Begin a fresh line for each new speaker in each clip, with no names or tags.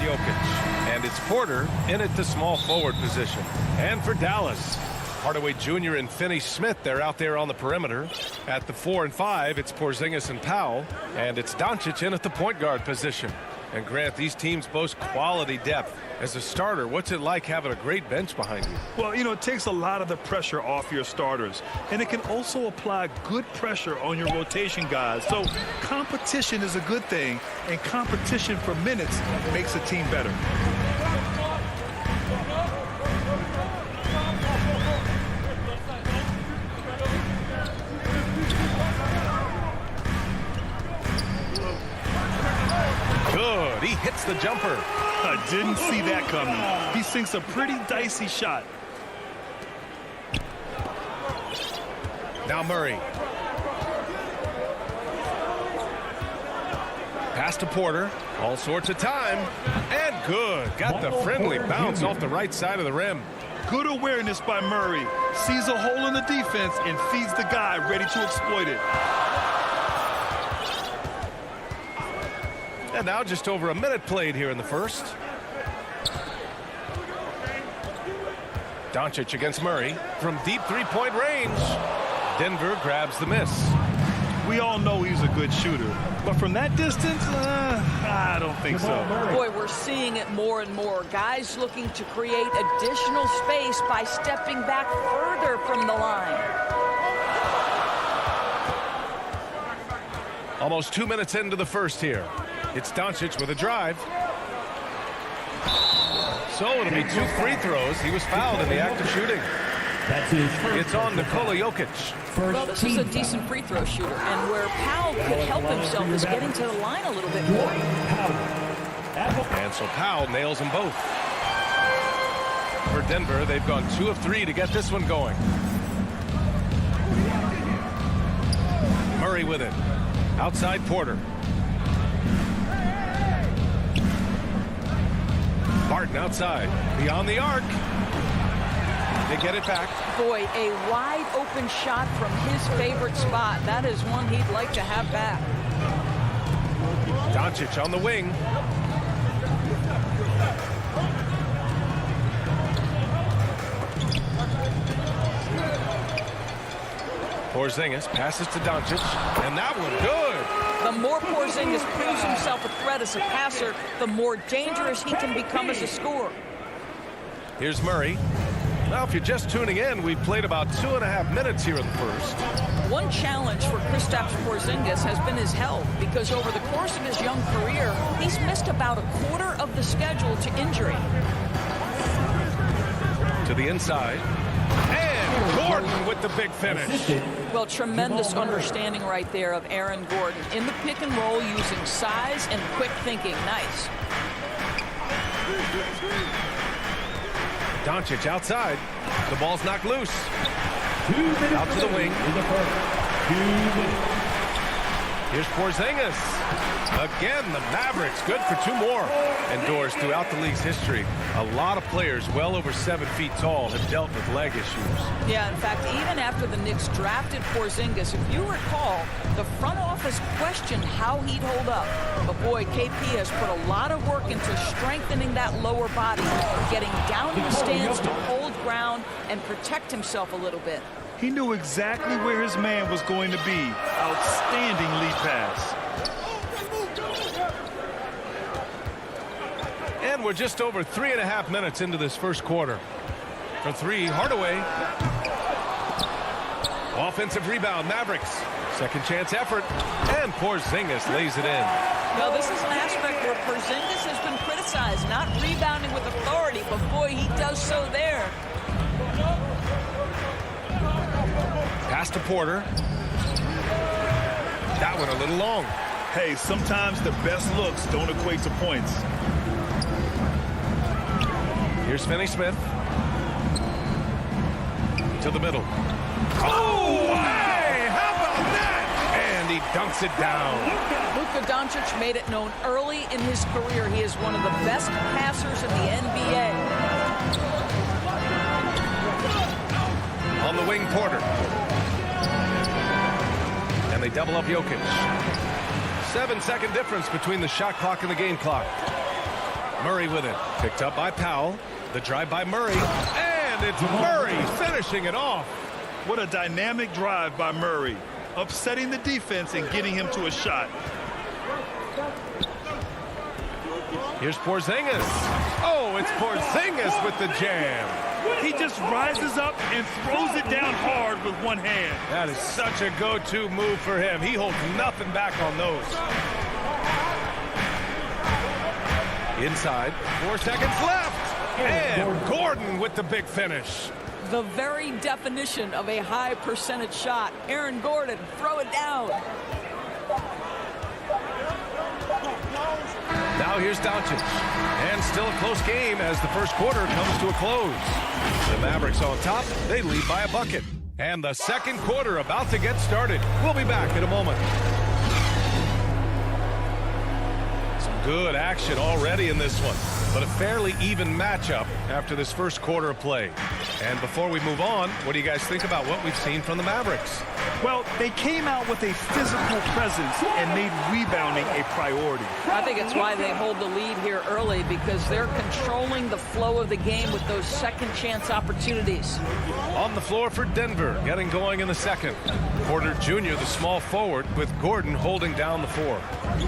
Jokic. And it's Porter in at the small forward position. And for Dallas, Hardaway Jr. and Finney-Smith, they're out there on the perimeter. At the 4 and 5, it's Porzingis and Powell. And it's Doncic in at the point guard position. And Grant, these teams boast quality depth. As a starter, what's it like having a great bench behind you?
Well, you know, it takes a lot of the pressure off your starters. And it can also apply good pressure on your rotation guys. So competition is a good thing. And competition for minutes makes a team better.
Good. He hits the jumper.
I didn't see that coming. He sinks a pretty dicey shot.
Now Murray. Pass to Porter. All sorts of time. And good. Got the friendly bounce off the right side of the rim.
Good awareness by Murray. Sees a hole in the defense and feeds the guy ready to exploit it.
And now just over a minute played here in the first. Doncic against Murray from deep three-point range. Denver grabs the miss.
We all know he's a good shooter, but from that distance, I don't think so.
Boy, we're seeing it more and more. Guys looking to create additional space by stepping back further from the line.
Almost 2 minutes into the first here. It's Doncic with a drive. So it'll be 2 free throws. He was fouled in the act of shooting. It's on Nikola Jokic.
Well, this is a decent free throw shooter, and where Powell could help himself is getting to the line a little bit more.
And so Powell nails them both. For Denver, they've gone 2 of 3 to get this one going. Murray with it. Outside Porter. Barton outside. Beyond the arc. They get it back.
Boy, a wide open shot from his favorite spot. That is one he'd like to have back.
Doncic on the wing. Porzingis passes to Doncic, and that one good.
The more Porzingis proves himself a threat as a passer, the more dangerous he can become as a scorer.
Here's Murray. Now, if you're just tuning in, we've played about 2.5 minutes here in the first.
One challenge for Kristaps Porzingis has been his health, because over the course of his young career, he's missed about a quarter of the schedule to injury.
To the inside. And Gordon with the big finish.
Well, tremendous understanding right there of Aaron Gordon. In the pick and roll, using size and quick thinking. Nice.
Doncic outside. The ball's knocked loose. Out to the wing. Here's Porzingis. Again, the Mavericks good for 2 more. And Doors, throughout the league's history, a lot of players well over 7 feet tall have dealt with leg issues.
Yeah, in fact, even after the Knicks drafted Porzingis, if you recall, the front office questioned how he'd hold up. But boy, KP has put a lot of work into strengthening that lower body, getting down in the stands to hold ground and protect himself a little bit.
He knew exactly where his man was going to be. Outstanding lead pass.
And we're just over 3.5 minutes into this first quarter. For 3, Hardaway. Offensive rebound, Mavericks. Second chance effort. And Porzingis lays it in.
Well, this is an aspect where Porzingis has been criticized, not rebounding with authority, but boy, he does so there.
Pass to Porter. That one a little long.
Hey, sometimes the best looks don't equate to points.
Here's Finney-Smith. To the middle. Oh, hey! How about that? And he dunks it down.
Luka Doncic made it known early in his career he is one of the best passers in the NBA.
On the wing, Porter. And they double up Jokic. 7-second difference between the shot clock and the game clock. Murray with it. Picked up by Powell. The drive by Murray. And it's Murray finishing it off.
What a dynamic drive by Murray. Upsetting the defense and getting him to a shot.
Here's Porzingis. Oh, it's Porzingis with the jam.
He just rises up and throws it down hard with one hand.
That is such a go-to move for him. He holds nothing back on those. Inside, 4 seconds left. And Gordon with the big finish.
The very definition of a high percentage shot. Aaron Gordon, throw it down.
Now here's Doncic. And still a close game as the first quarter comes to a close. The Mavericks on top. They lead by a bucket. And the second quarter about to get started. We'll be back in a moment. Some good action already in this one, but a fairly even matchup after this first quarter of play. And before we move on, what do you guys think about what we've seen from the Mavericks?
Well, they came out with a physical presence and made rebounding a priority.
I think it's why they hold the lead here early, because they're controlling the flow of the game with those second chance opportunities.
On the floor for Denver, getting going in the second. Porter Jr., the small forward, with Gordon holding down the 4.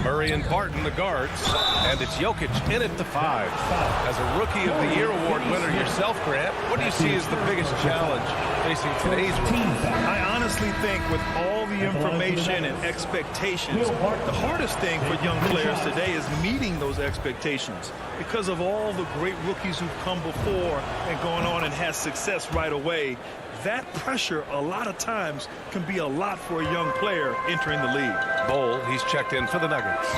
Murray and Barton, the guards. And it's Jokic in at the 5. As a Rookie of the Year award winner yourself, Grant, what do you see as the biggest challenge facing today's rookies?
I honestly think with all the information and expectations, the hardest thing for young players today is meeting those expectations because of all the great rookies who've come before and gone on and had success right away. That pressure a lot of times can be a lot for a young player entering the league.
Bol, he's checked in for the Nuggets.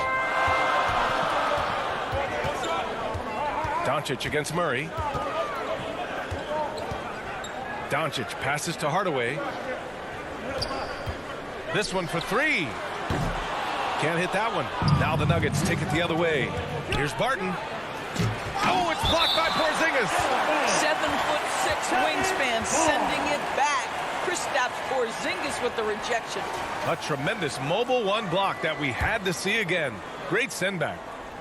Doncic against Murray. Doncic passes to Hardaway. This one for 3. Can't hit that one. Now the Nuggets take it the other way. Here's Barton. Oh, it's blocked by Porzingis.
7'6" wingspan, sending it back. Kristaps Porzingis with the rejection.
A tremendous mobile one block that we had to see again. Great send back.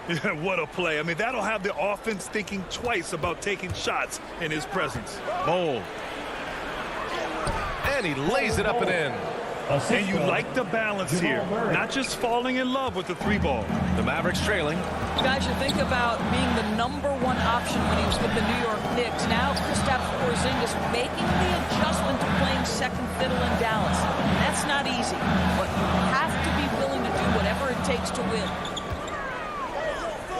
Yeah, what a play. I mean, that'll have the offense thinking twice about taking shots in his presence.
Bol. And he lays it up and in.
And you like the balance here. Not just falling in love with the 3-ball.
The Mavericks trailing.
Guys, you think about being the #1 option when he was with the New York Knicks. Now Kristaps Porzingis making the adjustment to playing second fiddle in Dallas. That's not easy, but you have to be willing to do whatever it takes to win.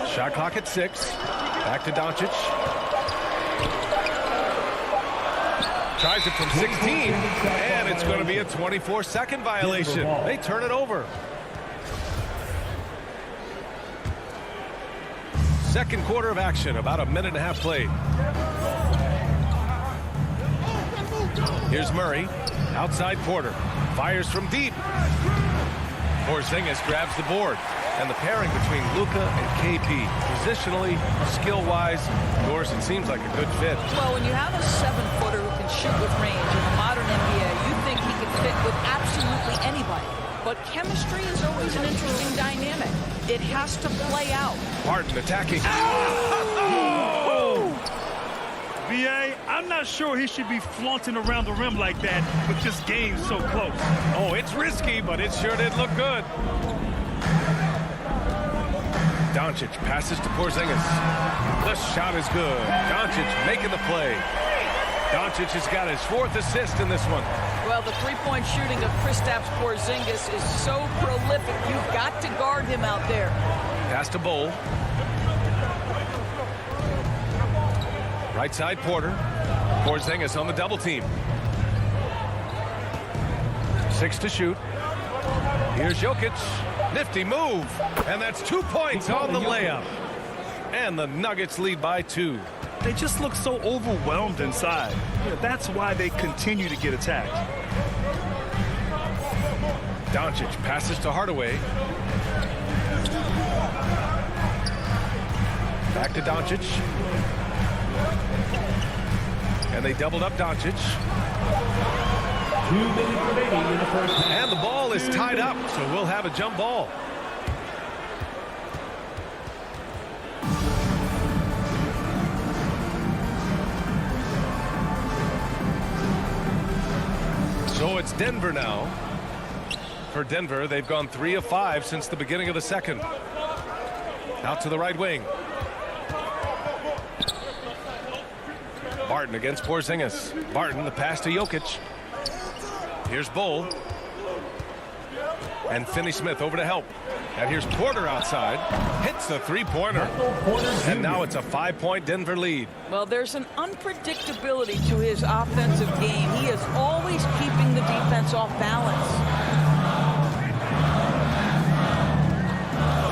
Shot clock at 6. Back to Doncic. Tries it from 16, and it's going to be a 24-second violation. They turn it over. Second quarter of action, about a minute and a half played. Here's Murray, outside Porter, fires from deep. Porzingis grabs the board, and the pairing between Luka and KP, positionally, skill-wise, of course, it seems like a good fit.
Well, when you have a 7-footer who can shoot with range in the modern NBA, you think he can fit with absolutely anybody. But chemistry is always an interesting dynamic. It has to play out.
Barton attacking.
B.A., I'm not sure he should be flaunting around the rim like that with this game so close.
Oh, it's risky, but it sure did look good. Doncic passes to Porzingis. The shot is good. Doncic making the play. Doncic has got his 4th assist in this one.
Well, the three-point shooting of Kristaps Porzingis is so prolific. You've got to guard him out there.
Pass to Bol. Right side Porter. Porzingis on the double team. 6 to shoot. Here's Jokic. Nifty move. And that's 2 points on the layup. And the Nuggets lead by 2.
They just look so overwhelmed inside. Yeah, that's why they continue to get attacked.
Doncic passes to Hardaway. Back to Doncic. And they doubled up Doncic.
2 minutes remaining in the first half.
And the ball is tied up, so we'll have a jump ball. So it's Denver now. For Denver, they've gone 3 of 5 since the beginning of the second. Out to the right wing. Barton against Porzingis. Barton, the pass to Jokic. Here's Bull. And Finney-Smith over to help. And here's Porter outside. Hits the three-pointer. And now it's a 5-point Denver lead.
Well, there's an unpredictability to his offensive game. He is always keeping the defense off balance.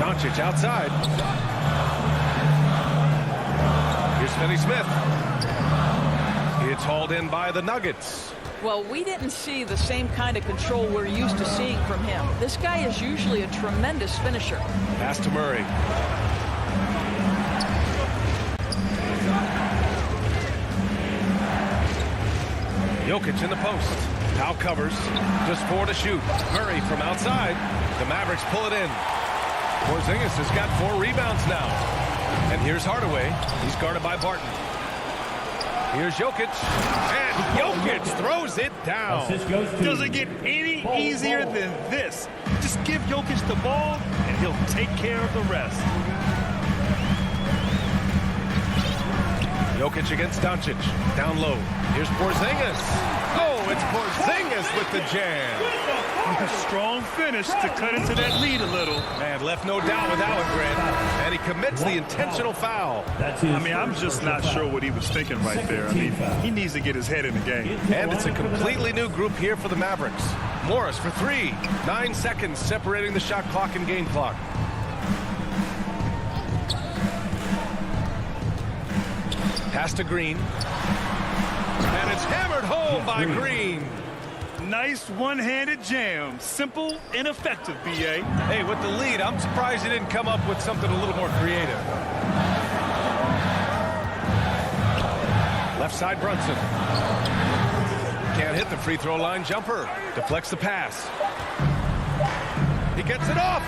Doncic outside. Here's Finney-Smith. It's hauled in by the Nuggets.
Well, we didn't see the same kind of control we're used to seeing from him. This guy is usually a tremendous finisher.
Pass to Murray. Jokic in the post. Now covers. Just 4 to shoot. Murray from outside. The Mavericks pull it in. Porzingis has got 4 rebounds now. And here's Hardaway. He's guarded by Barton. Here's Jokic. And Jokic throws it down.
Doesn't get any easier than this. Just give Jokic the ball, and he'll take care of the rest.
Jokic against Doncic. Down low. Here's Porzingis. Oh, it's Porzingis with the jam.
A strong finish to cut into that lead a little.
Man, left no doubt with Allen, Grant. And he commits the intentional foul.
I mean, I'm just not sure what he was thinking right there. I mean, he needs to get his head in the game.
And it's a completely new group here for the Mavericks. Morris for 3. 9 seconds separating the shot clock and game clock. Pass to Green. And it's hammered home by Green.
Nice one-handed jam. Simple and effective, B.A.
Hey, with the lead, I'm surprised he didn't come up with something a little more creative. Left side, Brunson. Can't hit the free throw line jumper. Deflects the pass. He gets it off.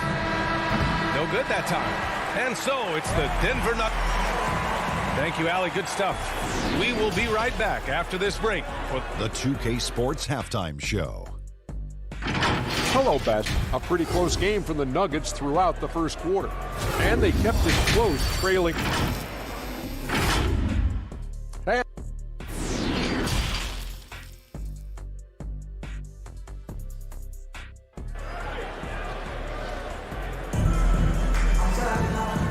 No good that time. And so it's the Denver Nuggets. Thank you, Allie. Good stuff. We will be right back after this break.
The 2K Sports Halftime Show.
Hello, Best. A pretty close game from the Nuggets throughout the first quarter. And they kept it close, trailing.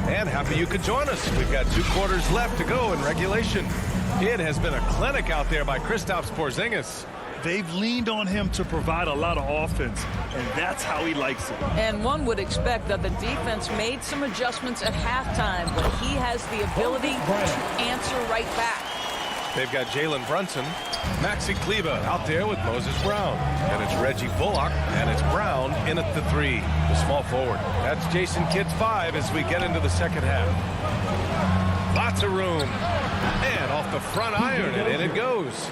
And happy you could join us. We've got 2 quarters left to go in regulation. It has been a clinic out there by Kristaps Porzingis.
They've leaned on him to provide a lot of offense, and that's how he likes it.
And one would expect that the defense made some adjustments at halftime, but he has the ability to answer right back.
They've got Jalen Brunson, Maxi Kleber out there with Moses Brown. And it's Reggie Bullock, and it's Brown in at the 3, the small forward. That's Jason Kidd's 5 as we get into the second half. Lots of room. And off the front iron, and in it goes.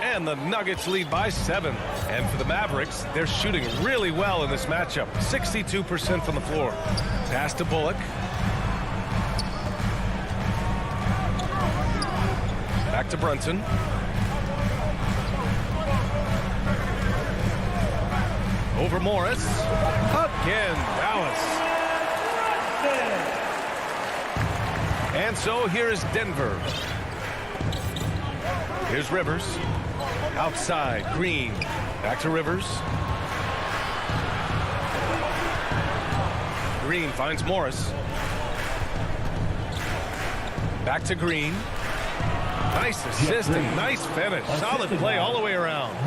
And the Nuggets lead by 7. And for the Mavericks, they're shooting really well in this matchup. 62% from the floor. Pass to Bullock. Back to Brunson. Over Morris. Again, Dallas. And so here is Denver. Here's Rivers. Outside, Green. Back to Rivers. Green finds Morris. Back to Green. Nice assist and nice finish. Solid play all the way around.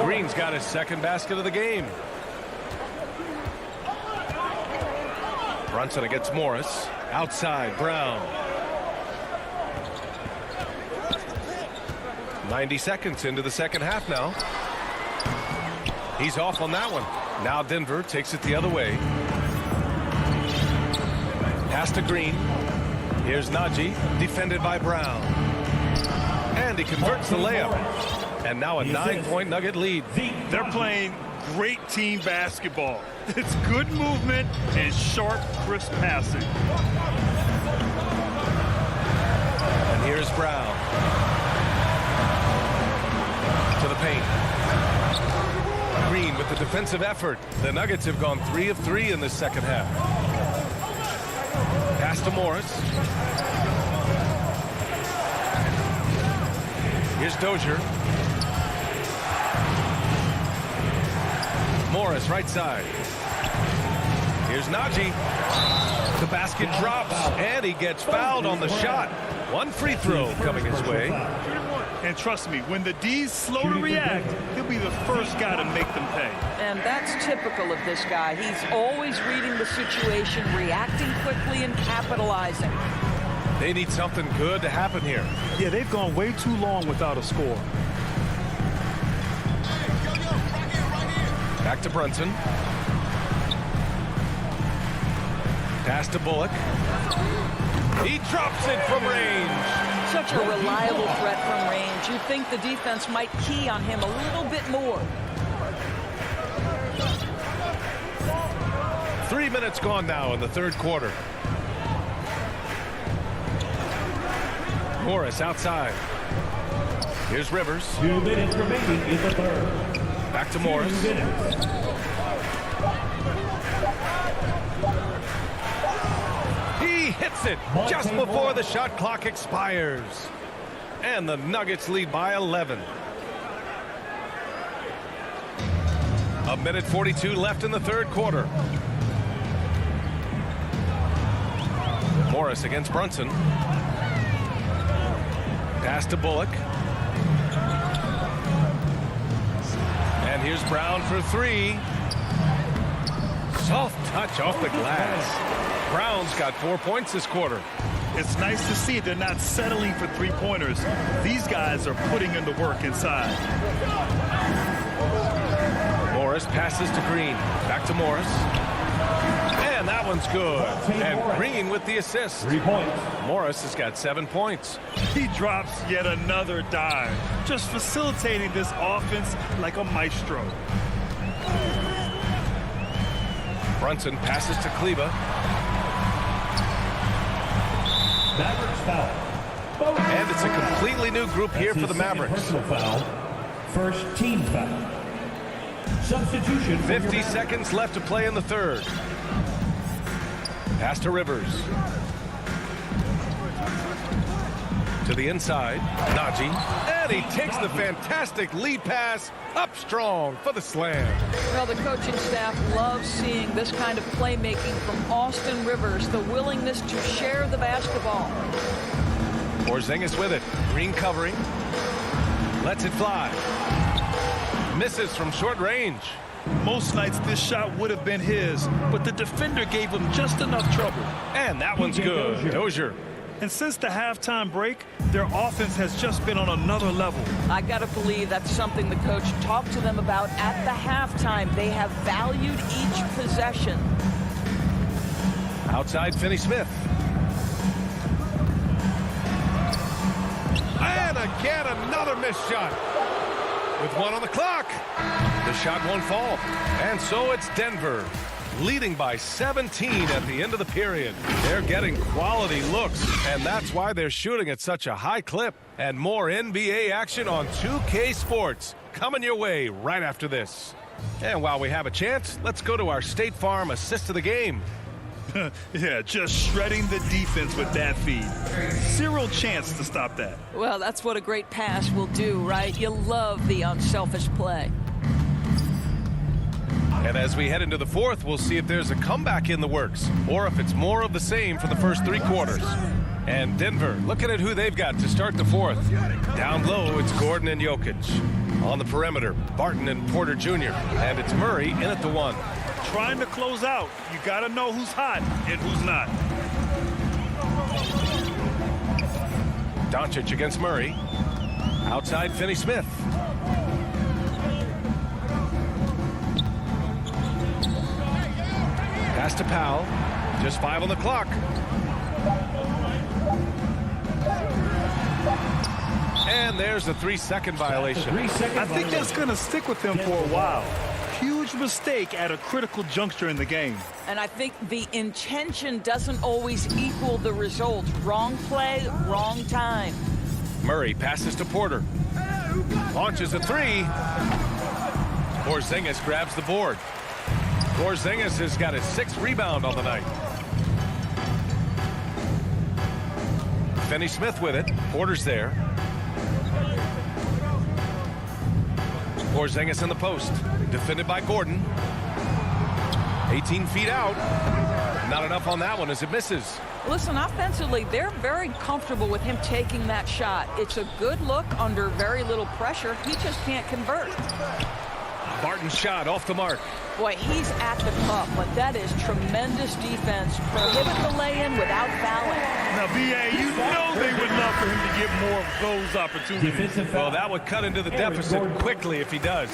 Green's got his second basket of the game. Brunson against Morris. Outside, Brown. 90 seconds into the second half now. He's off on that one. Now Denver takes it the other way. Pass to Green. Here's Najee, defended by Brown. And he converts the layup. And now a 9-point Nugget lead.
They're playing great team basketball. It's good movement and sharp, crisp passing.
And here's Brown. To the paint. Green with the defensive effort. The Nuggets have gone 3 of 3 in this second half. Pass to Morris. Here's Dozier. Morris right side. Here's Najee. The basket drops, and he gets fouled on the shot. One free throw coming his way.
And trust me, when the D's slow to react, he'll be the first guy to make them pay.
And that's typical of this guy. He's always reading the situation, reacting quickly, and capitalizing.
They need something good to happen here.
Yeah, they've gone way too long without a score.
Back to Brunson. Pass to Bullock. He drops it from range.
Such a reliable threat from range. You'd think the defense might key on him a little bit more.
3 minutes gone now in the third quarter. Morris outside. Here's Rivers.
2 minutes remaining in the third.
Back to Morris.
2 minutes.
He hits it just before the shot clock expires. And the Nuggets lead by 11. A minute 42 left in the third quarter. Morris against Brunson. Pass to Bullock. And here's Brown for 3. Soft touch off the glass. Brown's got 4 points this quarter.
It's nice to see they're not settling for three-pointers. These guys are putting in the work inside.
Morris passes to Green. Back to Morris. And that one's good. And Green with the assist.
3 points.
Morris has got 7 points.
He drops yet another dime, just facilitating this offense like a maestro.
Brunson passes to Kleba.
Mavericks foul.
And it's a completely new group here for the Mavericks.
Personal foul. First team foul. Substitution.
50 seconds left to play in the third. Pass to Rivers. To the inside. Najee. And he takes the fantastic lead pass up strong for the slam.
Well, the coaching staff loves seeing this kind of playmaking from Austin Rivers, the willingness to share the basketball.
Porzingis with it. Green covering. Lets it fly. Misses from short range.
Most nights this shot would have been his, but the defender gave him just enough trouble.
And that one's good. Dozier.
And since the halftime break, their offense has just been on another level.
I got to believe that's something the coach talked to them about at the halftime. They have valued each possession.
Outside Finney-Smith. And again, another missed shot. With 1 on the clock. The shot won't fall. And so it's Denver, leading by 17 at the end of the period. They're getting quality looks, and that's why they're shooting at such a high clip. And more NBA action on 2K Sports coming your way right after this. And while we have a chance, let's go to our State Farm assist of the game.
Yeah, just shredding the defense with that feed. Zero chance to stop that.
Well, that's what a great pass will do, right? You love the unselfish play.
And as we head into the fourth, we'll see if there's a comeback in the works or if it's more of the same for the first 3 quarters. And Denver, looking at who they've got to start the fourth. Down low, it's Gordon and Jokic. On the perimeter, Barton and Porter Jr. And it's Murray in at the 1.
Trying to close out, you got to know who's hot and who's not.
Doncic against Murray. Outside Finney-Smith. Pass to Powell. Just 5 on the clock. And there's a 3-second violation.
I think that's going to stick with him for a while. Huge mistake at a critical juncture in the game.
And I think the intention doesn't always equal the result. Wrong play, wrong time.
Murray passes to Porter. Launches a 3. Porzingis grabs the board. Porzingis has got his 6th rebound on the night. Finney-Smith with it. Porter's there. Porzingis in the post. Defended by Gordon. 18 feet out. Not enough on that one as it misses.
Listen, offensively, they're very comfortable with him taking that shot. It's a good look under very little pressure. He just can't convert.
Barton's shot off the mark.
Boy, he's at the cup, but that is tremendous defense. Prohibit the lay-in without fouling.
Now, B.A., you know they would love for him to get more of those opportunities.
Well, that would cut into the deficit quickly if he does.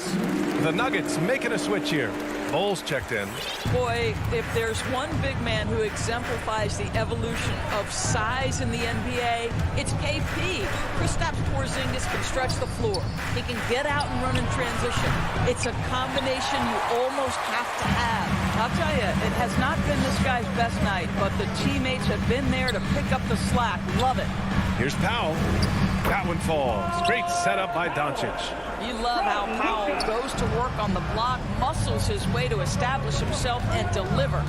The Nuggets making a switch here. Bowles checked in.
Boy, if there's one big man who exemplifies the evolution of size in the NBA, it's KP. Kristaps Porzingis can stretch the floor. He can get out and run in transition. It's a combination you almost have to have. I'll tell you, it has not been this guy's best night, but the teammates have been there to pick up the slack. Love it.
Here's Powell. That one falls. Great setup by Doncic.
You love how Powell goes to work on the block, muscles his way to establish himself and deliver.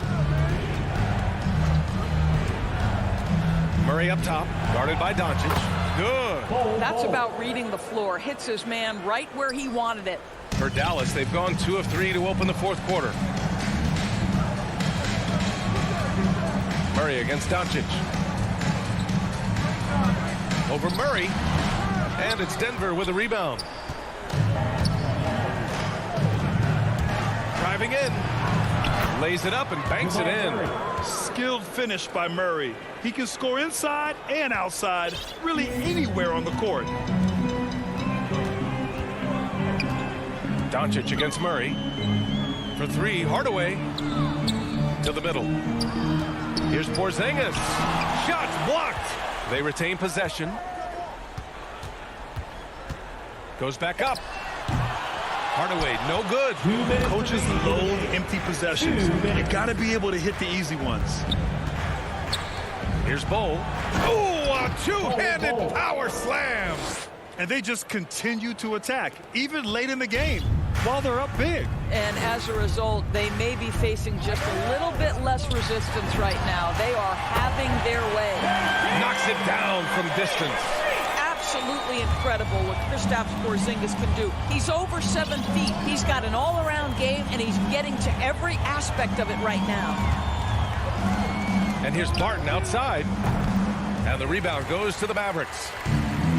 Murray up top, guarded by Doncic. Good.
That's about reading the floor. Hits his man right where he wanted it.
For Dallas, they've gone 2 of 3 to open the 4th quarter. Murray against Doncic. Over Murray. And it's Denver with a rebound. Driving in. Lays it up and banks it in.
Skilled finish by Murray. He can score inside and outside, really anywhere on the court.
Doncic against Murray. For 3, Hardaway. To the middle. Here's Porzingis. Shots blocked. They retain possession. Goes back up. Hardaway, no good.
Coaches load empty possessions. You got to be able to hit the easy ones.
Here's Bowl. Oh, a two-handed power slam.
And they just continue to attack, even late in the game, while they're up big.
And as a result, they may be facing just a little bit less resistance right now. They are having their way.
Knocks it down from distance.
Absolutely incredible what Kristaps Porzingis can do. He's over 7 feet. He's got an all-around game, and he's getting to every aspect of it right now.
And here's Barton outside. And the rebound goes to the Mavericks.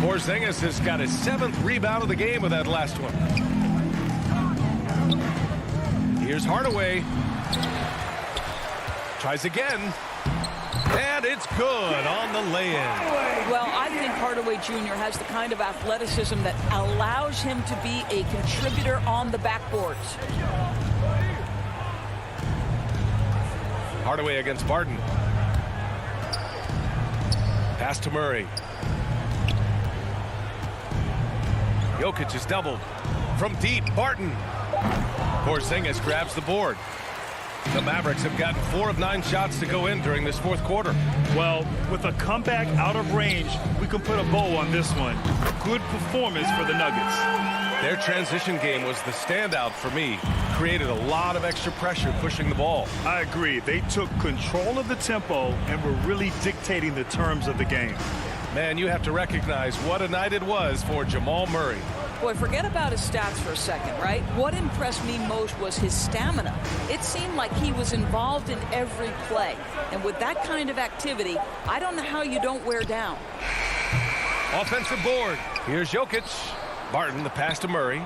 Porzingis has got his 7th rebound of the game with that last one. Here's Hardaway. Tries again. And it's good on the lay-in.
Well, I think Hardaway Jr. has the kind of athleticism that allows him to be a contributor on the backboards.
Hardaway against Barton. Pass to Murray. Jokic is doubled. From deep, Barton. Porzingis grabs the board. The Mavericks have gotten 4 of 9 shots to go in during this 4th quarter.
Well, with a comeback out of range, we can put a bow on this one. Good performance for the Nuggets.
Their transition game was the standout for me. Created a lot of extra pressure pushing the ball.
I agree. They took control of the tempo and were really dictating the terms of the game.
Man, you have to recognize what a night it was for Jamal Murray.
Boy, forget about his stats for a second, right? What impressed me most was his stamina. It seemed like he was involved in every play. And with that kind of activity, I don't know how you don't wear down.
Offensive board. Here's Jokic. Barton, the pass to Murray.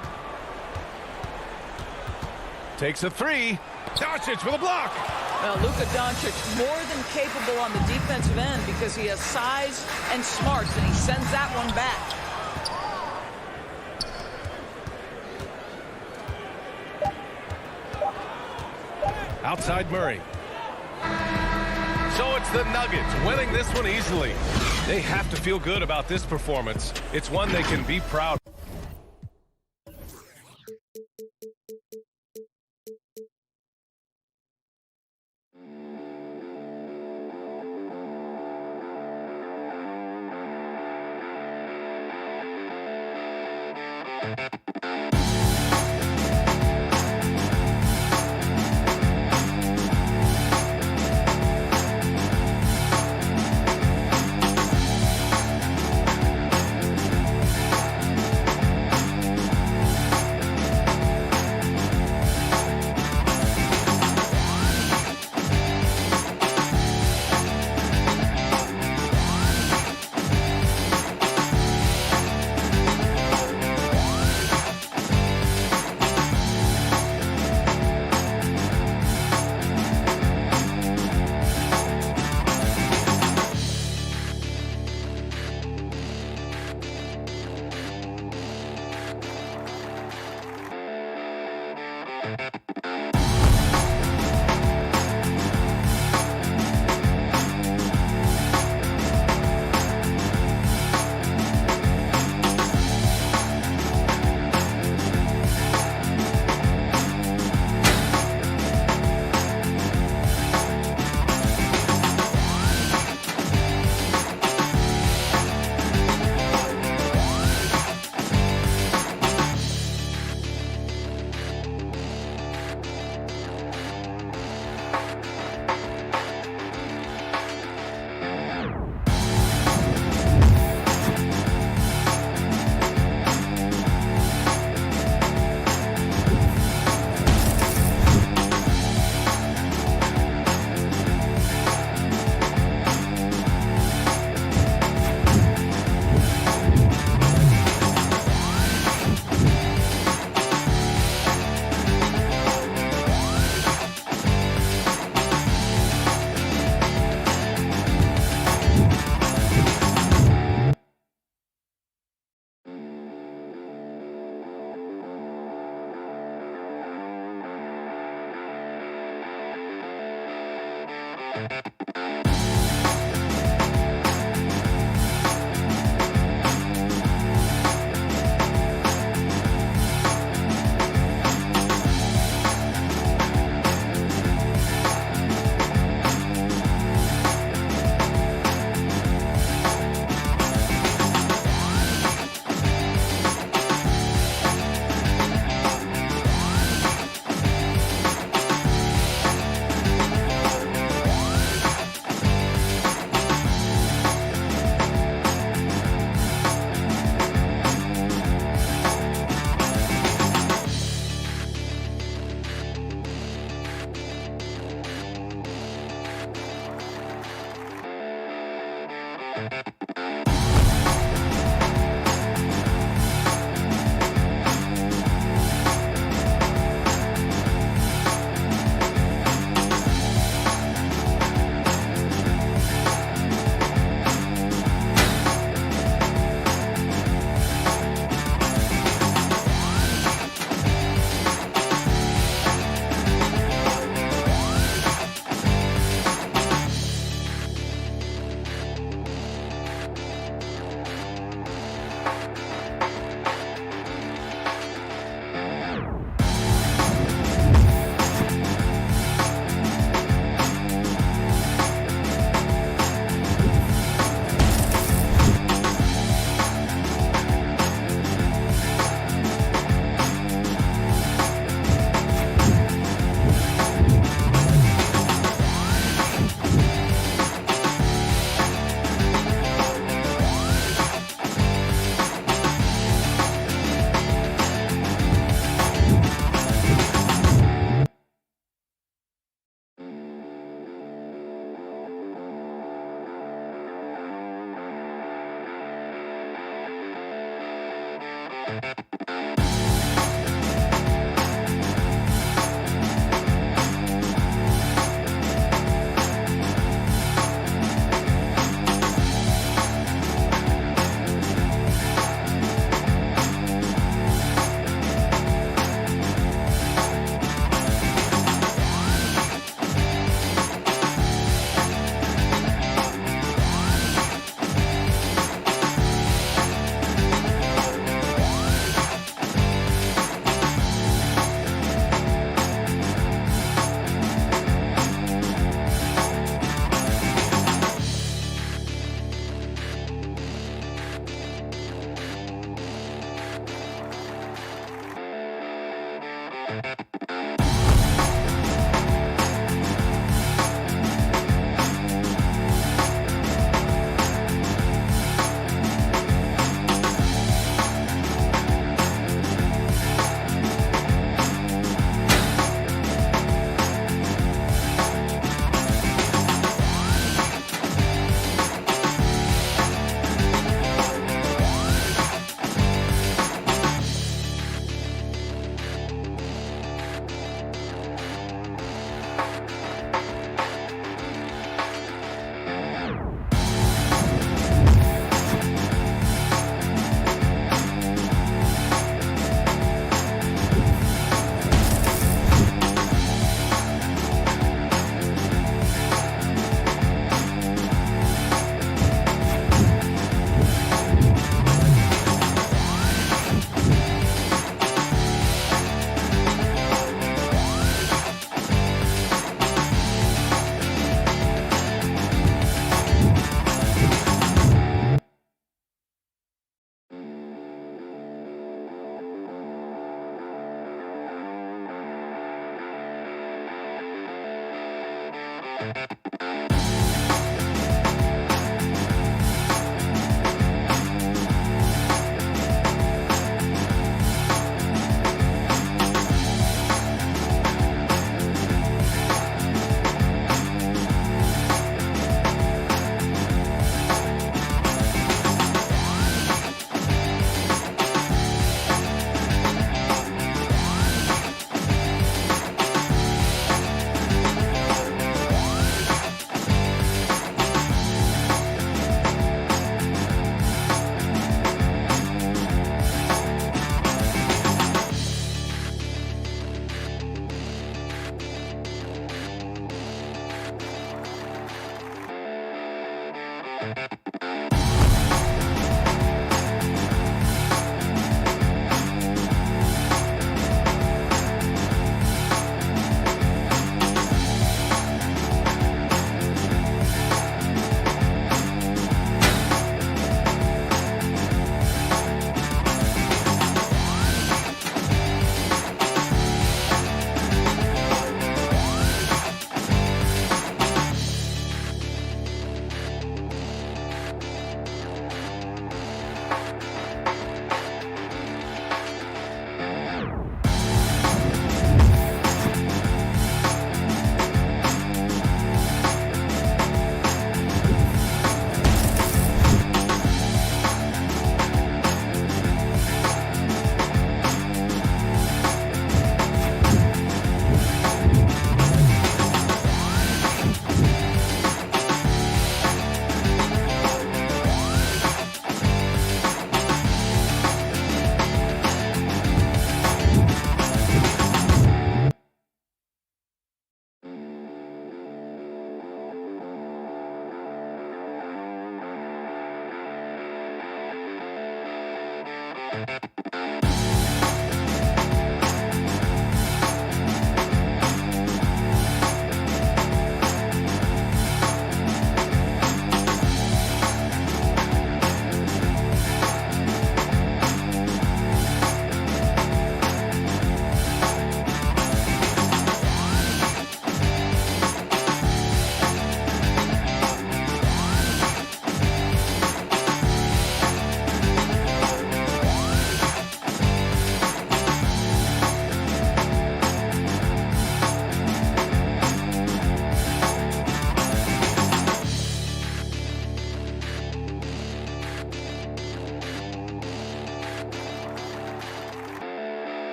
Takes a 3. Doncic with a block.
Well, Luka Doncic more than capable on the defensive end because he has size and smarts, and he sends that one back.
Outside Murray. So it's the Nuggets winning this one easily. They have to feel good about this performance. It's one they can be proud of.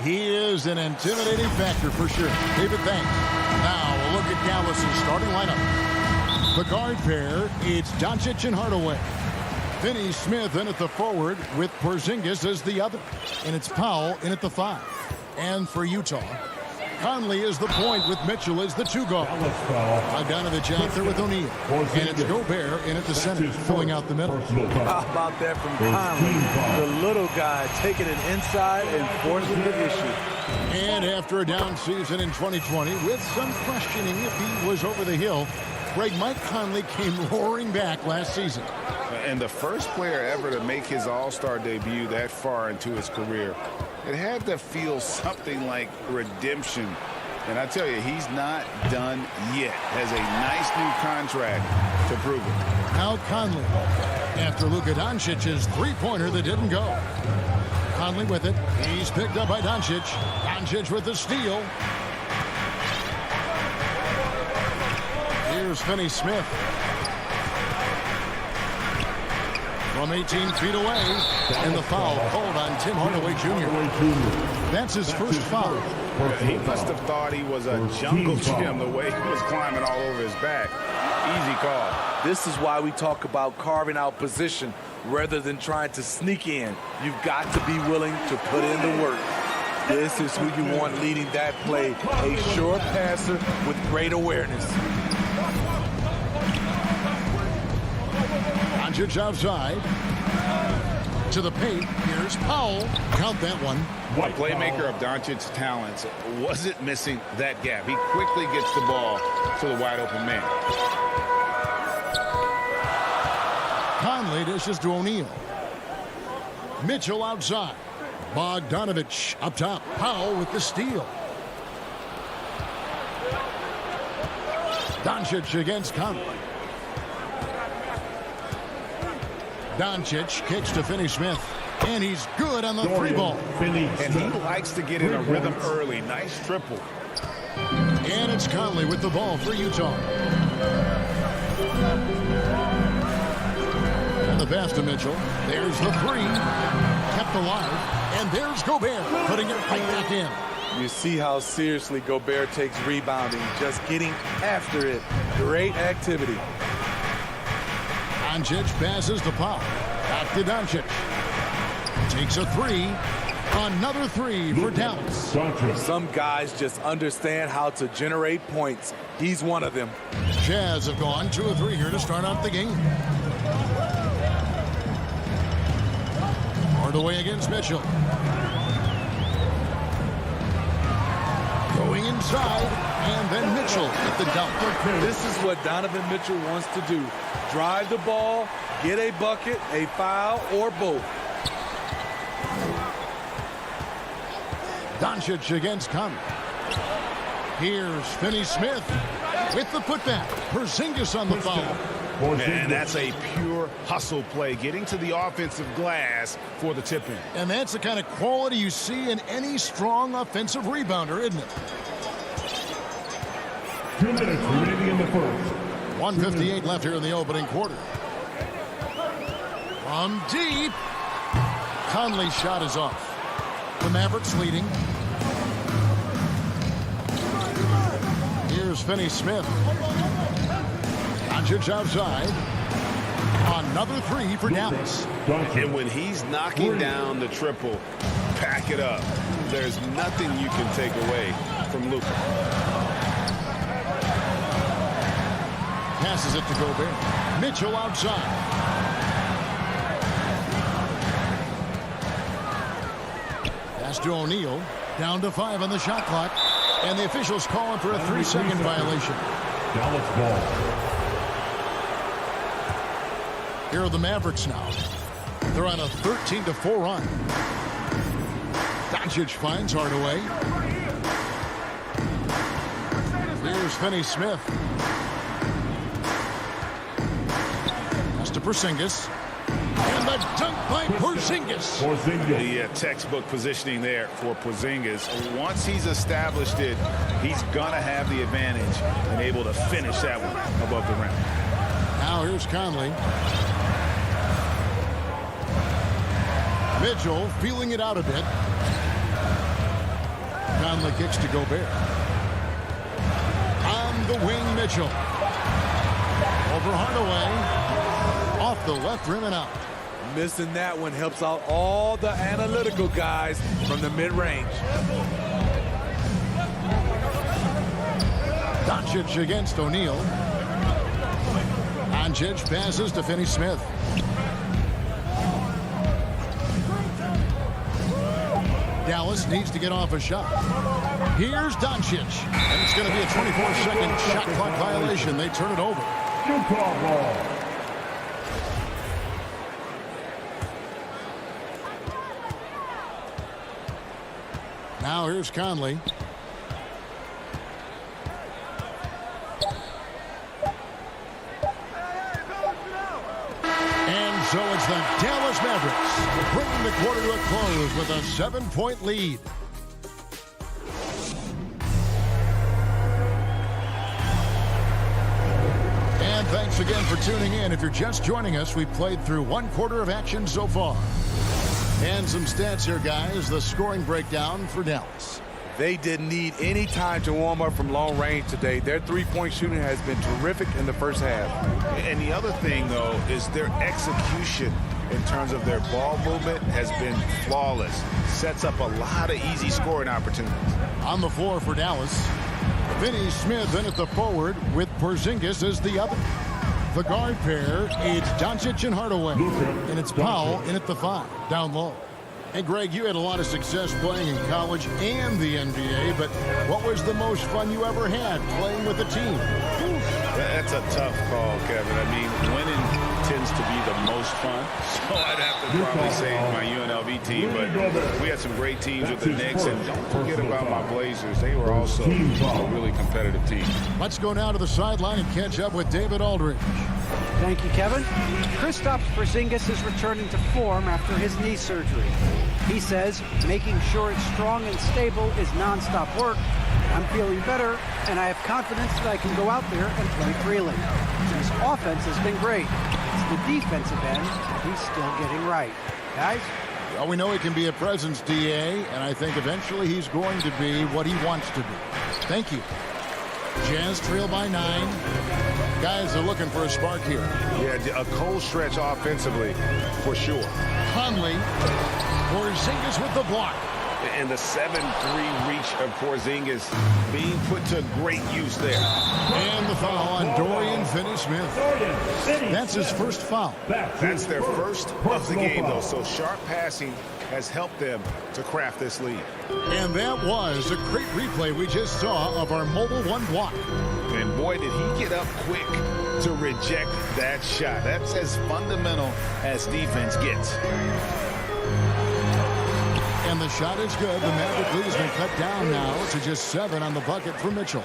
He is an intimidating factor for sure. David, thanks. Now we'll look at Dallas's starting lineup. The guard pair, it's Doncic and Hardaway. Finney Smith in at the forward with Porzingis as the other. And it's Powell in at the 5. And for Utah, Conley is the point with Mitchell as the 2 guard. Bogdanovich out there with O'Neal. And it's Gobert in at the center, filling out the middle.
How about that from Conley? The little guy taking it inside and forcing the issue.
And after a down season in 2020, with some questioning if he was over the hill, Mike Conley came roaring back last season.
And the first player ever to make his All-Star debut that far into his career. It had to feel something like redemption. And I tell you, he's not done yet. Has a nice new contract to prove it.
Now Conley, after Luka Doncic's three-pointer that didn't go. Conley with it. He's picked up by Doncic. Doncic with the steal. Here's Finney Smith. from 18 feet away. And the foul called on Tim Hardaway Jr. That's his first foul.
He must have thought he was a jungle gym the way he was climbing all over his back. Easy call.
This is why we talk about carving out position rather than trying to sneak in. You've got to be willing to put in the work. This is who you want leading that play, a sure passer with great awareness.
Doncic outside. To the paint. Here's Powell. Count that one.
A playmaker of Doncic's talents wasn't missing that gap. He quickly gets the ball to the wide open man.
Conley dishes to O'Neal. Mitchell outside. Bogdanovich up top. Powell with the steal. Doncic against Conley. Doncic kicks to Finney-Smith. And he's good on the three ball.
And he likes to get in a rhythm early. Nice triple.
And it's Conley with the ball for Utah. And the pass to Mitchell. There's the three. Kept alive. And there's Gobert putting it right back in.
You see how seriously Gobert takes rebounding, just getting after it. Great activity.
Doncic passes to Powell. Back to Doncic. Takes a three. Another three for Dallas.
Some guys just understand how to generate points. He's one of them.
Jazz have gone 2 of 3 here to start out the game. Hardaway against Mitchell. Going inside, and then Mitchell at the dunk.
This is what Donovan Mitchell wants to do. Drive the ball, get a bucket, a foul, or both.
Doncic against Conley. Here's Finney-Smith with the putback. Porzingis on the foul.
And that's a pure hustle play, getting to the offensive glass for the tip-in.
And that's the kind of quality you see in any strong offensive rebounder, isn't it?
2 minutes remaining in the first.
1:58 left here in the opening quarter. From deep. Conley's shot is off. The Mavericks leading. Here's Finney-Smith. Doncic outside. Another three for Dallas.
And when he's knocking down the triple, pack it up. There's nothing you can take away from Luka.
Passes it to Gobert. Mitchell outside. Pass to O'Neal. Down to 5 on the shot clock. And the officials calling for a 3-second violation.
Dallas ball.
Here are the Mavericks now. They're on a 13-4 run. Doncic finds Hardaway. Here's Finney-Smith. Pass to Porzingis. And the dunk by Porzingis.
The textbook positioning there for Porzingis. Once he's established it, he's going to have the advantage and able to finish that one above the rim.
Now here's Conley. Mitchell feeling it out a bit. Conley kicks to Gobert. On the wing, Mitchell. Over Hardaway. Off the left rim and out.
Missing that one helps out all the analytical guys from the mid-range.
Doncic against O'Neal. Doncic passes to Finney-Smith. Dallas needs to get off a shot. Here's Doncic. And it's going to be a 24-second shot clock violation. They turn it over.
Utah ball.
Now here's Conley. And so it's the Dallas Mavericks bringing the quarter to a close with a 7-point lead. And And thanks again for tuning in. If you're just joining us, we've played through 1/4 of action so far. And some stats here, guys. The scoring breakdown for Dallas.
They didn't need any time to warm up from long range today. Their three-point shooting has been terrific in the first half.
And the other thing, though, is their execution in terms of their ball movement has been flawless. Sets up a lot of easy scoring opportunities.
On the floor for Dallas, Finney Smith in at the forward with Porzingis as the other. The guard pair, it's Doncic and Hardaway. And it's Powell in at the 5, down low. And Greg, you had a lot of success playing in college and the NBA, but what was the most fun you ever had playing with a team?
That's a tough call, Kevin. I mean, winning tends to be the most fun, so I'd have to probably say my UNLV team, but we had some great teams with the Knicks, and don't forget about my Blazers. They were also a really competitive team.
Let's go now to the sideline and catch up with David Aldridge.
Thank you, Kevin. Kristaps Porzingis is returning to form after his knee surgery. He says making sure it's strong and stable is nonstop work. I'm feeling better, and I have confidence that I can go out there and play freely. His offense has been great. It's the defensive end that he's still getting right. Guys?
Well, we know he can be a presence, DA, and I think eventually he's going to be what he wants to be. Thank you. Jazz trail by 9. Guys are looking for a spark here.
Yeah, a cold stretch offensively, for sure.
Conley, Porzingis with the block.
And the 7-3 reach of Porzingis being put to great use there.
And the foul on Dorian Finney-Smith. That's his first foul.
That's their first of the game, though. So sharp passing has helped them to craft this lead.
And that was a great replay we just saw of our Mobile One block.
And boy, did he get up quick to reject that shot. That's as fundamental as defense gets.
And the shot is good. The Maverick lead has been cut down now to just 7 on the bucket for Mitchell.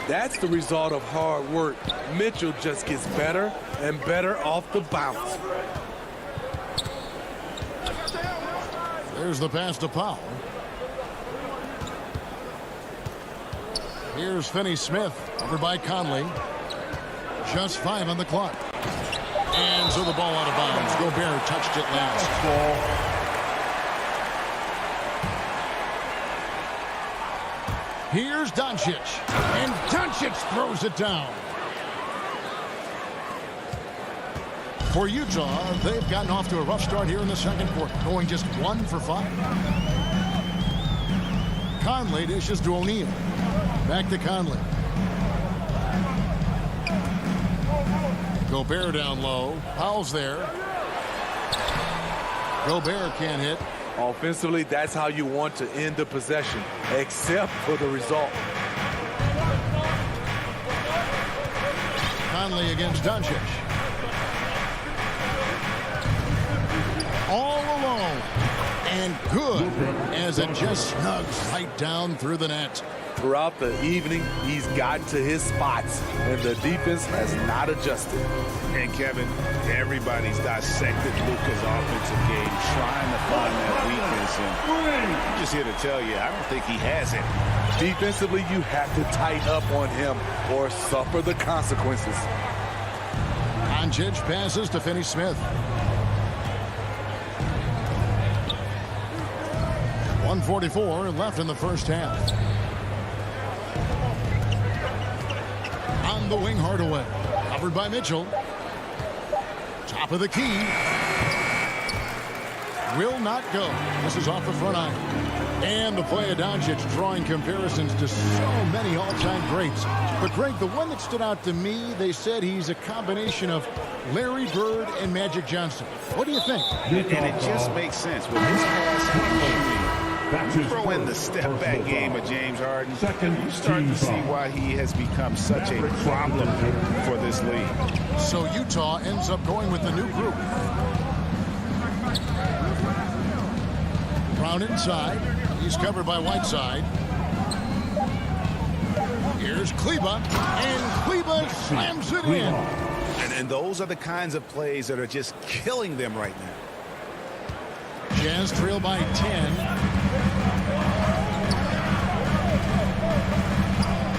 That's the result of hard work. Mitchell just gets better and better off the bounce.
There's the pass to Powell. Here's Finney-Smith over by Conley. Just 5 on the clock. And so the ball out of bounds. Gobert touched it last. Here's Doncic. And Doncic throws it down. For Utah, they've gotten off to a rough start here in the second quarter, going just 1 for 5. Conley dishes to O'Neal. Back to Conley. Gobert down low. Powell's there. Gobert can't hit.
Offensively, that's how you want to end the possession, except for the result.
Conley against Doncic. All alone. And good as it just snugs right down through the net.
Throughout the evening, he's gotten to his spots, and the defense has not adjusted.
And Kevin, everybody's dissected Luka's offensive game, trying to find that weakness. And I'm just here to tell you, I don't think he has it.
Defensively, you have to tighten up on him or suffer the consequences.
Doncic passes to Finney-Smith. 1:44 left in the first half. On the wing, Hardaway. Covered by Mitchell. Top of the key. Will not go. This is off the front iron. And the play of Doncic drawing comparisons to so many all-time greats. But, Greg, the one that stood out to me, they said he's a combination of Larry Bird and Magic Johnson. What do you think?
And it just makes sense. With his passing, you throw in the step-back game of James Harden, you start to see why he has become such a problem for this league.
So Utah ends up going with the new group. Brown inside. He's covered by Whiteside. Here's Kleba. And Kleba slams it in.
And those are the kinds of plays that are just killing them right now.
Jazz trail by 10.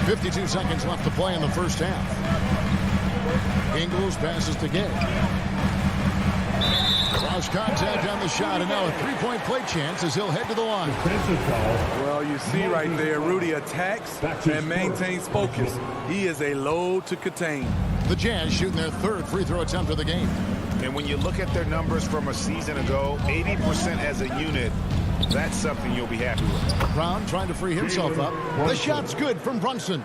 52 seconds left to play in the first half. Ingles passes to Gay. Cross contact on the shot, and now a three-point play chance as he'll head to the line.
Well, you see right there, Rudy attacks and maintains focus. He is a load to contain.
The Jazz shooting their third free throw attempt of the game.
And when you look at their numbers from a season ago, 80% as a unit, that's something you'll be happy with.
Brown trying to free himself up. The shot's good from Brunson.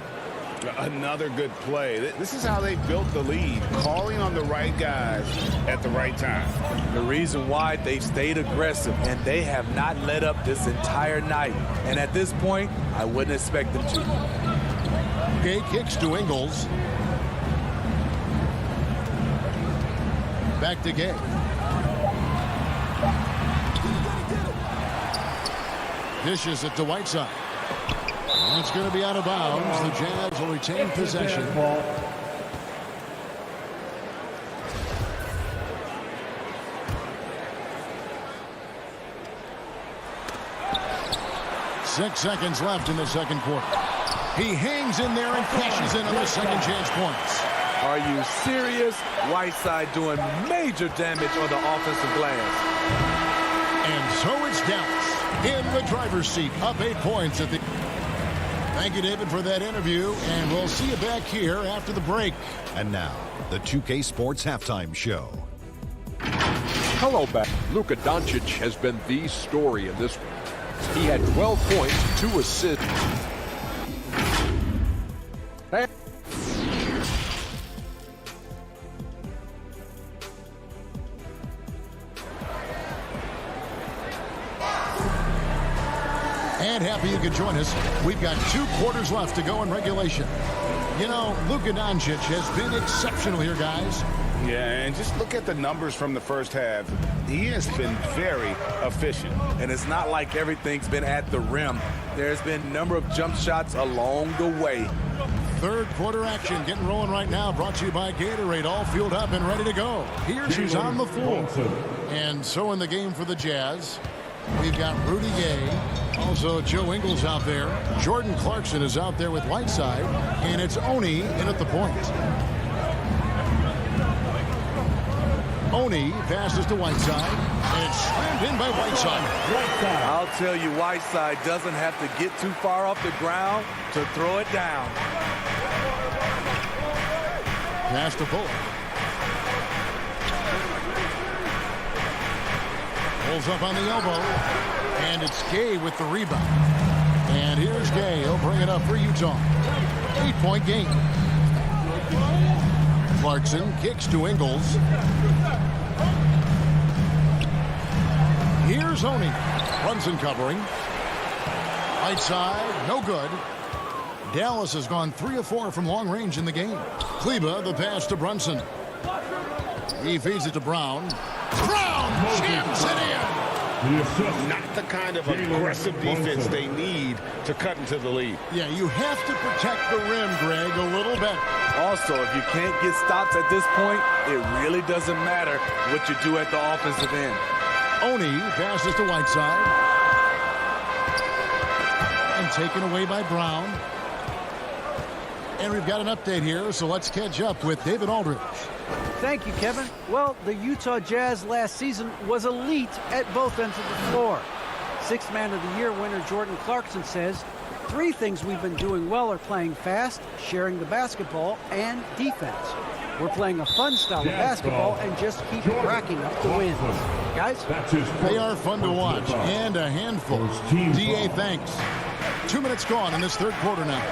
Another good play. This is how they built the lead, calling on the right guys at the right time.
The reason why they've stayed aggressive, and they have not let up this entire night. And at this point, I wouldn't expect them to.
Gay kicks to Ingles. Back to Gay. Dishes it to Whiteside. It's going to be out of bounds. The Jazz will retain possession. Six seconds left in the second quarter. He hangs in there and cashes in on the second chance points.
Are you serious? Whiteside doing major damage on the offensive glass.
And so it's Dallas in the driver's seat, up 8 points at the... Thank you, David, for that interview, and we'll see you back here after the break.
And now, the 2K Sports Halftime Show.
Hello back. Luka Doncic has been the story in this one. He had 12 points, 2 assists.
And happy you could join us. We've got 2 quarters left to go in regulation. You know, Luka Doncic has been exceptional here, guys.
Yeah, and just look at the numbers from the first half. He has been very efficient.
And it's not like everything's been at the rim. There's been a number of jump shots along the way.
Third quarter action getting rolling right now. Brought to you by Gatorade. All fueled up and ready to go. Here's who's on the floor. And so in the game for the Jazz, we've got Rudy Gay. Also, Joe Ingles out there. Jordan Clarkson is out there with Whiteside. And it's Oni in at the point. Oni passes to Whiteside. And it's slammed in by Whiteside.
I'll tell you, Whiteside doesn't have to get too far off the ground to throw it down.
Pass to Bullock. Pulls up on the elbow. And it's Gay with the rebound. And here's Gay. He'll bring it up for Utah. 8-point game. Clarkson kicks to Ingles. Here's Oni. Brunson covering. Right side, no good. Dallas has gone 3 of 4 from long range in the game. Kleba, the pass to Brunson. He feeds it to Brown. Brown jams it in.
Not the kind of aggressive defense they need to cut into the lead.
Yeah, you have to protect the rim, Greg, a little better.
Also, if you can't get stops at this point, it really doesn't matter what you do at the offensive end.
Oni passes to Whiteside. And taken away by Brown. And we've got an update here, so let's catch up with David Aldridge.
Thank you, Kevin. Well, the Utah Jazz last season was elite at both ends of the floor. Sixth Man of the Year winner Jordan Clarkson says, 3 things we've been doing well are playing fast, sharing the basketball, and defense. We're playing a fun style of basketball and just keep racking up the wins. Guys?
They are fun to watch and a handful. DA, thanks. 2 minutes gone in this third quarter now.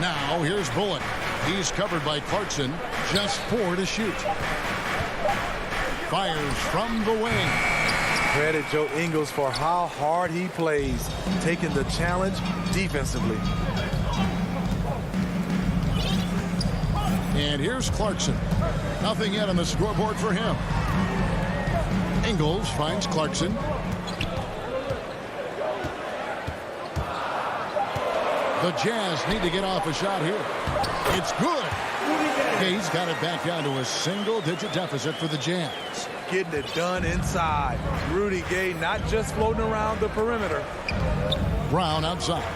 Now, here's Bullock. He's covered by Clarkson. Just 4 to shoot. Fires from the wing.
Credit Joe Ingles for how hard he plays, taking the challenge defensively.
And here's Clarkson. Nothing yet on the scoreboard for him. Ingles finds Clarkson. The Jazz need to get off a shot here. It's good. Gay's got it back down to a single-digit deficit for the Jazz.
Getting it done inside. Rudy Gay not just floating around the perimeter.
Brown outside.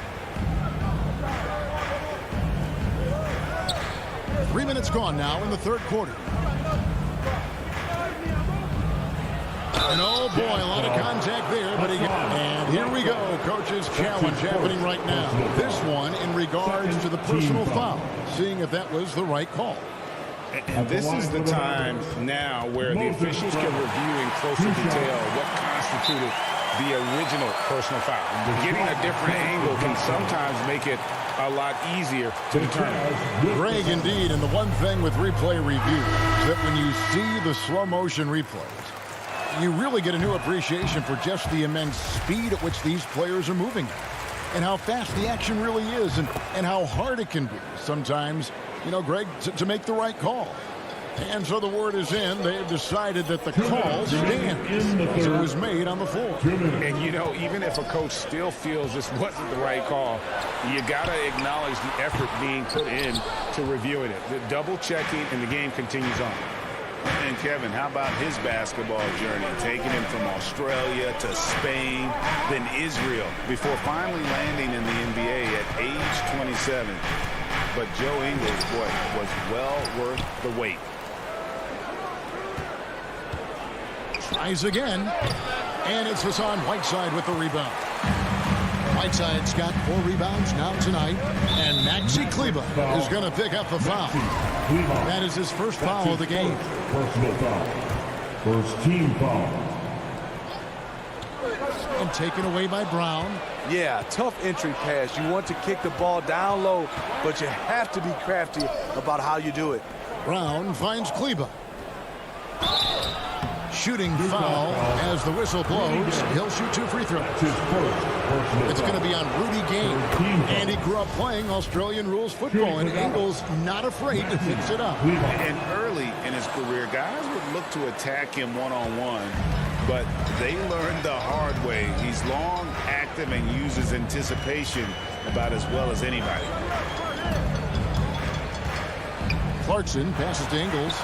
3 minutes gone now in the third quarter. And oh boy, a lot of contact there, but and here we go. Coach's challenge happening right now. This one in regards to the personal foul, seeing if that was the right call.
And this is the time now where the officials can review in closer detail what constituted the original personal foul. Getting a different angle can sometimes make it a lot easier to determine.
Greg, indeed, and the one thing with replay review is that when you see the slow motion replays, you really get a new appreciation for just the immense speed at which these players are moving and how fast the action really is and how hard it can be sometimes, you know, Greg, to make the right call. And so the word is in. They've decided that the call stands. It was made on the floor.
And, you know, even if a coach still feels this wasn't the right call, you got to acknowledge the effort being put in to reviewing it. The double checking, and the game continues on. And Kevin, how about his basketball journey? Taking him from Australia to Spain, then Israel, before finally landing in the NBA at age 27. But Joe Ingles, boy, was well worth the wait.
Tries again, and it's Hassan Whiteside with the rebound. Whiteside's got 4 rebounds now tonight, and Maxi Kleber is going to pick up the foul. That is his first foul of the game.
Personal foul. First team foul.
And taken away by Brown.
Yeah, tough entry pass. You want to kick the ball down low, but you have to be crafty about how you do it.
Brown finds Kleber. Shooting foul as the whistle blows. He'll shoot 2 free throws. It's going to be on Rudy Gay. And he grew up playing Australian rules football, and Ingles not afraid to mix it up.
And early in his career, guys would look to attack him one-on-one, but they learned the hard way. He's long, active, and uses anticipation about as well as anybody.
Clarkson passes to Ingles.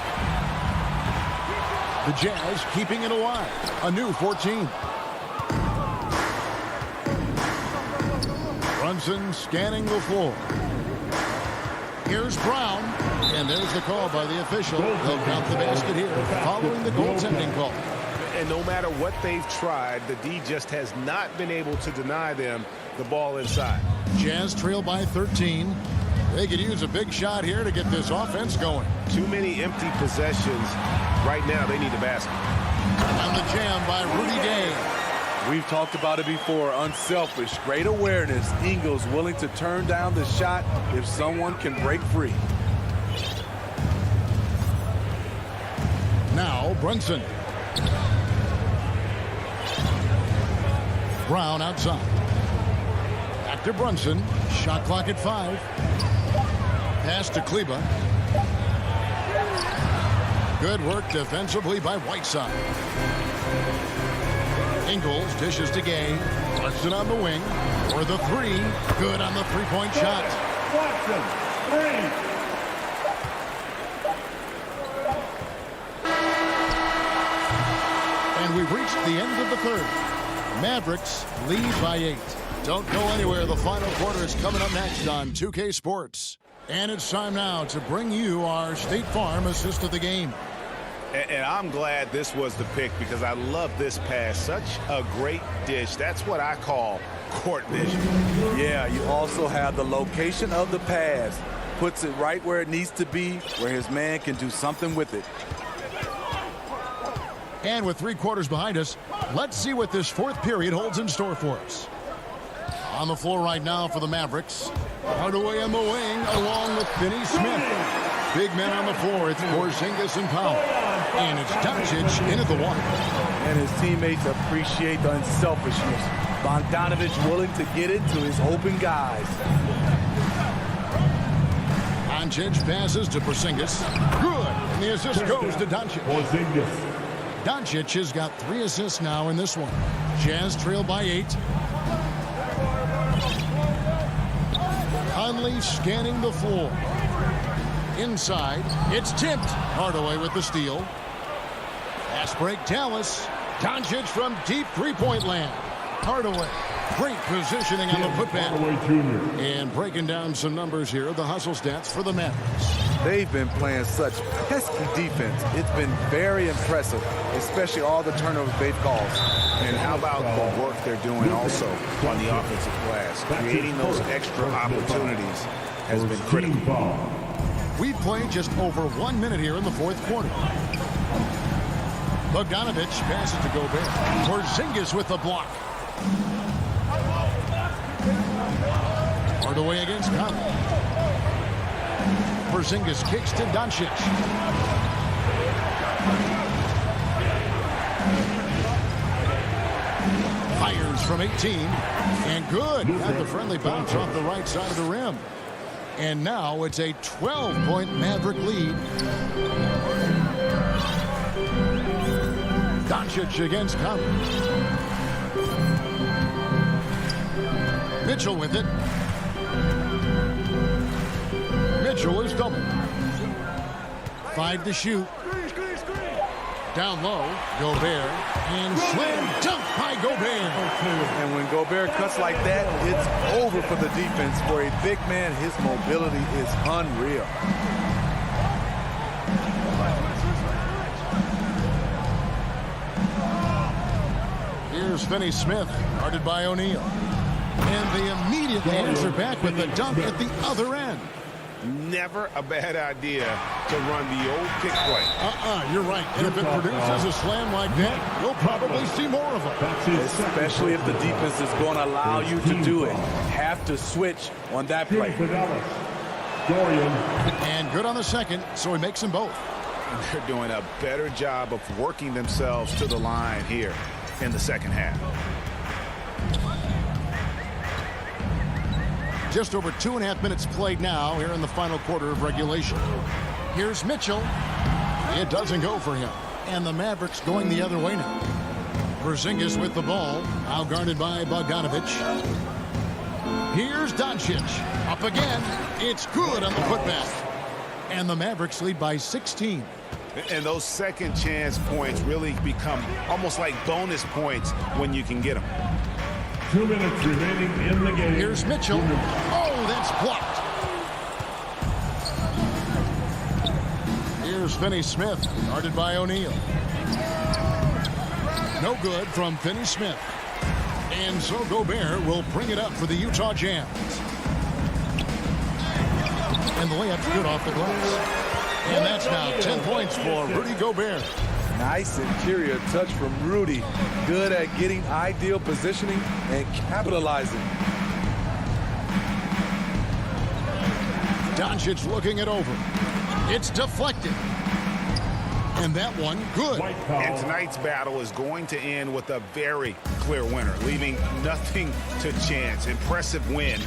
The Jazz keeping it alive. A new 14. Brunson scanning the floor. Here's Brown. And there's the call by the official. They'll count the basket here following the goaltending call.
And no matter what they've tried, the D just has not been able to deny them the ball inside.
Jazz trail by 13. They could use a big shot here to get this offense going.
Too many empty possessions. Right now, they need the basket.
On the jam by Rudy Gay.
We've talked about it before. Unselfish, great awareness. Ingles willing to turn down the shot if someone can break free.
Now Brunson. Brown outside. Back to Brunson. Shot clock at 5. Pass to Kleber. Good work defensively by Whiteside. Ingles dishes to Gay. Watson on the wing for the 3. Good on the 3-point shot.
Watson, 3.
And we've reached the end of the third. Mavericks lead by 8. Don't go anywhere. The final quarter is coming up next on 2K Sports. And it's time now to bring you our State Farm assist of the game.
And I'm glad this was the pick because I love this pass. Such a great dish. That's what I call court vision.
Yeah, you also have the location of the pass. Puts it right where it needs to be, where his man can do something with it.
And with 3 quarters behind us, let's see what this 4th period holds in store for us. On the floor right now for the Mavericks. Hardaway on the wing along with Finney Smith. Big men on the floor. It's Porzingis and Powell. And it's Doncic in at the 1.
And his teammates appreciate the unselfishness. Bogdanovich willing to get it to his open guys.
Doncic passes to Porzingis. Good. And the assist goes to Doncic. Doncic has got 3 assists now in this one. Jazz trail by 8. Conley scanning the floor. Inside, it's tipped. Hardaway with the steal. Pass break, Dallas. Doncic from deep 3-point land. Hardaway, great positioning on the putback. And breaking down some numbers here, the hustle stats for the Mavericks.
They've been playing such pesky defense. It's been very impressive, especially all the turnovers they've caused.
And how about the work they're doing also on the offensive glass? Creating those extra opportunities has been critical.
We've played just over 1 minute here in the fourth quarter. Bogdanovich passes to Gobert. Porzingis with the block. Hardaway against Conley. Porzingis kicks to Doncic. Fires from 18. And good. Got the friendly bounce off the right side of the rim. And now it's a 12-point Maverick lead. Doncic against Conley. Mitchell with it. Mitchell is double. 5 to shoot. Down low, Gobert. And slam dunk by Gobert.
And when Gobert cuts like that, it's over for the defense. For a big man, his mobility is unreal.
Here's Finney Smith, guarded by O'Neal. And they immediately answer back with the dunk at the other end.
Never a bad idea to run the old pick play.
You're right. And if it produces a slam like that, you'll probably see more of them.
Especially if the defense is going to allow you to do it. Have to switch on that play.
And good on the second, so he makes them both.
They're doing a better job of working themselves to the line here in the second half.
Just over 2.5 minutes played now here in the final quarter of regulation. Here's Mitchell. It doesn't go for him. And the Mavericks going the other way now. Porzingis with the ball. Now guarded by Bogdanovich. Here's Doncic. Up again. It's good on the putback. And the Mavericks lead by 16.
And those second chance points really become almost like bonus points when you can get them.
2 minutes remaining in the game.
Here's Mitchell. Oh, that's blocked. Here's Finney Smith, guarded by O'Neal. No good from Finney Smith. And so Gobert will bring it up for the Utah Jazz. And the layup's good off the glass. And that's now 10 points for Rudy Gobert.
Nice interior touch from Rudy. Good at getting ideal positioning and capitalizing.
Doncic looking it over. It's deflected. And that one, good.
And tonight's battle is going to end with a very clear winner, leaving nothing to chance. Impressive win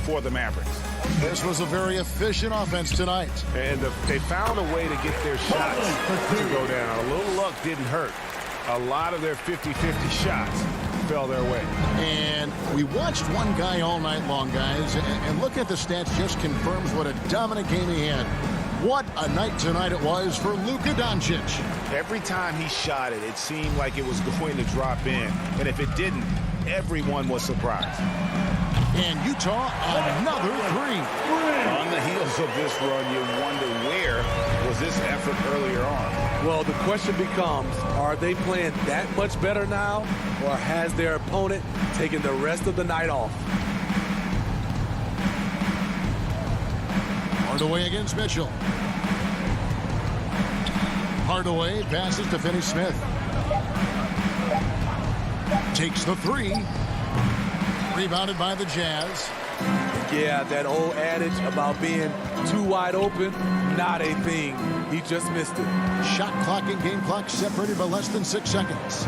for the Mavericks.
This was a very efficient offense tonight.
And they found a way to get their shots to go down. A little luck didn't hurt. A lot of their 50-50 shots fell their way.
And we watched one guy all night long, guys. And look at the stats, just confirms what a dominant game he had. What a night tonight it was for Luka Doncic.
Every time he shot it, it seemed like it was going to drop in. And if it didn't, everyone was surprised.
And Utah, another three.
On the heels of this run, you wonder where was this effort earlier on?
Well, the question becomes, are they playing that much better now, or has their opponent taken the rest of the night off?
Hardaway against Mitchell. Hardaway passes to Finney Smith. Takes the three. Rebounded by the Jazz.
Yeah, that old adage about being too wide open, not a thing. He just missed it.
Shot clock and game clock separated by less than 6 seconds.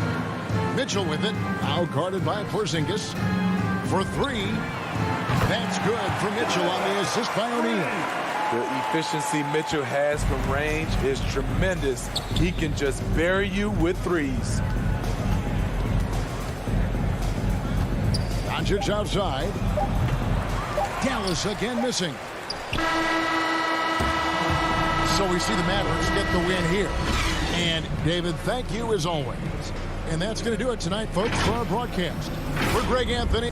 Mitchell with it. Now guarded by Porzingis. For three. That's good for Mitchell on the assist by O'Neal.
The efficiency Mitchell has from range is tremendous. He can just bury you with threes.
Doncic outside. Dallas again missing. So we see the Mavericks get the win here. And David, thank you as always. And that's going to do it tonight, folks, for our broadcast. For Greg Anthony.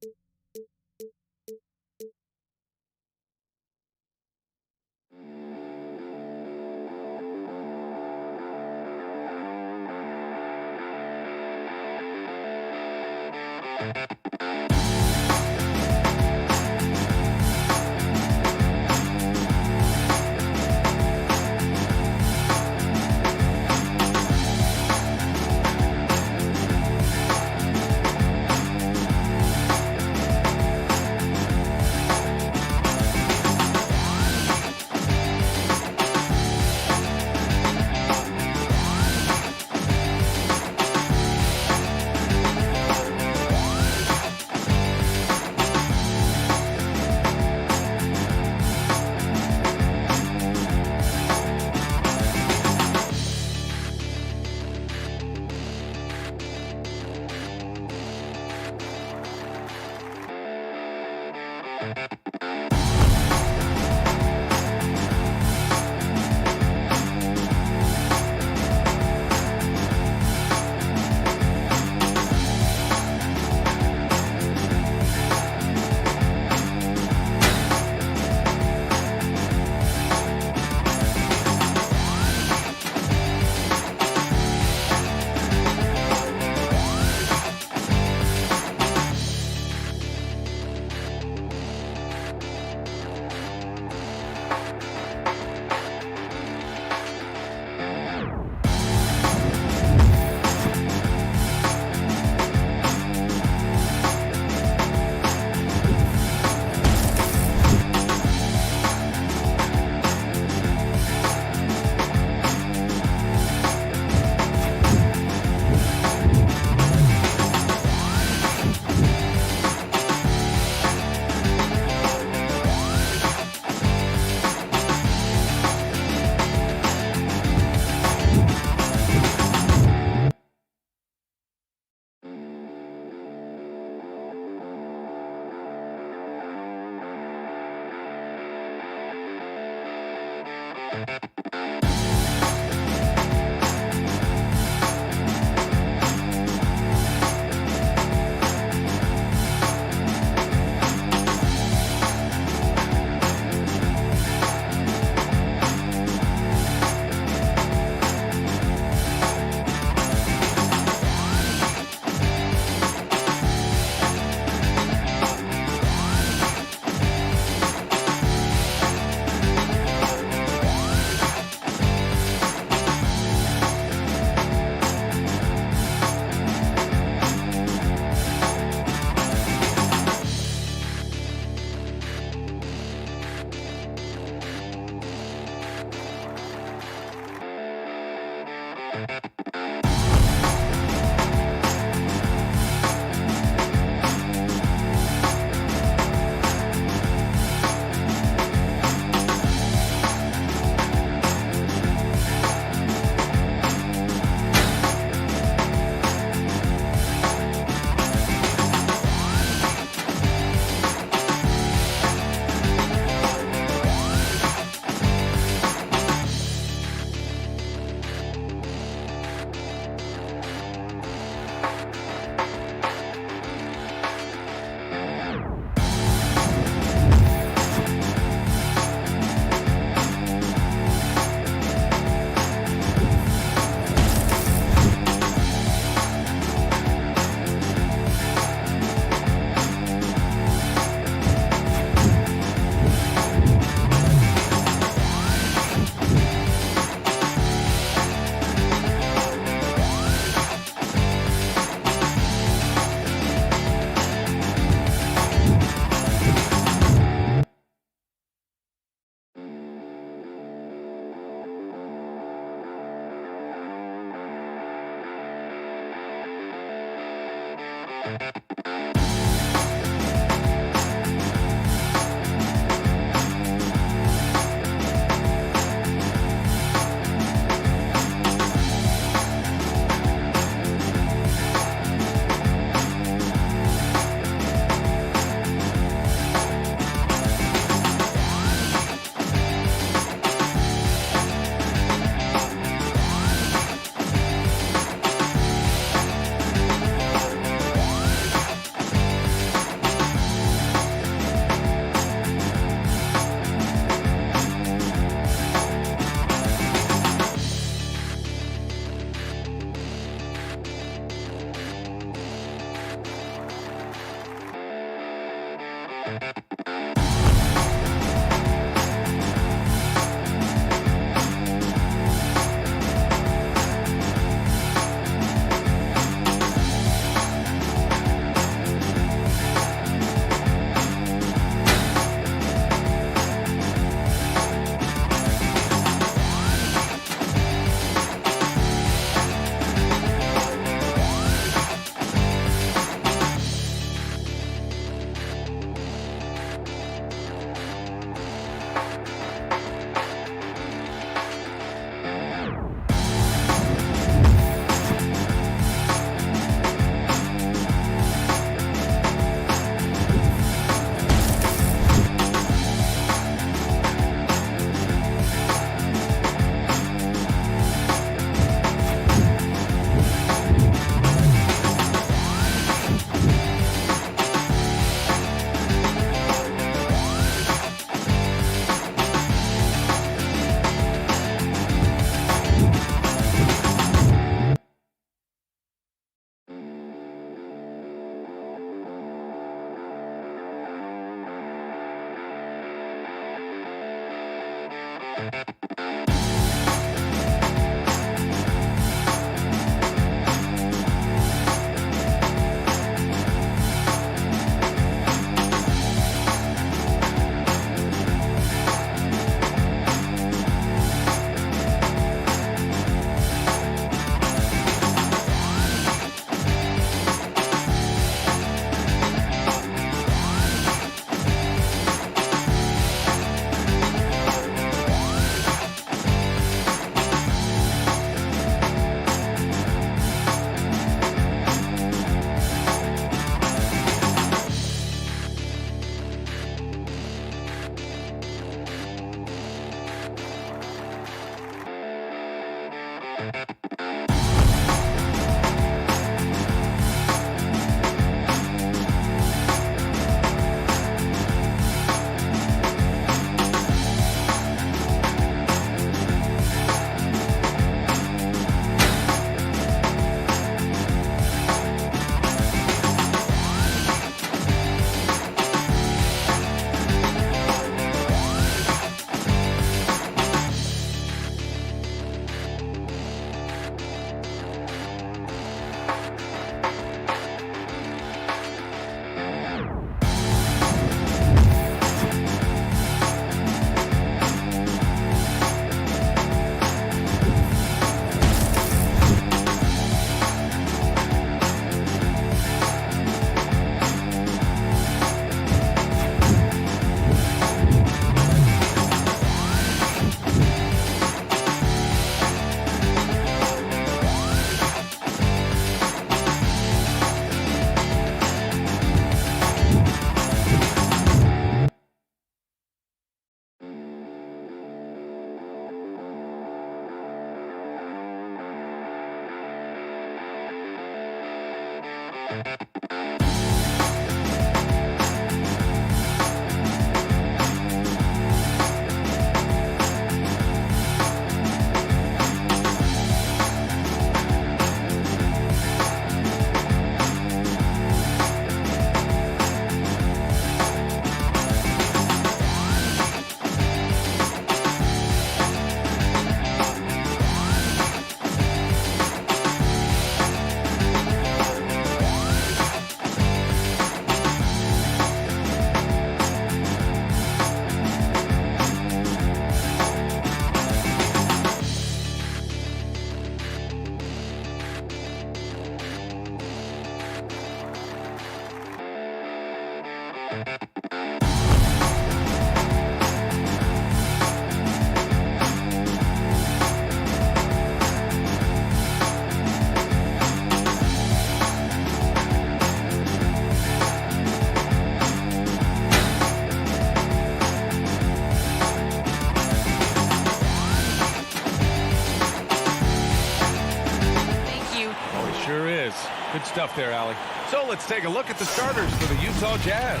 Good stuff there, Allie. So let's take a look at the starters for the Utah Jazz.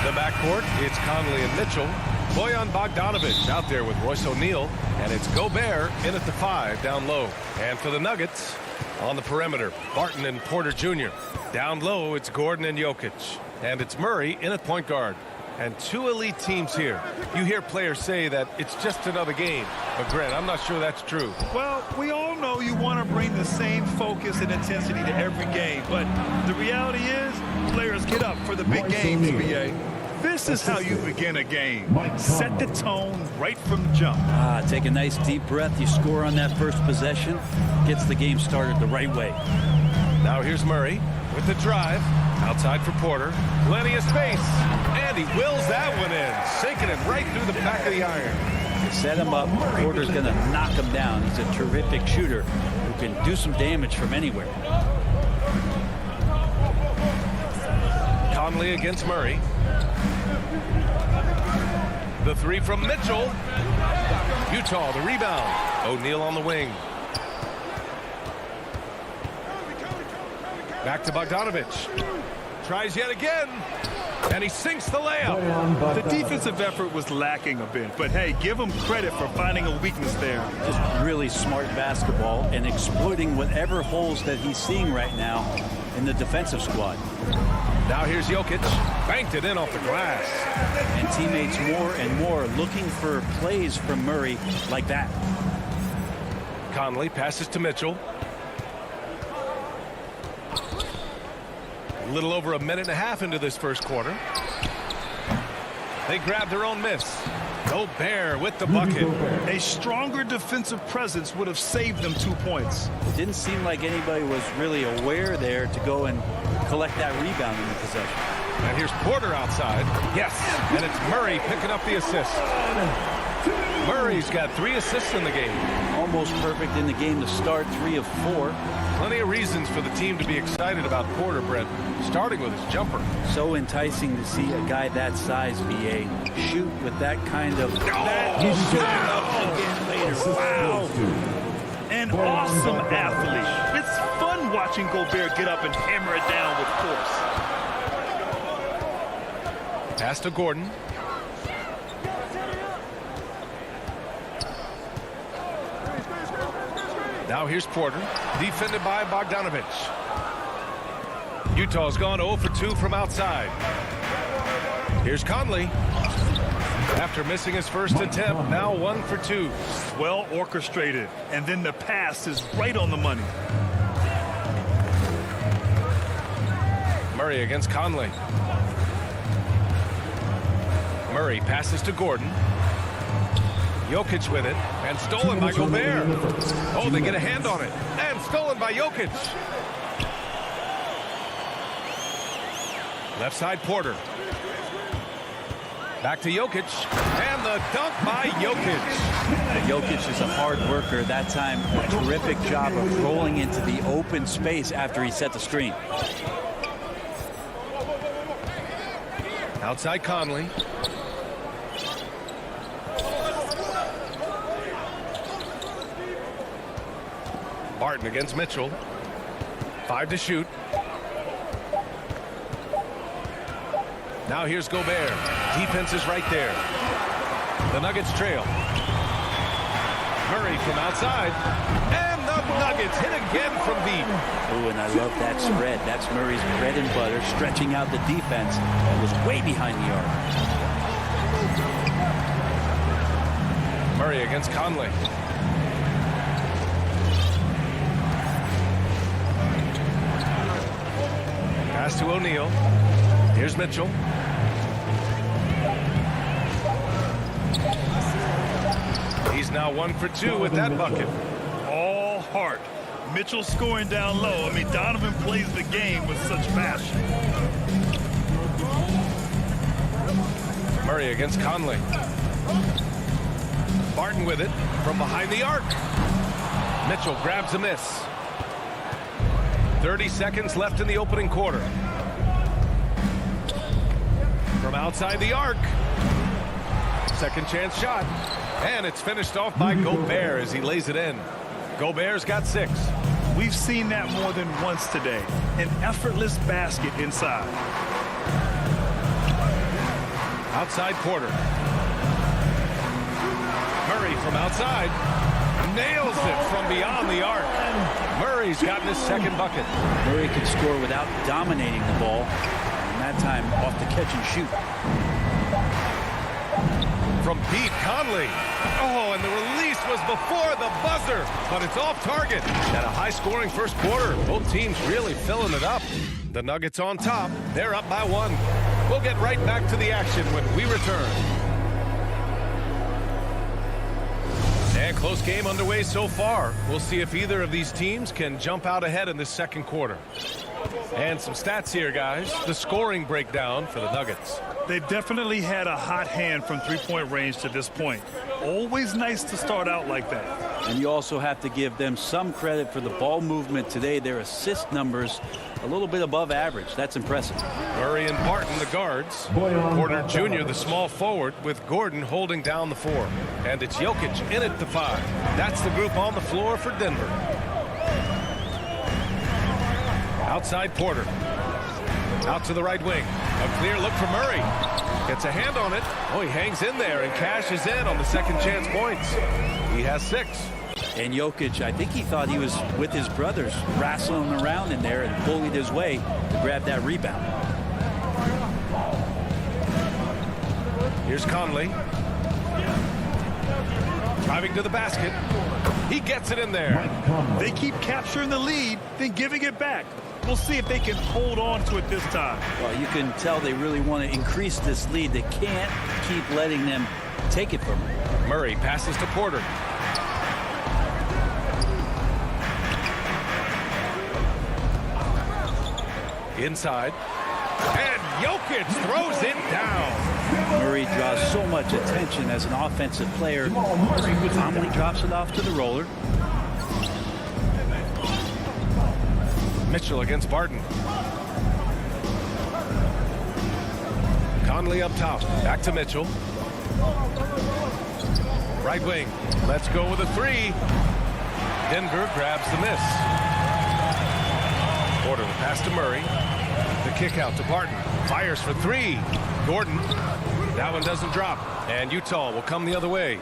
The backcourt, it's Conley and Mitchell. Bojan Bogdanovic out there with Royce O'Neal. And it's Gobert in at the 5 down low. And for the Nuggets, on the perimeter, Barton and Porter Jr. Down low, it's Gordon and Jokic. And it's Murray in at point guard. And two elite teams here. You hear players say that it's just another game. But, Grant, I'm not sure that's true.
Well, we all know you want to bring the same focus and intensity to every game. But the reality is, players get up for the big games, BA. This is how you begin a game. Set the tone right from the jump.
Take a nice deep breath. You score on that first possession. Gets the game started the right way.
Now here's Murray with the drive. Outside for Porter. Plenty of space. And he wills that one in. Sinking it right through the back of the iron.
Set him up. Porter's going to knock him down. He's a terrific shooter who can do some damage from anywhere.
Conley against Murray. The 3 from Mitchell. Utah, the rebound. O'Neal on the wing. Back to Bogdanovic. Tries yet again. And he sinks the layup.
The defensive effort was lacking a bit. But, hey, give him credit for finding a weakness there.
Just really smart basketball and exploiting whatever holes that he's seeing right now in the defensive squad.
Now here's Jokic. Banked it in off the glass.
And teammates more and more looking for plays from Murray like that.
Conley passes to Mitchell. A little over a minute and a half into this first quarter. They grabbed their own miss. Gobert with the bucket.
A stronger defensive presence would have saved them 2 points.
It didn't seem like anybody was really aware there to go and collect that rebound in the possession.
And here's Porter outside. Yes, and it's Murray picking up the assist. Murray's got 3 assists in the game.
Almost perfect in the game to start, 3 of 4.
Plenty of reasons for the team to be excited about Porter, Brett, starting with his jumper.
So enticing to see a guy that size, BA, shoot with that kind of... Again later. Wow.
An awesome athlete. It's fun watching Gobert get up and hammer it down with force.
Pass to Gordon. Now here's Porter, defended by Bogdanovic. Utah's gone 0 for 2 from outside. Here's Conley. After missing his first attempt, now 1 for 2.
Well orchestrated, and then the pass is right on the money.
Murray against Conley. Murray passes to Gordon. Jokic with it, and stolen by Gobert. Oh, they get a hand on it, and stolen by Jokic. Left side, Porter. Back to Jokic, and the dunk by Jokic.
Jokic is a hard worker. That time, a terrific job of rolling into the open space after he set the screen.
Outside Conley. Barton against Mitchell. 5 to shoot. Now here's Gobert. Defense is right there. The Nuggets trail. Murray from outside. And the Nuggets hit again from deep.
Oh, and I love that spread. That's Murray's bread and butter, stretching out the defense that was way behind the arc.
Murray against Conley. Pass to O'Neal. Here's Mitchell. He's now 1 for 2 with that bucket.
All heart. Mitchell scoring down low. I mean, Donovan plays the game with such passion.
Murray against Conley. Barton with it from behind the arc. Mitchell grabs a miss. 30 seconds left in the opening quarter. From outside the arc. Second chance shot. And it's finished off by Gobert as he lays it in. Gobert's got 6.
We've seen that more than once today. An effortless basket inside.
Outside Porter. Murray from outside. Nails it from beyond the arc. Murray's gotten his second bucket.
Murray can score without dominating the ball. And that time off the catch and shoot.
From deep, Conley. Oh, and the release was before the buzzer, but it's off target. At a high-scoring first quarter, both teams really filling it up. The Nuggets on top. They're up by 1. We'll get right back to the action when we return. And close game underway so far. We'll see if either of these teams can jump out ahead in this second quarter. And some stats here, guys. The scoring breakdown for the Nuggets.
They've definitely had a hot hand from three-point range to this point. Always nice to start out like that.
And you also have to give them some credit for the ball movement today. Their assist numbers a little bit above average. That's impressive.
Murray and Barton, the guards. Porter Jr., the small forward, with Gordon holding down the 4. And it's Jokic in at the 5. That's the group on the floor for Denver. Outside Porter. Out to the right wing. A clear look for Murray. Gets a hand on it. Oh, he hangs in there and cashes in on the second chance points. He has 6.
And Jokic, I think he thought he was with his brothers, wrestling around in there and bullied his way to grab that rebound.
Here's Conley. Driving to the basket. He gets it in there.
They keep capturing the lead, then giving it back. We'll see if they can hold on to it this time.
Well, you can tell they really want to increase this lead. They can't keep letting them take it from them.
Murray passes to Porter. Inside. And Jokic throws it down.
Murray draws so much attention as an offensive player. Calmly drops it off to the roller.
Mitchell against Barton. Conley up top. Back to Mitchell. Right wing. Let's go with a 3. Denver grabs the miss. Porter will pass to Murray. The kick out to Barton. Fires for 3. Gordon. That one doesn't drop. And Utah will come the other way.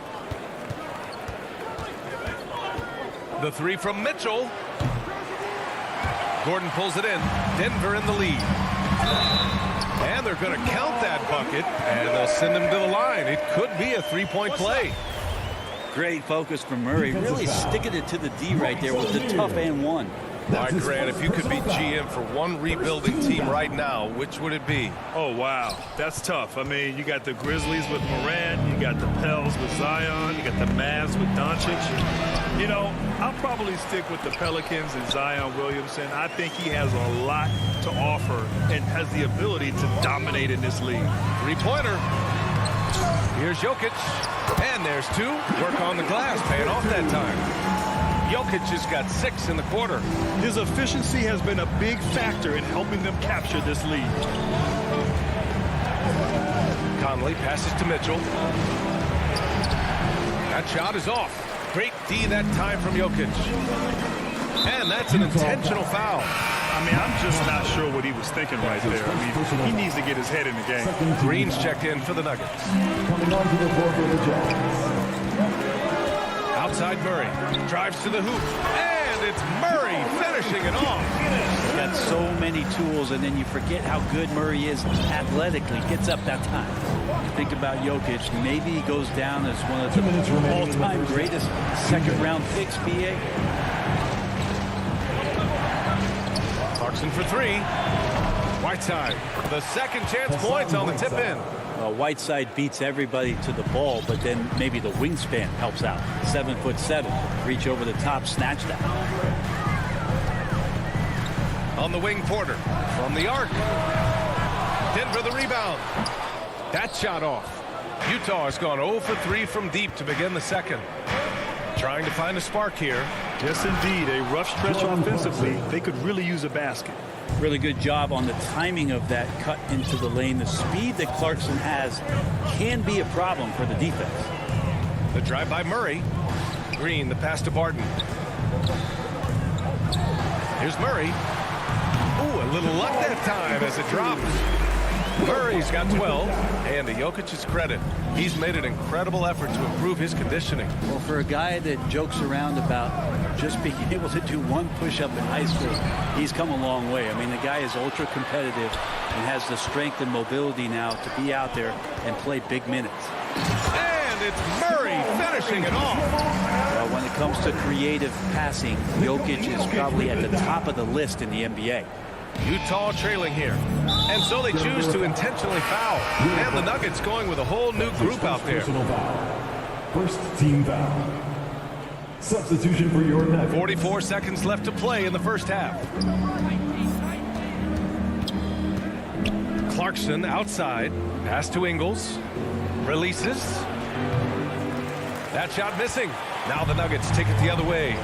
The 3 from Mitchell. Gordon pulls it in. Denver in the lead. And they're going to count that bucket, and they'll send him to the line. It could be a 3-point play.
Great focus from Murray. Really sticking it to the D right there with the tough and 1.
All right, Grant, if you could be GM for one rebuilding team right now, which would it be?
Oh, wow. That's tough. I mean, you got the Grizzlies with Morant. You got the Pels with Zion. You got the Mavs with Doncic. You know, I'll probably stick with the Pelicans and Zion Williamson. I think he has a lot to offer and has the ability to dominate in this league.
3-pointer. Here's Jokic. And there's 2. Work on the glass, paying off that time. Jokic has got 6 in the quarter.
His efficiency has been a big factor in helping them capture this lead.
Conley passes to Mitchell. That shot is off. Great D that time from Jokic. And that's an intentional foul.
I mean, I'm just not sure what he was thinking right there. I mean, he needs to get his head in the game.
Green's checked in for the Nuggets.
Coming onto the floor for the Jazz.
Outside Murray. Drives to the hoop. And it's Murray finishing it off.
He's got so many tools, and then you forget how good Murray is athletically. Gets up that time. Think about Jokic. Maybe he goes down as one of the all-time greatest second-round picks, BA.
Clarkson for three. Whiteside. The second chance points on the tip in.
Whiteside beats everybody to the ball, but then maybe the wingspan helps out. 7'7", reach over the top, snatch that.
On the wing, Porter from the arc. Denver the rebound. That shot off. Utah has gone 0 for 3 from deep to begin the second. Trying to find a spark here.
Yes, indeed. A rough stretch offensively. They could really use a basket.
Really good job on the timing of that cut into the lane. The speed that Clarkson has can be a problem for the defense.
The drive by Murray. Green, the pass to Barton. Here's Murray. Ooh, a little luck that time as it drops. Murray's got 12, and to Jokic's credit, he's made an incredible effort to improve his conditioning.
Well, for a guy that jokes around about just being able to do one push-up in high school, he's come a long way. I mean, the guy is ultra competitive and has the strength and mobility now to be out there and play big minutes.
And it's Murray finishing it off.
Well, when it comes to creative passing, Jokic is probably at the top of the list in the NBA.
Utah trailing here. And so they choose to intentionally foul. And the Nuggets going with a whole new group out there.
First team foul. Substitution for your Nuggets.
44 seconds left to play in the first half. Clarkson outside. Pass to Ingles. Releases. That shot missing. Now the Nuggets take it the other way.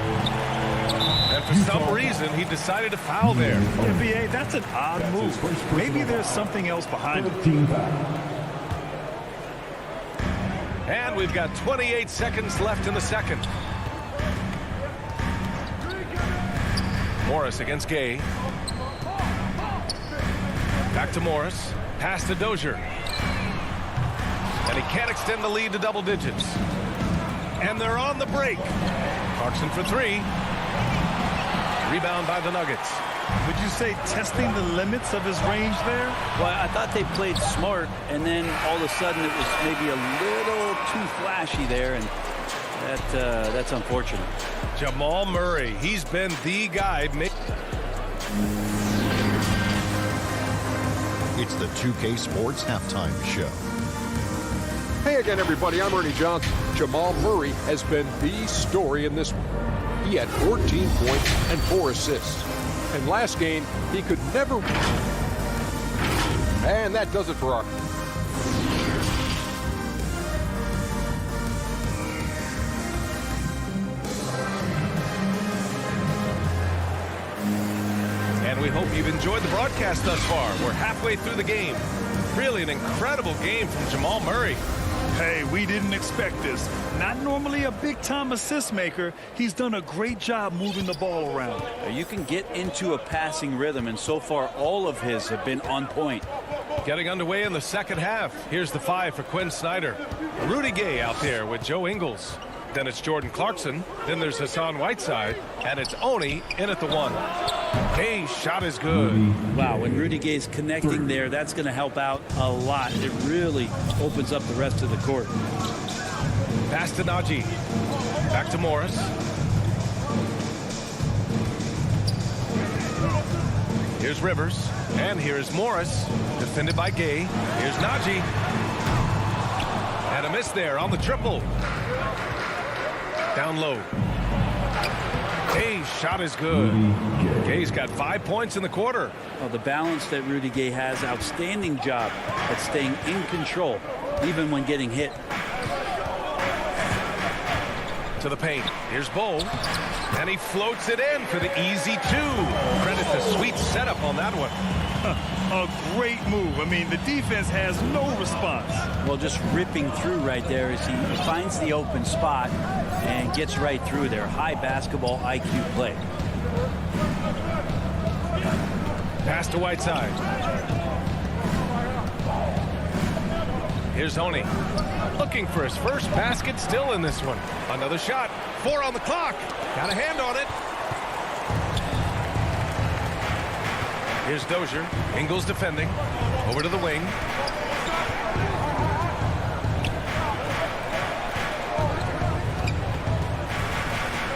And for some reason, he decided to foul there.
NBA, that's an odd move. Maybe there's something else behind it.
Team foul.
And we've got 28 seconds left in the second. Morris against Gay. Back to Morris. Pass to Dozier. And he can't extend the lead to double digits. And they're on the break. Clarkson for three. Rebound by the Nuggets.
Would you say testing the limits of his range there?
Well, I thought they played smart, and then all of a sudden it was maybe a little too flashy there, and that's unfortunate.
Jamal Murray, he's been the guy.
It's the 2K Sports Halftime Show.
Hey again, everybody. I'm Ernie Johnson. Jamal Murray has been the story in this one. He had 14 points and 4 assists. And last game, he could never... And that does it for our...
And we hope you've enjoyed the broadcast thus far. We're halfway through the game. Really an incredible game from Jamal Murray.
Hey, we didn't expect this. Not normally a big-time assist maker. He's done a great job moving the ball around.
You can get into a passing rhythm, and so far all of his have been on point.
Getting underway in the second half. Here's the 5 for Quinn Snyder. Rudy Gay out there with Joe Ingles. Then it's Jordan Clarkson. Then there's Hassan Whiteside. And it's Oni in at the 1. Gay's shot is good.
Wow, when Rudy Gay's connecting there, that's going to help out a lot. It really opens up the rest of the court.
Pass to Najee. Back to Morris. Here's Rivers. And here's Morris. Defended by Gay. Here's Najee. And a miss there on the triple. Down low. Gay's shot is good. Gay's got 5 points in the quarter.
Well, the balance that Rudy Gay has, outstanding job at staying in control, even when getting hit.
To the paint. Here's Bull. And he floats it in for the easy 2. Credit the sweet setup on that one.
A great move. I mean, the defense has no response.
Well, just ripping through right there as he finds the open spot and gets right through there. High basketball IQ play.
Pass to Whiteside. Here's Honey. Looking for his first basket, still in this one. Another shot. 4 on the clock. Got a hand on it. Here's Dozier. Ingles defending. Over to the wing.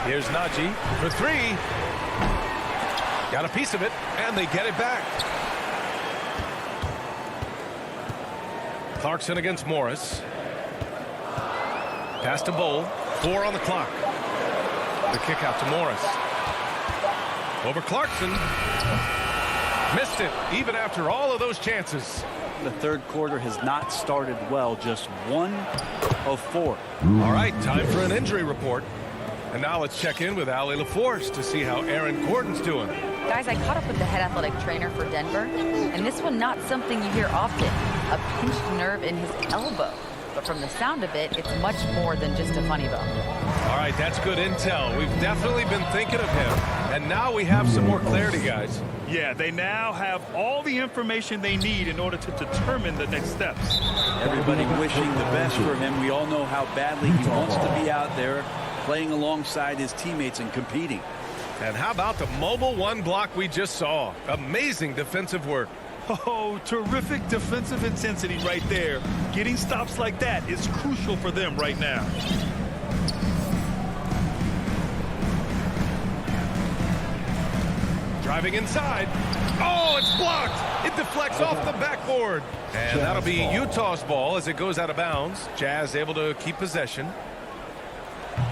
Here's Najee for 3. Got a piece of it, and they get it back. Clarkson against Morris. Pass to Bowl. 4 on the clock. The kick out to Morris. Over Clarkson. Missed it, even after all of those chances.
The third quarter has not started well, just 1 of 4.
All right, time for an injury report. And now let's check in with Allie LaForce to see how Aaron Gordon's doing.
Guys, I caught up with the head athletic trainer for Denver, and this one not something you hear often, a pinched nerve in his elbow. But from the sound of it, it's much more than just a funny bone.
All right, that's good intel. We've definitely been thinking of him, and now we have some more clarity, guys.
Yeah, they now have all the information they need in order to determine the next steps.
Everybody wishing the best for him. We all know how badly he wants to be out there playing alongside his teammates and competing.
And how about the mobile 1 block we just saw? Amazing defensive work.
Oh, terrific defensive intensity right there. Getting stops like that is crucial for them right now.
Driving inside. Oh, it's blocked. It deflects off the backboard. And that'll be Utah's ball as it goes out of bounds. Jazz able to keep possession.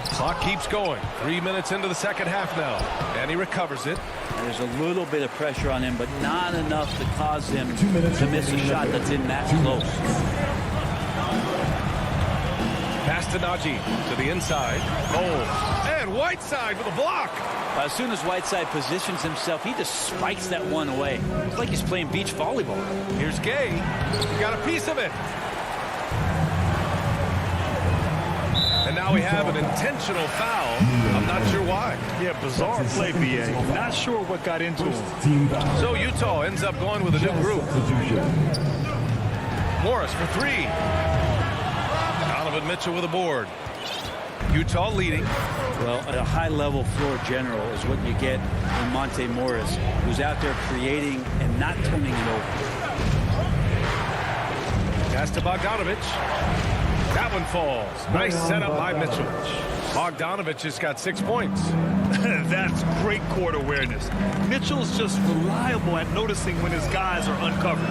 Clock keeps going. 3 minutes into the second half now. And he recovers it.
There's a little bit of pressure on him, but not enough to cause him to miss a shot that's in that close.
Pass to Najee to the inside. Oh, and Whiteside with a block.
As soon as Whiteside positions himself, he just spikes that one away. It's like he's playing beach volleyball.
Here's Gay. Got a piece of it. And now we have an intentional foul. I'm not sure why.
Yeah, bizarre play, B.A. Not sure what got into him.
So Utah ends up going with a new group. Morris for 3. Donovan Mitchell with a board. Utah leading.
Well, a high-level floor general is what you get in Monte Morris, who's out there creating and not turning it over.
Pass to Bogdanovich. That one falls. Nice setup by Mitchell. Bogdanovich has got 6 points.
That's great court awareness. Mitchell's just reliable at noticing when his guys are uncovered.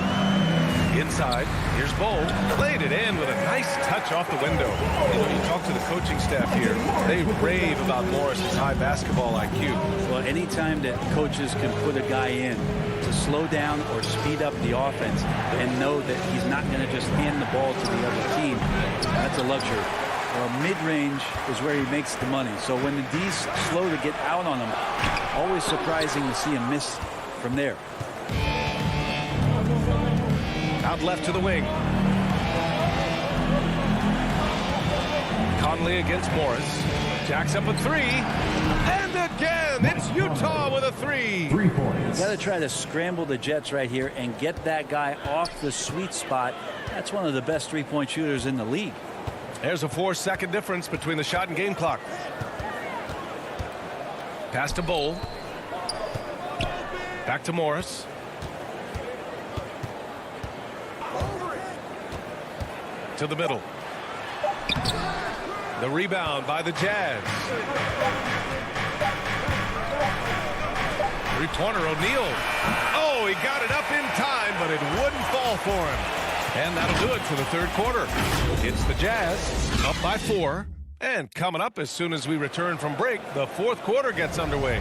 Inside, here's Bowl. Played it in with a nice touch off the window. You know, you talk to the coaching staff here, they rave about Morris's high basketball IQ.
Well, anytime that coaches can put a guy in to slow down or speed up the offense and know that he's not going to just hand the ball to the other team, that's a luxury. Well, mid-range is where he makes the money. So when the D's slow to get out on him, always surprising to see him miss from there.
Out left to the wing. Conley against Morris. Jacks up a 3. And again, it's Utah with a 3.
3 points.
You got to try to scramble the Jets right here and get that guy off the sweet spot. That's one of the best three-point shooters in the league.
There's a 4-second difference between the shot and game clock. Pass to Bowl. Back to Morris. To the middle. The rebound by the Jazz. Three-pointer O'Neal. Oh, he got it up in time, but it wouldn't fall for him. And that'll do it for the third quarter. It's the Jazz up by 4. And coming up as soon as we return from break, the fourth quarter gets underway.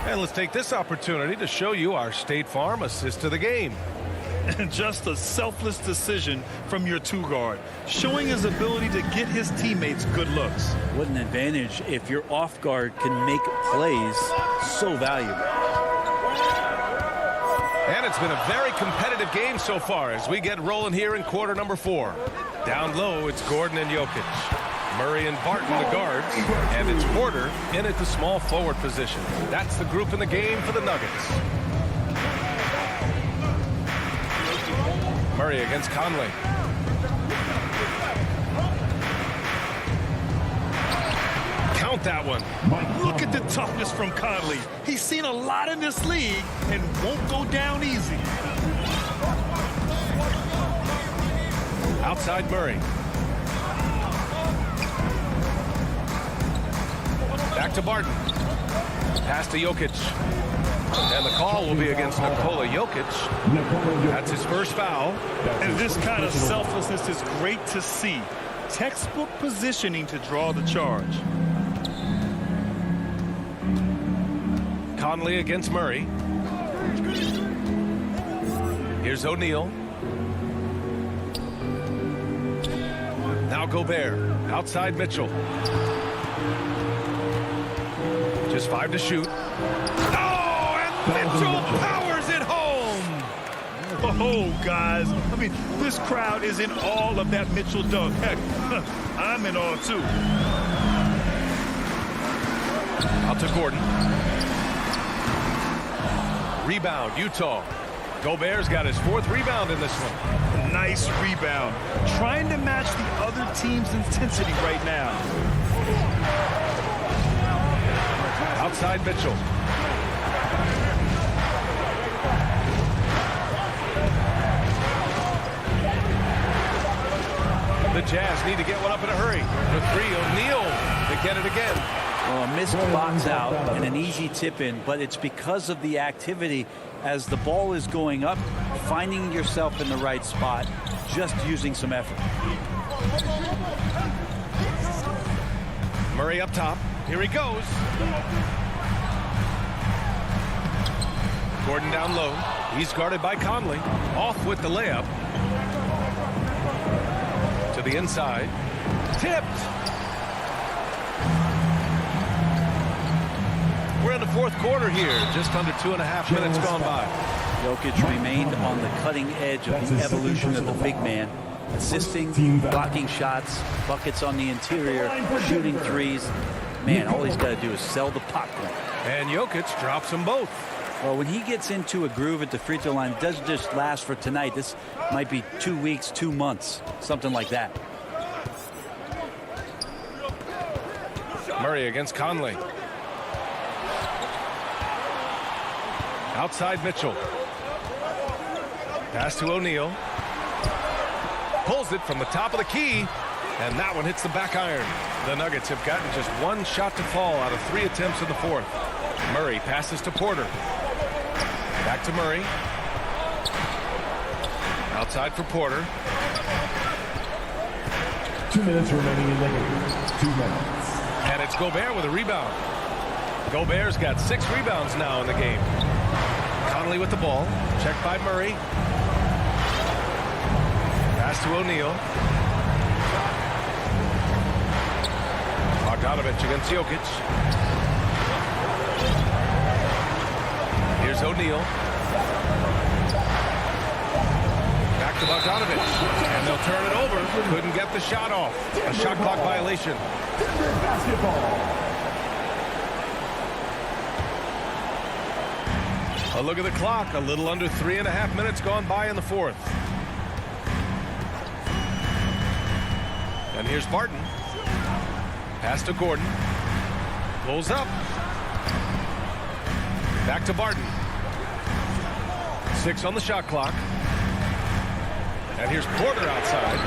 And let's take this opportunity to show you our State Farm assist to the game.
Just a selfless decision from your 2-guard, showing his ability to get his teammates good looks.
What an advantage if your off guard can make plays so valuable.
And it's been a very competitive game so far as we get rolling here in quarter number 4. Down low, it's Gordon and Jokic. Murray and Barton, the guards. And it's Porter in at the small forward position. That's the group in the game for the Nuggets. Murray against Conley. Count that one.
Look at the toughness from Conley. He's seen a lot in this league and won't go down easy.
Outside Murray. Back to Barton. Pass to Jokic. And the call will be against Nikola Jokic. That's his first foul.
And this kind of selflessness is great to see. Textbook positioning to draw the charge.
Conley against Murray. Here's O'Neal. Now Gobert. Outside Mitchell. Just 5 to shoot.
Oh, and Mitchell powers it home. Oh, guys. I mean, this crowd is in awe of that Mitchell dunk. Heck, I'm in awe, too.
Out to Gordon. Rebound, Utah. Gobert's got his 4th rebound in this one.
Nice rebound. Trying to match the other team's intensity right now.
Outside Mitchell. The Jazz need to get one up in a hurry. The 3, O'Neal to get it again.
Well, a missed box out and an easy tip in, but it's because of the activity as the ball is going up, finding yourself in the right spot, just using some effort.
Murray up top. Here he goes. Gordon down low. He's guarded by Conley. Off with the layup. To the inside. Tipped. We're in the 4th quarter here. Just under 2.5 minutes gone by.
Jokic remained on the cutting edge of the evolution of the big man. Assisting, blocking shots, buckets on the interior, shooting threes. Man, all he's got to do is sell the popcorn.
And Jokic drops them both.
Well, when he gets into a groove at the free throw line, it doesn't just last for tonight. This might be 2 weeks, 2 months, something like that.
Murray against Conley. Outside Mitchell. Pass to O'Neal. Pulls it from the top of the key. And that one hits the back iron. The Nuggets have gotten just 1 shot to fall out of 3 attempts in the 4th. Murray passes to Porter. Back to Murray. Outside for Porter.
2 minutes remaining in the game. 2 minutes.
And it's Gobert with a rebound. Gobert's got 6 rebounds now in the game. Conley with the ball. Checked by Murray. Pass to O'Neal. Bogdanovich against Jokic. Here's O'Neal. Back to Bogdanovich. And they'll turn it over. Couldn't get the shot off. A shot clock violation.
Basketball.
A look at the clock. A little under 3.5 minutes gone by in the 4th. And here's Barton. Pass to Gordon. Pulls up. Back to Barton. 6 on the shot clock. And here's Porter outside.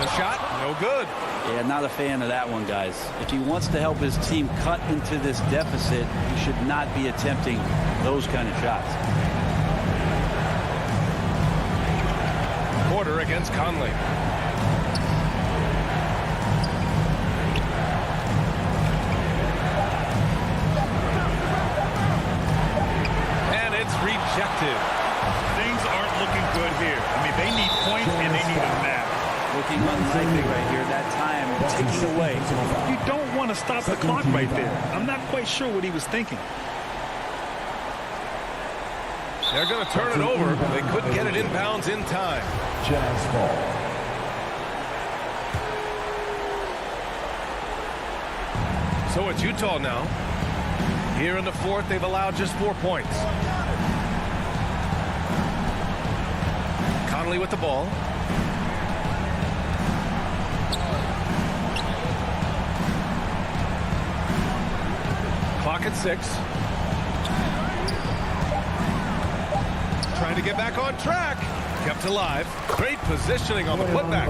The shot, no good.
Yeah, not a fan of that one, guys. If he wants to help his team cut into this deficit, he should not be attempting those kind of shots.
Porter against Conley. And it's rejected.
Things aren't looking good here. I mean, they need points and they need a nap.
Looking unlikely right here. That time ticking away.
You don't want to stop the clock right there. I'm not quite sure what he was thinking.
They're going to turn it over. They couldn't get it inbounds in time.
Jazz ball.
So it's Utah now. Here in the 4th, they've allowed just 4 points. Conley with the ball. Clock at 6. Trying to get back on track. Kept alive. Great positioning on the putback.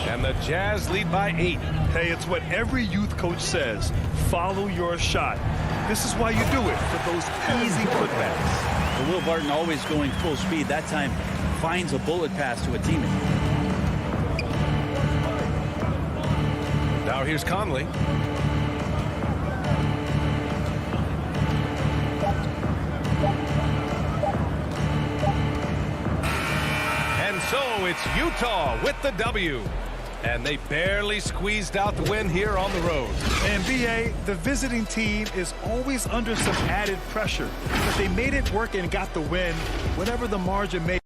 And the Jazz lead by 8.
Hey, it's what every youth coach says. Follow your shot. This is why you do it, for those easy putbacks.
But Will Barton, always going full speed, that time finds a bullet pass to a teammate.
Now here's Conley. And so it's Utah with the W. And they barely squeezed out the win here on the road.
And BA, the visiting team is always under some added pressure. But they made it work and got the win, whatever the margin may be.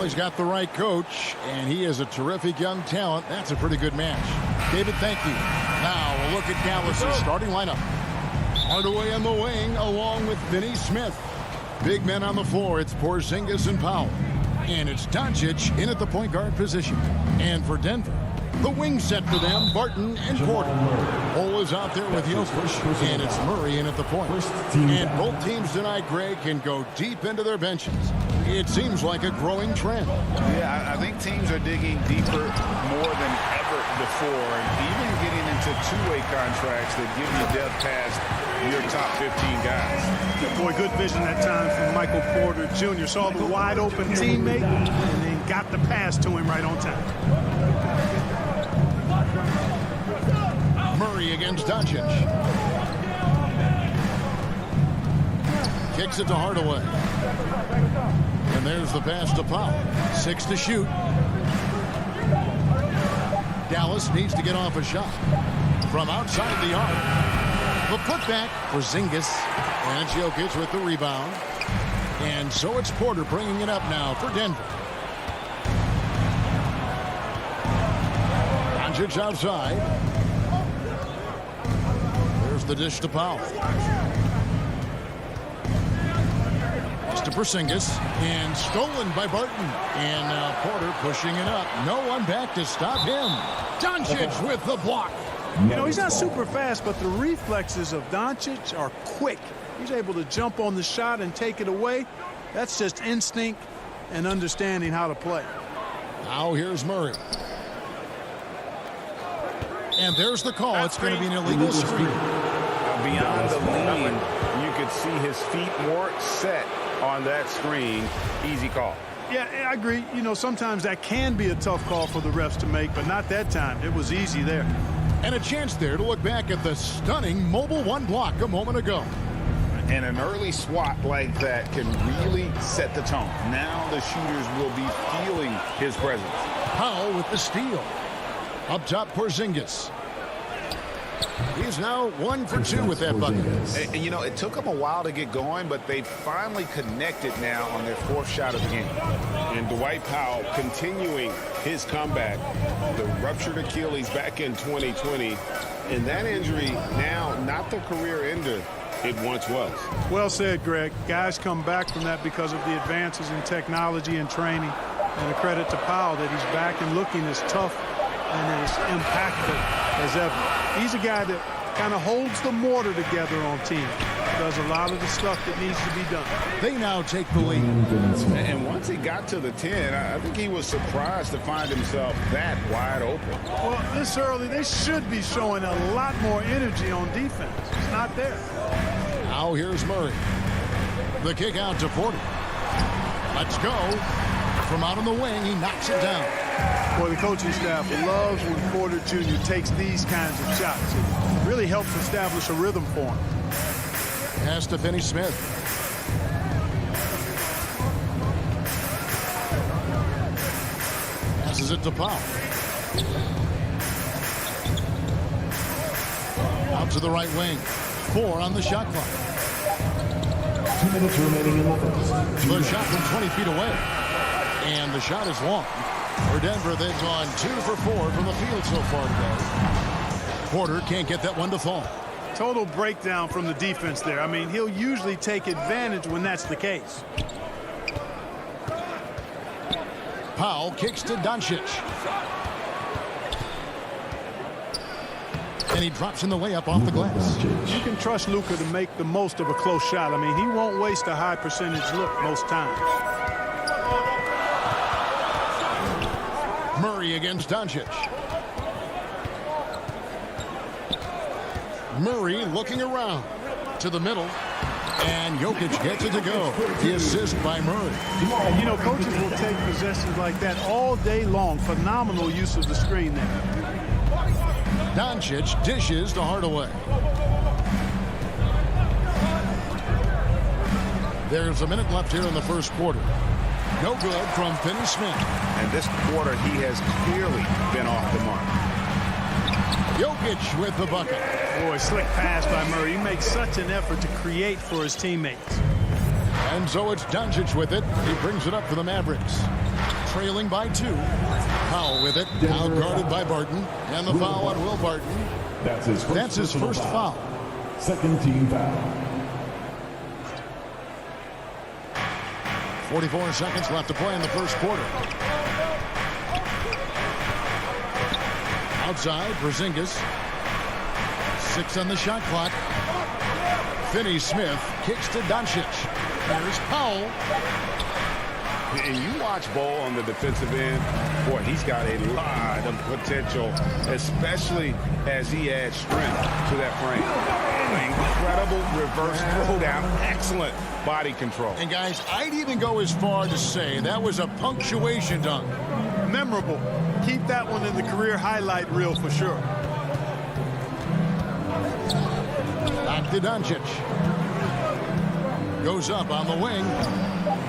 He's got the right coach, and he is a terrific young talent. That's a pretty good match. David, thank you. Now we'll look at Dallas's starting lineup. Hardaway on the wing, along with Finney Smith. Big men on the floor. It's Porzingis and Powell. And it's Doncic in at the point guard position. And for Denver, the wing set for them, Barton and Porter. Cole is out there with Jokic, and it's Murray in at the point. And both teams tonight, Greg, can go deep into their benches. It seems like a growing trend.
Yeah, I think teams are digging deeper more than ever before, and even getting into two-way contracts that give you depth past your top 15 guys.
Yeah, boy, good vision that time from Michael Porter Jr. Saw the wide-open teammate and then got the pass to him right on time.
Murray against Doncic. Kicks it to Hardaway. And there's the pass to Powell. 6 to shoot. Dallas needs to get off a shot from outside the arc. The putback for Porzingis. And it's Jokic with the rebound. And so it's Porter bringing it up now for Denver. Doncic outside. There's the dish to Powell. To Porzingis, and stolen by Barton. And now Porter pushing it up. No one back to stop him. Doncic with the block.
You know, he's not super fast, but the reflexes of Doncic are quick. He's able to jump on the shot and take it away. That's just instinct and understanding how to play.
Now here's Murray. And there's the call. It's going to be an illegal screen.
Beyond the lean, you could see his feet more set on that screen. Easy call.
Yeah, I agree. You know, sometimes that can be a tough call for the refs to make, but not that time. It was easy there.
And a chance there to look back at the stunning Mobile One block a moment ago.
And an early swat like that can really set the tone. Now the shooters will be feeling his presence.
Powell with the steal. Up top, Porzingis. He's now 1 for 2 with that bucket.
And, you know, it took them a while to get going, but they finally connected now on their 4th shot of the game. And Dwight Powell continuing his comeback. The ruptured Achilles back in 2020. And that injury now not the career ender it once was.
Well said, Greg. Guys come back from that because of the advances in technology and training. And a credit to Powell that he's back and looking as tough and as impactful as ever. He's a guy that kind of holds the mortar together on team. Does a lot of the stuff that needs to be done.
They now take the lead.
And once he got to the 10, I think he was surprised to find himself that wide open.
Well, this early, they should be showing a lot more energy on defense. It's not there.
Now here's Murray. The kick out to Porter. Let's go. From out on the wing, he knocks it down.
Boy, the coaching staff loves when Porter Jr. takes these kinds of shots. It really helps establish a rhythm for him.
Pass to Finney Smith. Passes it to Powell. Out to the right wing. 4 on the shot clock.
2 minutes remaining in the first.
The shot from 20 feet away. And the shot is long. For Denver, they've gone 2 for 4 from the field so far today. Porter can't get that one to fall.
Total breakdown from the defense there. I mean, he'll usually take advantage when that's the case.
Powell kicks to Doncic. And he drops in the layup off the glass.
You can trust Luka to make the most of a close shot. I mean, he won't waste a high percentage look most times.
Murray against Doncic. Murray looking around to the middle. And Jokic gets it to go. The assist by Murray.
And, you know, coaches will take possessions like that all day long. Phenomenal use of the screen there.
Doncic dishes to Hardaway. There's a minute left here in the first quarter. No good from Finney Smith.
And this quarter, he has clearly been off the mark.
Jokic with the bucket.
Boy, slick pass by Murray. He makes such an effort to create for his teammates.
And so it's Doncic with it. He brings it up for the Mavericks. Trailing by 2. Powell with it. Outguarded by Barton. And the foul on Will Barton.
That's his first
foul.
Second team foul.
44 seconds left to play in the first quarter. Outside, Porzingis. 6 on the shot clock. Finney Smith kicks to Doncic. There's Powell.
And you watch Bol on the defensive end, boy, he's got a lot of potential, especially as he adds strength to that frame. Incredible reverse throwdown, excellent body control.
And guys, I'd even go as far to say that was a punctuation dunk.
Memorable. Keep that one in the career highlight reel for sure.
Back to Doncic. Goes up on the wing.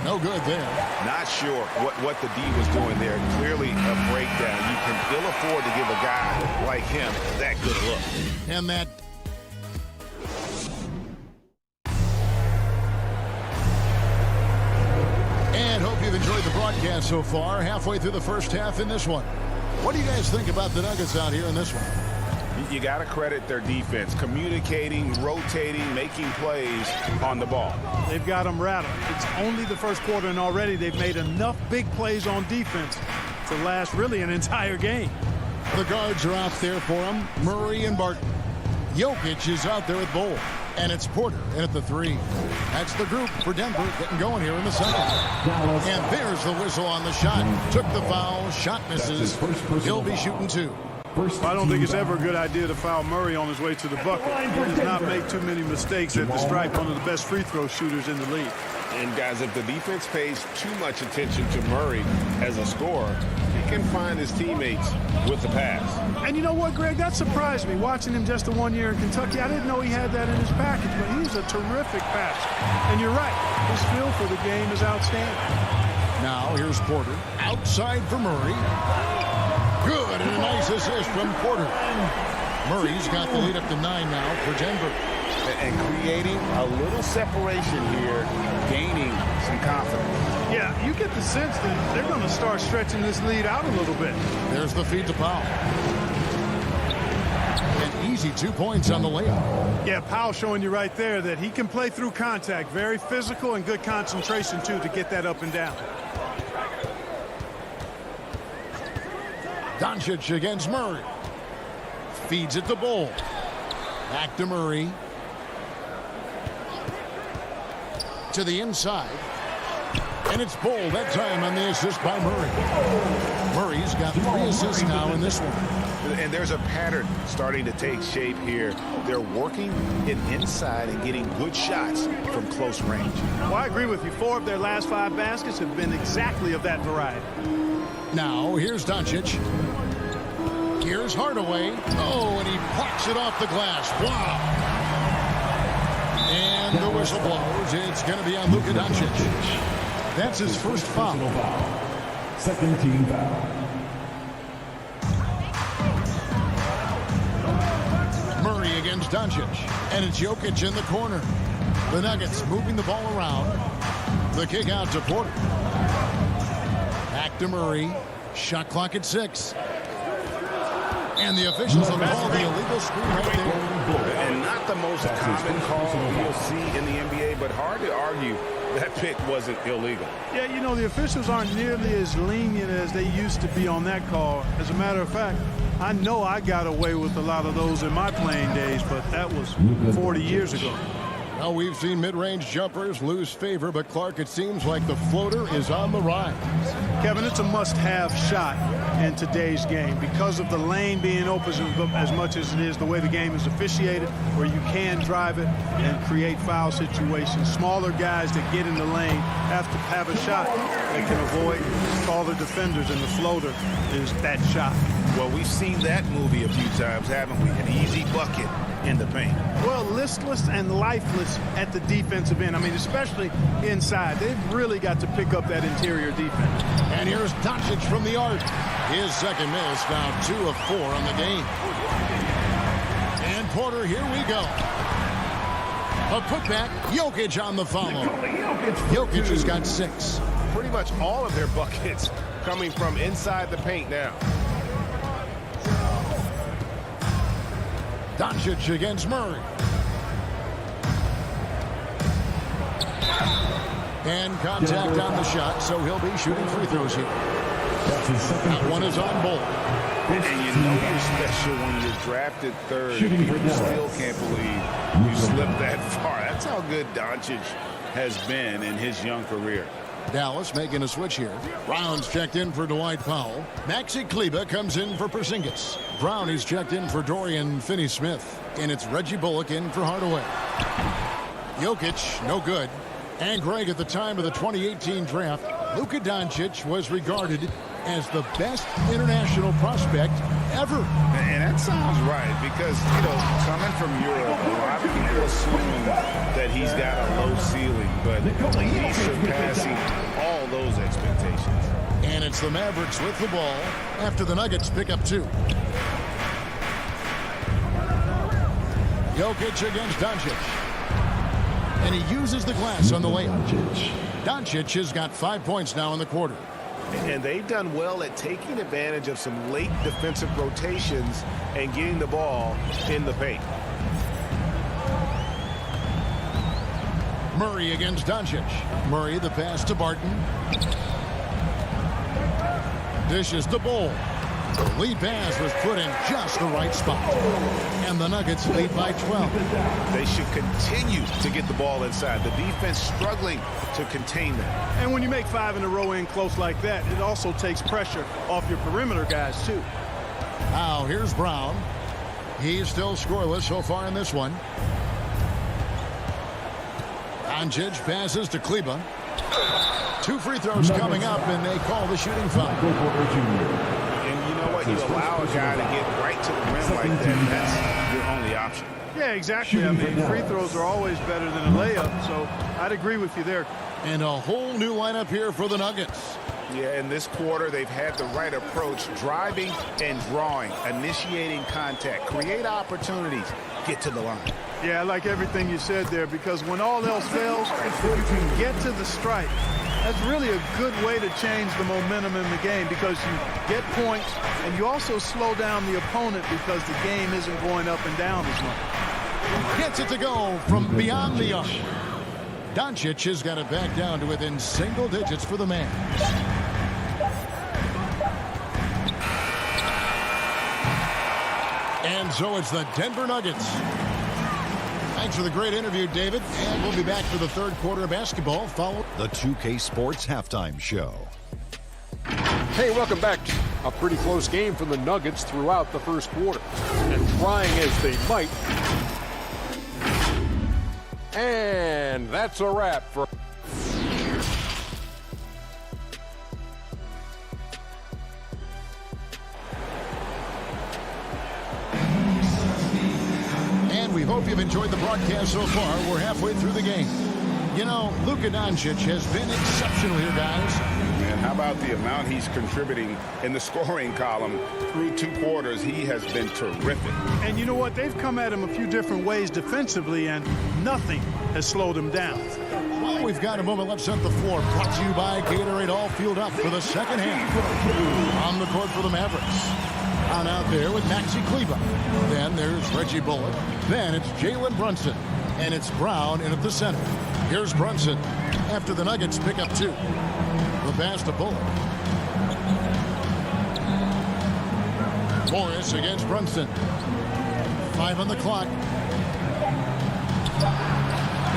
No good there.
Not sure what the D was doing there. Clearly a breakdown. You can ill afford to give a guy like him that good a look.
And that. And hope you've enjoyed the broadcast so far. Halfway through the first half in this one. What do you guys think about the Nuggets out here in this one?
You got to credit their defense, communicating, rotating, making plays on the ball.
They've got them rattled. It's only the first quarter, and already they've made enough big plays on defense to last really an entire game.
The guards are out there for him, Murray and Barton. Jokic is out there with Bol, and it's Porter in at the 3. That's the group for Denver getting going here in the second. And there's the whistle on the shot. Took the foul, shot misses. He'll be shooting 2.
I don't think it's ever a good idea to foul Murray on his way to the bucket. He does not make too many mistakes at the stripe, one of the best free throw shooters in the league.
And guys, if the defense pays too much attention to Murray as a scorer, he can find his teammates with the pass.
And you know what, Greg? That surprised me. Watching him just the 1 year in Kentucky, I didn't know he had that in his package, but he's a terrific passer. And you're right, his feel for the game is outstanding.
Now here's Porter outside for Murray. Good, and a nice assist from Porter. Murray's got the lead up to 9 now for Denver.
And creating a little separation here, gaining some confidence.
Yeah, you get the sense that they're going to start stretching this lead out a little bit.
There's the feed to Powell. An easy 2 points on the layup.
Yeah, Powell showing you right there that he can play through contact. Very physical and good concentration, too, to get that up and down.
Doncic against Murray. Feeds it to Bol. Back to Murray. To the inside. And it's Bol that time on the assist by Murray. Murray's got 3 assists now in this one.
And there's a pattern starting to take shape here. They're working it inside and getting good shots from close range.
Well, I agree with you. 4 of their last 5 baskets have been exactly of that variety.
Now, here's Doncic. Here's Hardaway. Oh, and he plucks it off the glass. Wow. And the whistle blows. It's going to be on Luka Doncic. That's his first foul.
Second team foul.
Murray against Doncic. And it's Jokic in the corner. The Nuggets moving the ball around. The kick out to Porter. Back to Murray. Shot clock at 6. And the officials have called the illegal screen right there.
And not the most common call you'll see in the NBA, but hard to argue that pick wasn't illegal.
Yeah, you know, the officials aren't nearly as lenient as they used to be on that call. As a matter of fact, I know I got away with a lot of those in my playing days, but that was 40 years ago.
Well, we've seen mid-range jumpers lose favor, but Clark, it seems like the floater is on the rise.
Kevin, it's a must-have shot in today's game because of the lane being open as much as it is, the way the game is officiated, where you can drive it and create foul situations. Smaller guys that get in the lane have to have a shot they can avoid taller defenders, and the floater is that shot.
Well, we've seen that movie a few times, haven't we? An easy bucket in the paint.
Well, listless and lifeless at the defensive end. I mean, especially inside. They've really got to pick up that interior defense.
And here's Doncic from the arc. His second miss, now 2 of 4 on the game. And Porter, here we go. A putback, Jokic on the follow. Jokic has got 6.
Pretty much all of their buckets coming from inside the paint now.
Doncic against Murray. And contact on the shot, so he'll be shooting free throws here. That one is on Bull.
And you know you're special when you're drafted third. People still can't believe you slipped that far. That's how good Doncic has been in his young career.
Dallas making a switch here. Brown's checked in for Dwight Powell. Maxi Kleber comes in for Porzingis. Brown is checked in for Dorian Finney-Smith. And it's Reggie Bullock in for Hardaway. Jokic, no good. And Greg, at the time of the 2018 draft, Luka Doncic was regarded as the best international prospect ever.
And that sounds right, because, you know, coming from Europe, a lot of people assume that he's got a low ceiling, but he's surpassing all those expectations.
And it's the Mavericks with the ball after the Nuggets pick up 2. Jokic against Doncic. And he uses the glass on the layup. Doncic has got 5 points now in the quarter.
And they've done well at taking advantage of some late defensive rotations and getting the ball in the paint.
Murray against Doncic. Murray, the pass to Barton. Dishes to Bull. The lead pass was put in just the right spot. And the Nuggets lead by 12.
They should continue to get the ball inside. The defense struggling to contain them.
And when you make 5 in a row in close like that, it also takes pressure off your perimeter guys, too.
Now, here's Brown. He's still scoreless so far in this one. Doncic passes to Kleber. 2 free throws coming up, and they call the shooting foul.
And you know what? You allow a guy to get right to the rim like that. That's your only option.
Yeah, exactly. I mean, free throws are always better than a layup, so I'd agree with you there.
And a whole new lineup here for the Nuggets.
Yeah, in this quarter, they've had the right approach, driving and drawing, initiating contact, create opportunities, get to the line.
Yeah, I like everything you said there, because when all else fails, if you can get to the stripe, that's really a good way to change the momentum in the game, because you get points and you also slow down the opponent because the game isn't going up and down as much.
Gets it to go from beyond the arc. Doncic has got it back down to within single digits for the man. And so it's the Denver Nuggets. Thanks for the great interview, David. And we'll be back for the third quarter of basketball. Follow
the 2K Sports Halftime Show.
Hey, welcome back. A pretty close game for the Nuggets throughout the first quarter. And trying as they might. And that's a wrap for...
And we hope you've enjoyed the broadcast so far. We're halfway through the game. You know, Luka Doncic has been exceptional here, guys.
Man, how about the amount he's contributing in the scoring column through 2 quarters? He has been terrific.
And you know what? They've come at him a few different ways defensively, and nothing has slowed him down.
Well, we've got a moment left on the floor. Brought to you by Gatorade, all fueled up for the second half. On the court for the Mavericks. On out there with Maxi Kleber. Then there's Reggie Bullock. Then it's Jalen Brunson. And it's Brown in at the center. Here's Brunson after the Nuggets pick up 2. The pass to Bullock. Morris against Brunson. 5 on the clock.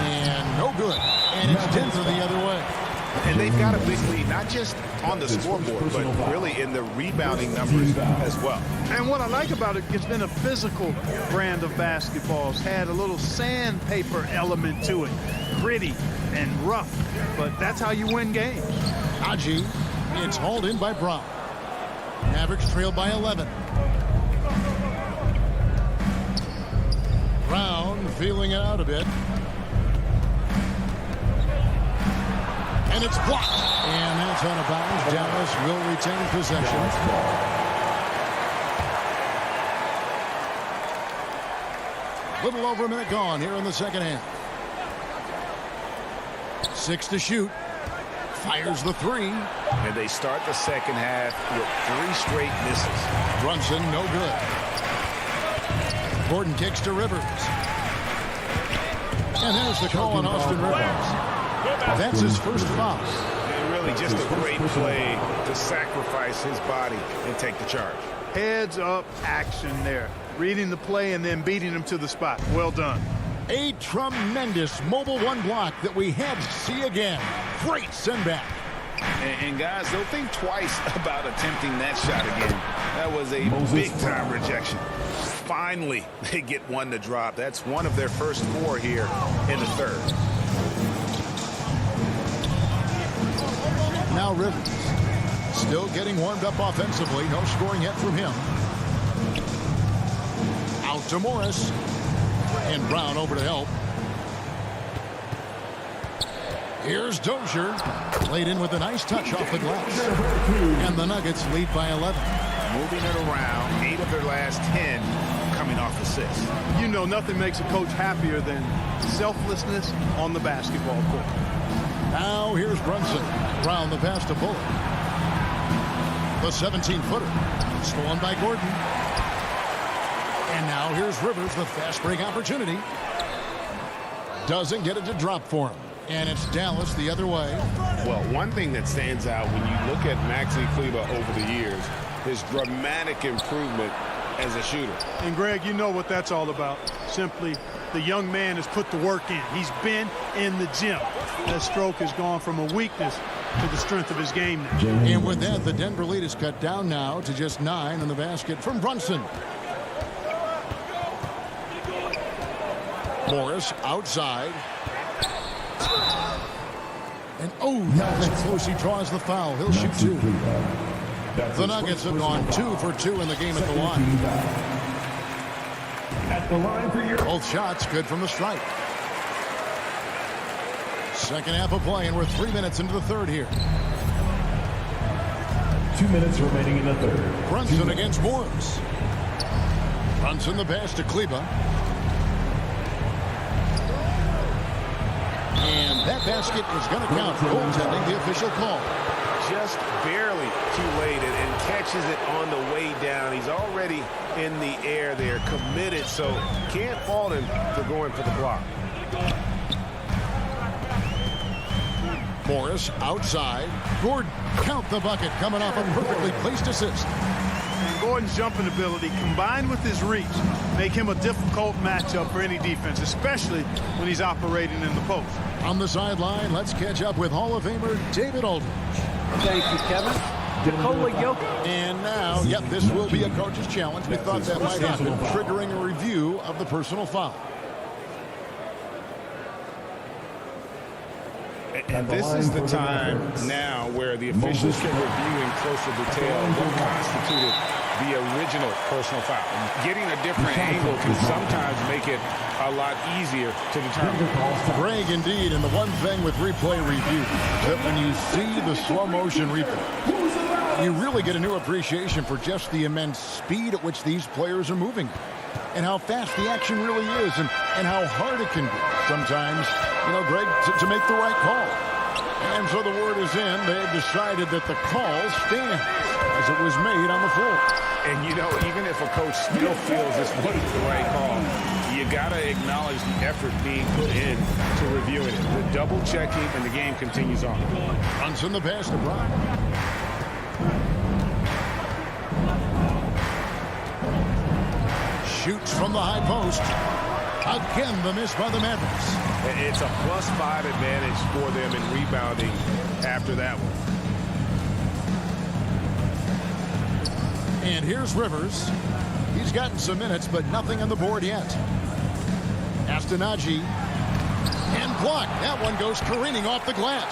And no good. And it's Denver the other way.
And they've got a big lead, not just on the scoreboard, but really in the rebounding numbers as well.
And what I like about it, it's been a physical brand of basketball. It's had a little sandpaper element to it. Gritty and rough, but that's how you win games.
Haji, it's hauled in by Brown. Mavericks trail by 11. Brown feeling it out a bit. And it's blocked. And that's out of bounds. Dallas will retain possession. Little over a minute gone here in the second half. 6 to shoot. Fires the three.
And they start the second half with 3 straight misses.
Brunson, no good. Gordon kicks to Rivers. And there's the call on Austin Rivers. That's his first foul.
And really just a great play to sacrifice his body and take the charge.
Heads up action there. Reading the play and then beating him to the spot. Well done.
A tremendous mobile one block that we had to see again. Great send back.
And guys, don't think twice about attempting that shot again. That was a big-time rejection. Finally, they get one to drop. That's one of their first 4 here in the third.
Now Rivers. Still getting warmed up offensively. No scoring yet from him. Out to Morris. And Brown over to help. Here's Dozier. Laid in with a nice touch off the glass. And the Nuggets lead by 11.
Moving it around. 8 of their last 10 coming off assists.
You know nothing makes a coach happier than selflessness on the basketball court.
Now here's Brunson. Brown the pass to Bullock. The 17-footer. Stolen by Gordon. And now here's Rivers, the fast break opportunity. Doesn't get it to drop for him. And it's Dallas the other way.
Well, one thing that stands out when you look at Maxi Kleber over the years, his dramatic improvement as a shooter.
And Greg, you know what that's all about. Simply, the young man has put the work in. He's been in the gym. That stroke has gone from a weakness to the strength of his game now.
And with that, the Denver lead is cut down now to just 9 in the basket from Brunson. Morris outside. And that was close. He draws the foul. He'll shoot 2. The Nuggets have gone 2 for 2 in the game at the line. Both shots good from the stripe. Second half of play, and we're 3 minutes into the third here.
2 minutes remaining in the third.
Brunson against Morris. Brunson the pass to Kleber. And that basket is going to count. Goaltending, the official call.
Just barely too late and catches it on the way down. He's already in the air there, committed, so can't fault him for going for the block.
Morris outside. Gordon, count the bucket, coming off a perfectly placed assist.
And Gordon's jumping ability combined with his reach make him a difficult matchup for any defense, especially when he's operating in the post.
On the sideline, let's catch up with Hall of Famer David Aldridge.
Thank you, Kevin. Nikola Jokic.
And now, this will be a coach's challenge. We thought that might happen, triggering a review of the personal foul.
And this is the time now where the officials can review in closer detail what constituted the original personal foul. Getting a different angle can sometimes make it a lot easier to determine.
Greg, indeed, and the one thing with replay review is that when you see the slow motion replay, you really get a new appreciation for just the immense speed at which these players are moving and how fast the action really is and how hard it can be sometimes, Greg, to make the right call. And so the word is in. They've decided that the call stands as it was made on the floor.
And, even if a coach still feels this wasn't the right call, you got to acknowledge the effort being put in to reviewing it. The double checking, and the game continues on.
Brunson the pass to Brown. Shoots from the high post. Again, the miss by the Mavericks.
It's a +5 advantage for them in rebounding after that one.
And here's Rivers. He's gotten some minutes, but nothing on the board yet. Astanaji. And blocked. That one goes careening off the glass.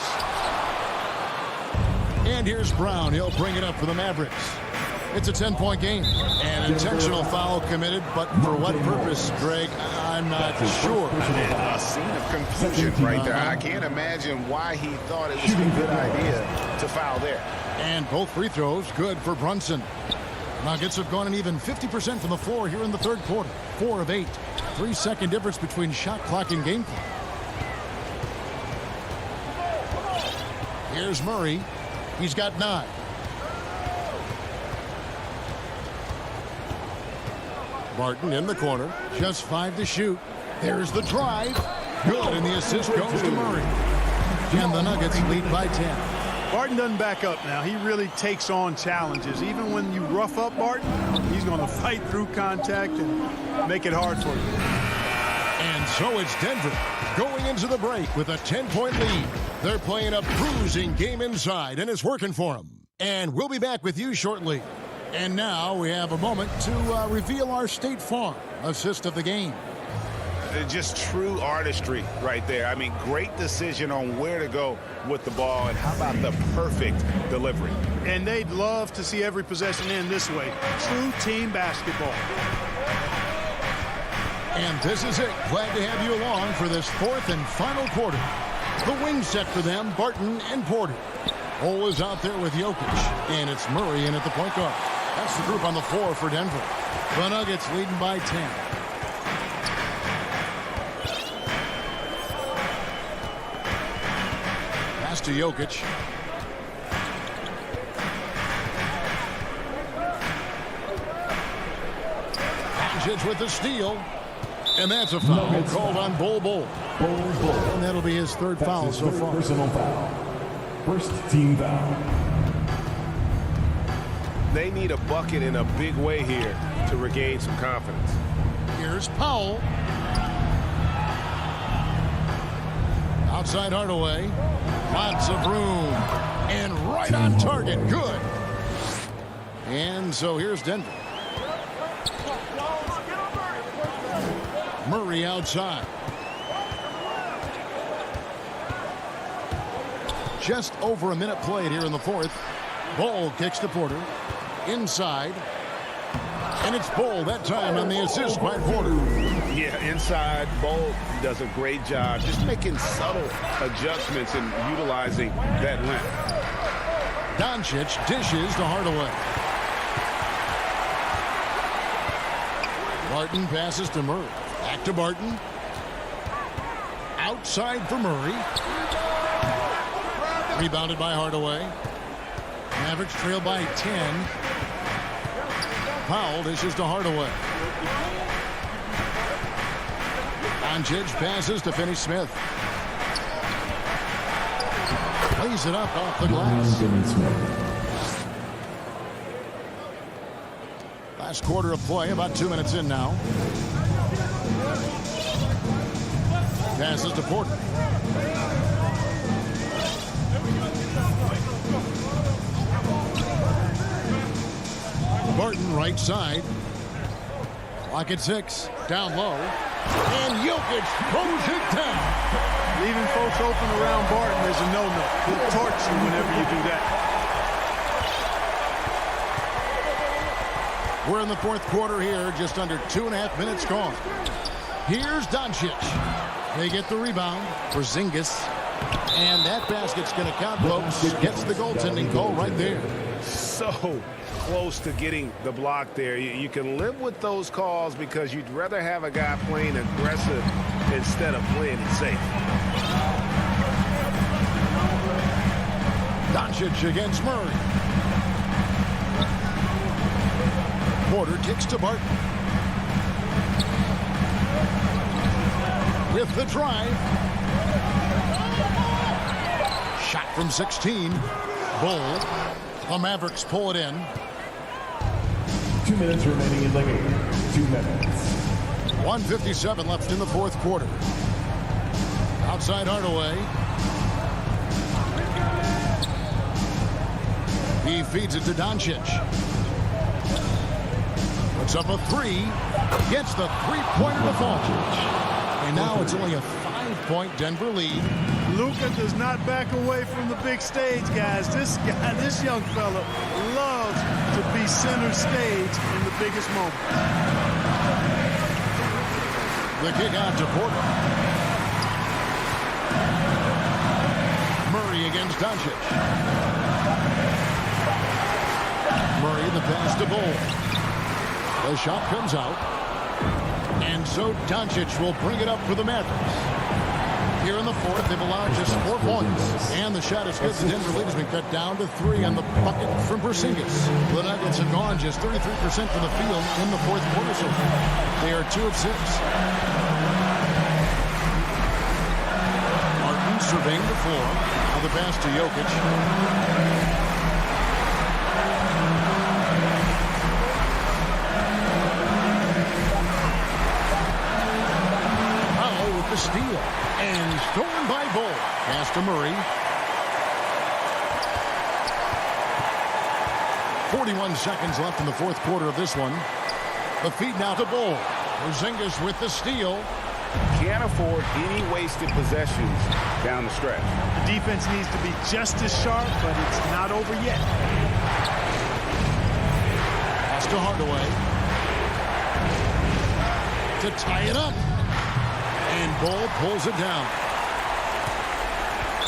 And here's Brown. He'll bring it up for the Mavericks. It's a 10-point game. An intentional foul committed, but for what purpose, Greg? I'm not sure.
A scene of confusion right there. I can't imagine why he thought it was a good idea to foul there.
And both free throws good for Brunson. Nuggets have gone an even 50% from the floor here in the third quarter. 4 of 8. 3-second difference between shot clock and game clock. Here's Murray. He's got 9. Barton in the corner. Just 5 to shoot. There's the drive. Good, and the assist goes to Murray. And the Nuggets lead by 10.
Barton doesn't back up now. He really takes on challenges. Even when you rough up Barton, he's going to fight through contact and make it hard for you.
And so it's Denver going into the break with a 10-point lead. They're playing a bruising game inside, and it's working for them. And we'll be back with you shortly. And now we have a moment to reveal our State Farm assist of the game.
Just true artistry right there. I mean, great decision on where to go with the ball, and how about the perfect delivery?
And they'd love to see every possession end this way. True team basketball.
And this is it. Glad to have you along for this fourth and final quarter. The wing set for them, Barton and Porter. Ole is out there with Jokic, and it's Murray in at the point guard. That's the group on the floor for Denver. The Nuggets leading by 10. Pass to Jokic. Doncic with the steal. And that's a foul called on Bol. And that'll be his third foul so far.
Personal foul. First team foul.
They need a bucket in a big way here to regain some confidence.
Here's Powell. Outside Hardaway. Lots of room. And right on target. Good. And so here's Denver. Murray outside. Just over a minute played here in the fourth. Bol kicks to Porter. Inside. And it's Bol that time on the assist by Porter.
Yeah, inside, Bol does a great job just making subtle adjustments and utilizing that length.
Doncic dishes to Hardaway. Barton passes to Murray. Back to Barton. Outside for Murray. Rebounded by Hardaway. Mavericks trail by 10. Powell dishes to Hardaway. Doncic passes to Finney-Smith. Lays it up off the glass. Last quarter of play, about 2 minutes in now. Passes to Porter. Barton right side. Clock at 6. Down low. And Jokic throws it down.
Leaving folks open around Barton is a no-no. He'll torch you whenever you do that.
We're in the fourth quarter here. Just under 2.5 minutes gone. Here's Doncic. They get the rebound for Porzingis. And that basket's going to count, folks. Gets the goaltending call right there.
So close to getting the block there. You can live with those calls because you'd rather have a guy playing aggressive instead of playing it safe.
Doncic against Murray. Porter kicks to Barton. With the drive. Shot from 16. Bol. The Mavericks pull it in.
2 minutes remaining in the game. 2 minutes.
1:57 left in the fourth quarter. Outside Hardaway. He feeds it to Doncic. Puts up a 3. Gets the three-pointer to fall. And now it's only a 5-point Denver lead.
Luka does not back away from the big stage, guys. This young fella loves to be center stage in the biggest moment.
The kick out to Porter. Murray against Doncic. Murray the pass to Bull. The shot comes out. And so Doncic will bring it up for the Mavericks. Here in the fourth, they've allowed just 4 points. And the shot is good. The Denver lead has been cut down to 3 on the bucket from Porzingis. The Nuggets have gone just 33% from the field in the fourth quarter so far. They are 2 of 6. Martin surveying the floor. Now the pass to Jokic. The steal and stolen by Bull. Pass to Murray. 41 seconds left in the fourth quarter of this one. The feed now to Bull. Porzingis with the steal.
Can't afford any wasted possessions down the stretch.
The defense needs to be just as sharp, but it's not over yet.
Pass to Hardaway. To tie it up. And Bull pulls it down.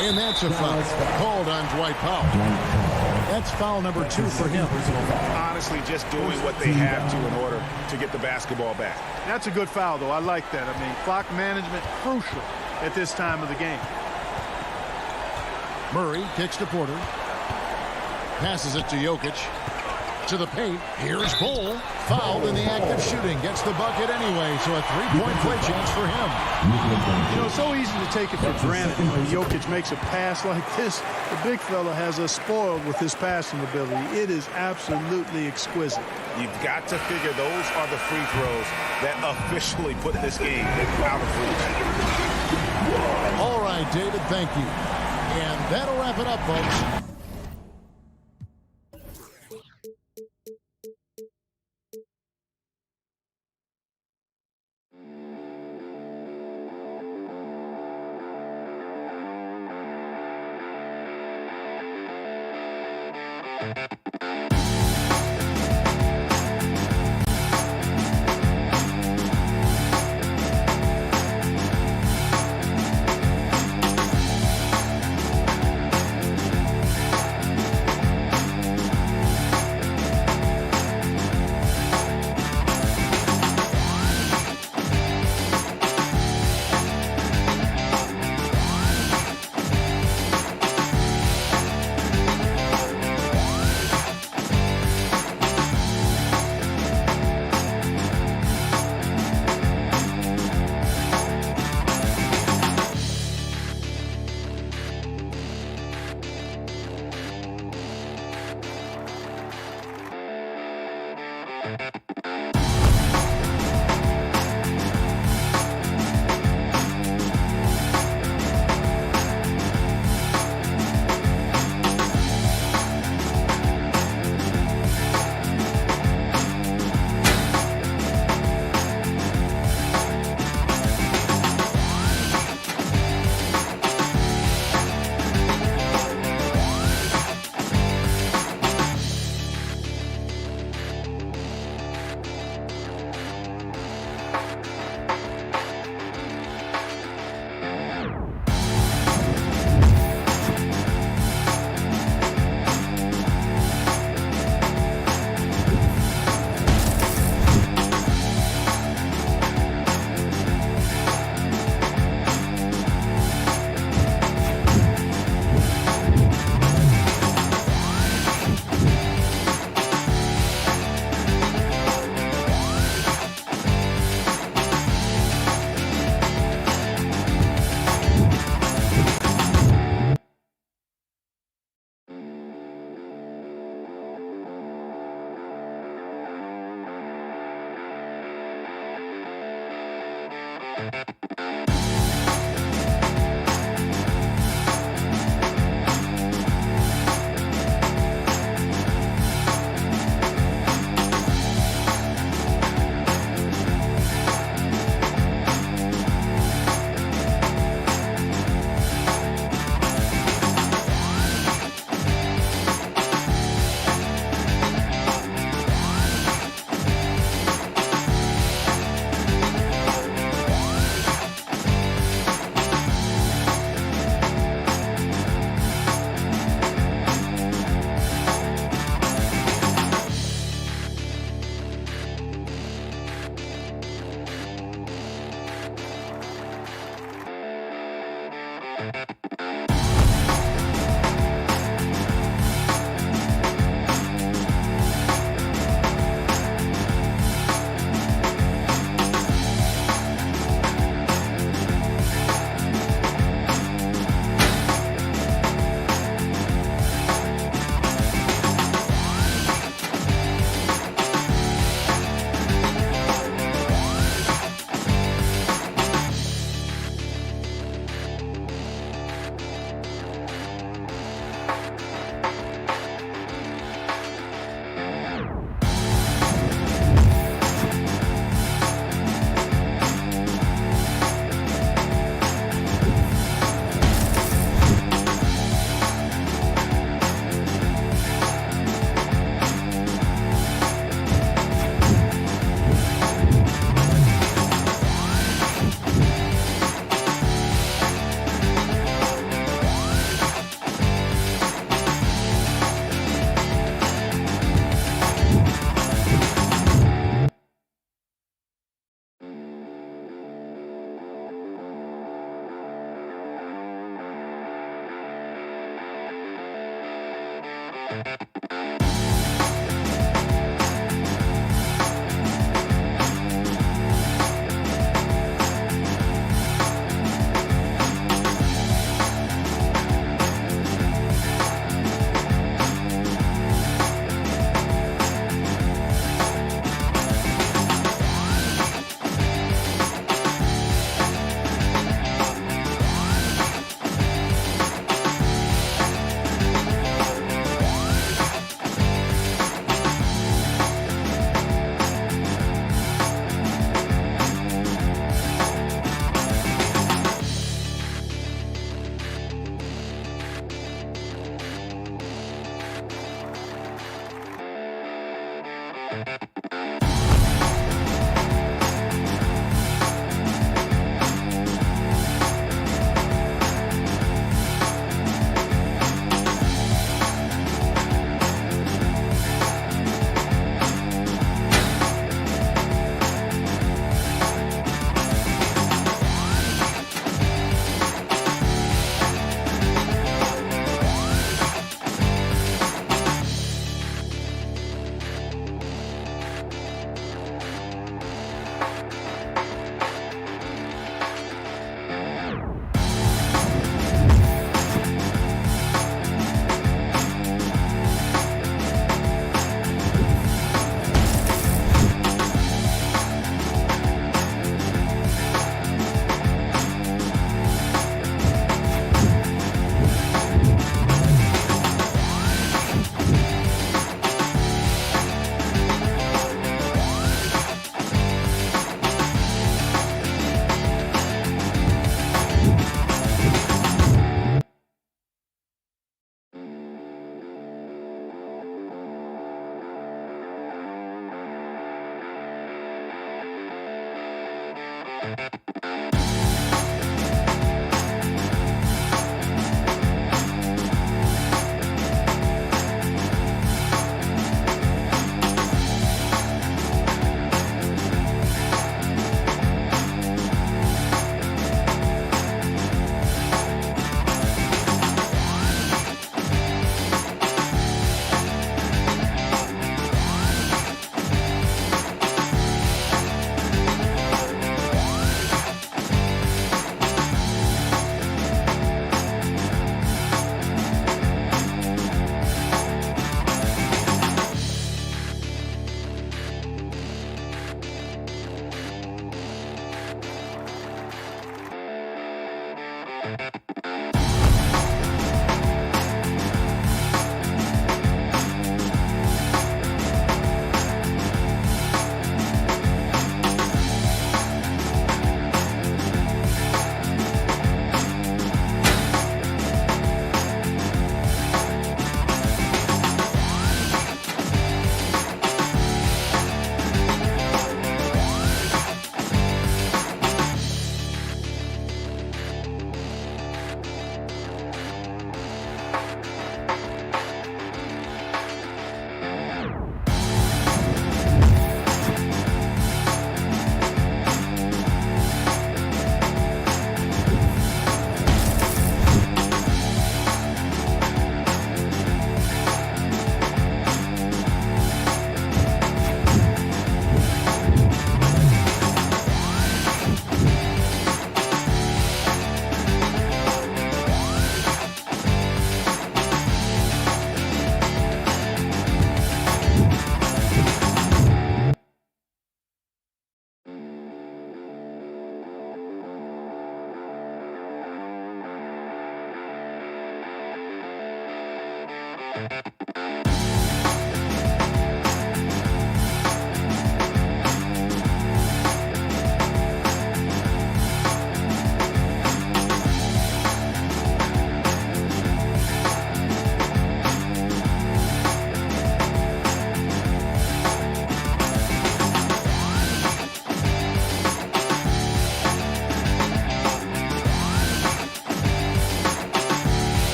And that's a foul called on Dwight Powell. That's foul number 2 for him.
Honestly, just doing what they have to in order to get the basketball back.
That's a good foul, though. I like that. I mean, clock management crucial at this time of the game.
Murray kicks to Porter. Passes it to Jokic. To the paint. Here's Bull. Fouled in the act of shooting. Gets the bucket anyway, so a 3-point play chance for him.
You know, it's so easy to take it for granted when Jokic makes a pass like this. The big fella has us spoiled with his passing ability. It is absolutely exquisite.
You've got to figure those are the free throws that officially put this game out of reach.
All right, David, thank you. And that'll wrap it up, folks.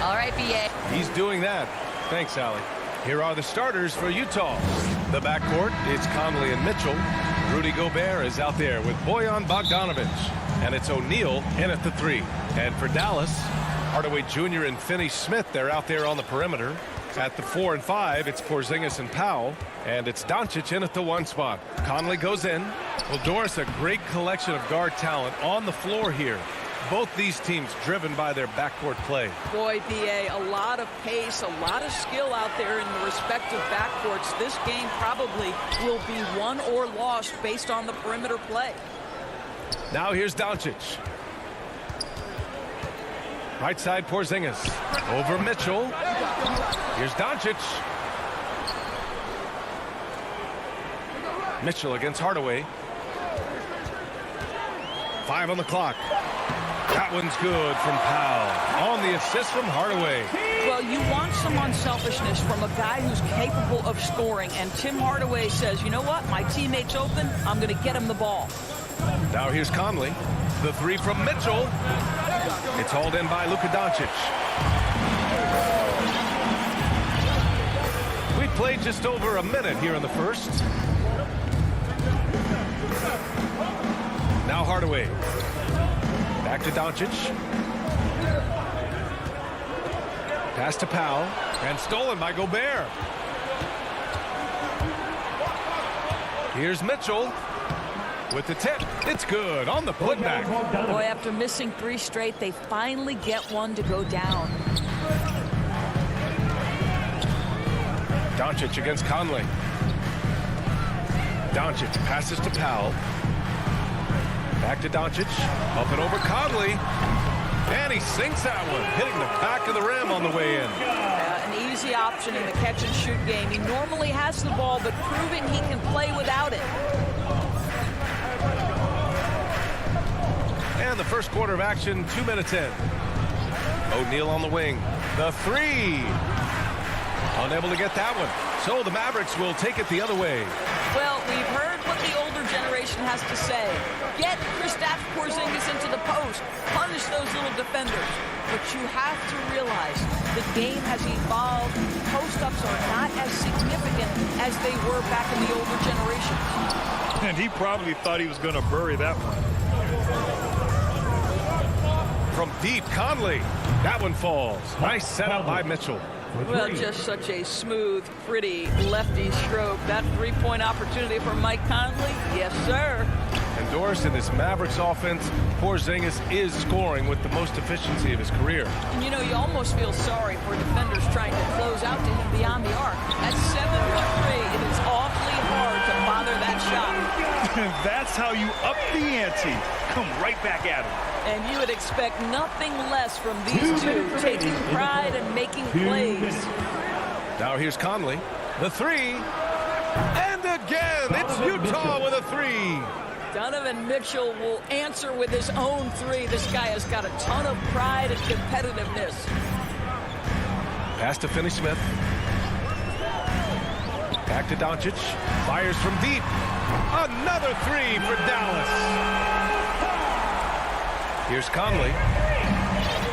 All right, BA.
He's doing that. Thanks, Allie. Here are the starters for Utah. The backcourt is Conley and Mitchell. Rudy Gobert is out there with Bojan Bogdanovic. And it's O'Neal in at the 3. And for Dallas, Hardaway Jr. and Finney-Smith, they're out there on the perimeter. At the 4 and 5, it's Porzingis and Powell. And it's Doncic in at the 1 spot. Conley goes in. Well, Doris, a great collection of guard talent on the floor here. Both these teams driven by their backcourt play.
Boy, BA, a lot of pace, a lot of skill out there in the respective backcourts. This game probably will be won or lost based on the perimeter play.
Now here's Doncic. Right side Porzingis. Over Mitchell. Here's Doncic. Mitchell against Hardaway. 5 on the clock. That one's good from Powell. On the assist from Hardaway.
Well, you want some unselfishness from a guy who's capable of scoring. And Tim Hardaway says, you know what? My teammate's open. I'm going to get him the ball.
Now here's Conley. The 3 from Mitchell. It's hauled in by Luka Doncic. We played just over a minute here in the first. Now Hardaway. Back to Doncic. Pass to Powell. And stolen by Gobert. Here's Mitchell with the tip. It's good on the putback.
Boy, after missing 3 straight, they finally get one to go down.
Doncic against Conley. Doncic passes to Powell. Back to Doncic. Up and over Conley. And he sinks that one, hitting the back of the rim on the way in.
An easy option in the catch-and-shoot game. He normally has the ball, but proving he can play without it.
And the first quarter of action, 2 minutes in. O'Neal on the wing. The 3. Unable to get that one. So the Mavericks will take it the other way.
Well, we've heard what the older generation has to say. Get Kristaps Porzingis into the post. Punish those little defenders. But you have to realize the game has evolved. Post-ups are not as significant as they were back in the older generation.
And he probably thought he was going to bury that one.
From deep, Conley. That one falls. Nice setup by Mitchell.
Well, just such a smooth, pretty lefty stroke. That 3-point opportunity for Mike Conley? Yes, sir.
And Doris, in this Mavericks offense, Porzingis is scoring with the most efficiency of his career.
And, you know, you almost feel sorry for defenders trying to close out to him beyond the arc. At 7-3, it is awfully hard to bother that shot.
And that's how you up the ante. Come right back at him.
And you would expect nothing less from these two, taking pride and making plays.
Now here's Conley. The 3. And again, it's Utah with a 3.
Donovan Mitchell will answer with his own 3. This guy has got a ton of pride and competitiveness.
Pass to Finney-Smith. Back to Doncic. Fires from deep. Another 3 for Dallas. Here's Conley.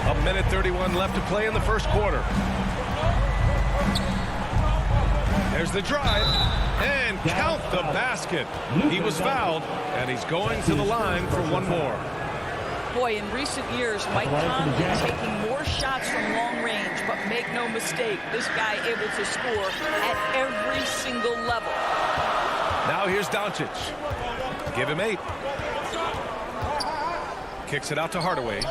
1:31 left to play in the first quarter. There's the drive. And count the basket. He was fouled, and he's going to the line for one more.
Boy, in recent years, Mike Conley taking more shots from long range, but make no mistake, this guy able to score at every single level.
Now here's Doncic. Give him 8. Kicks it out to Hardaway.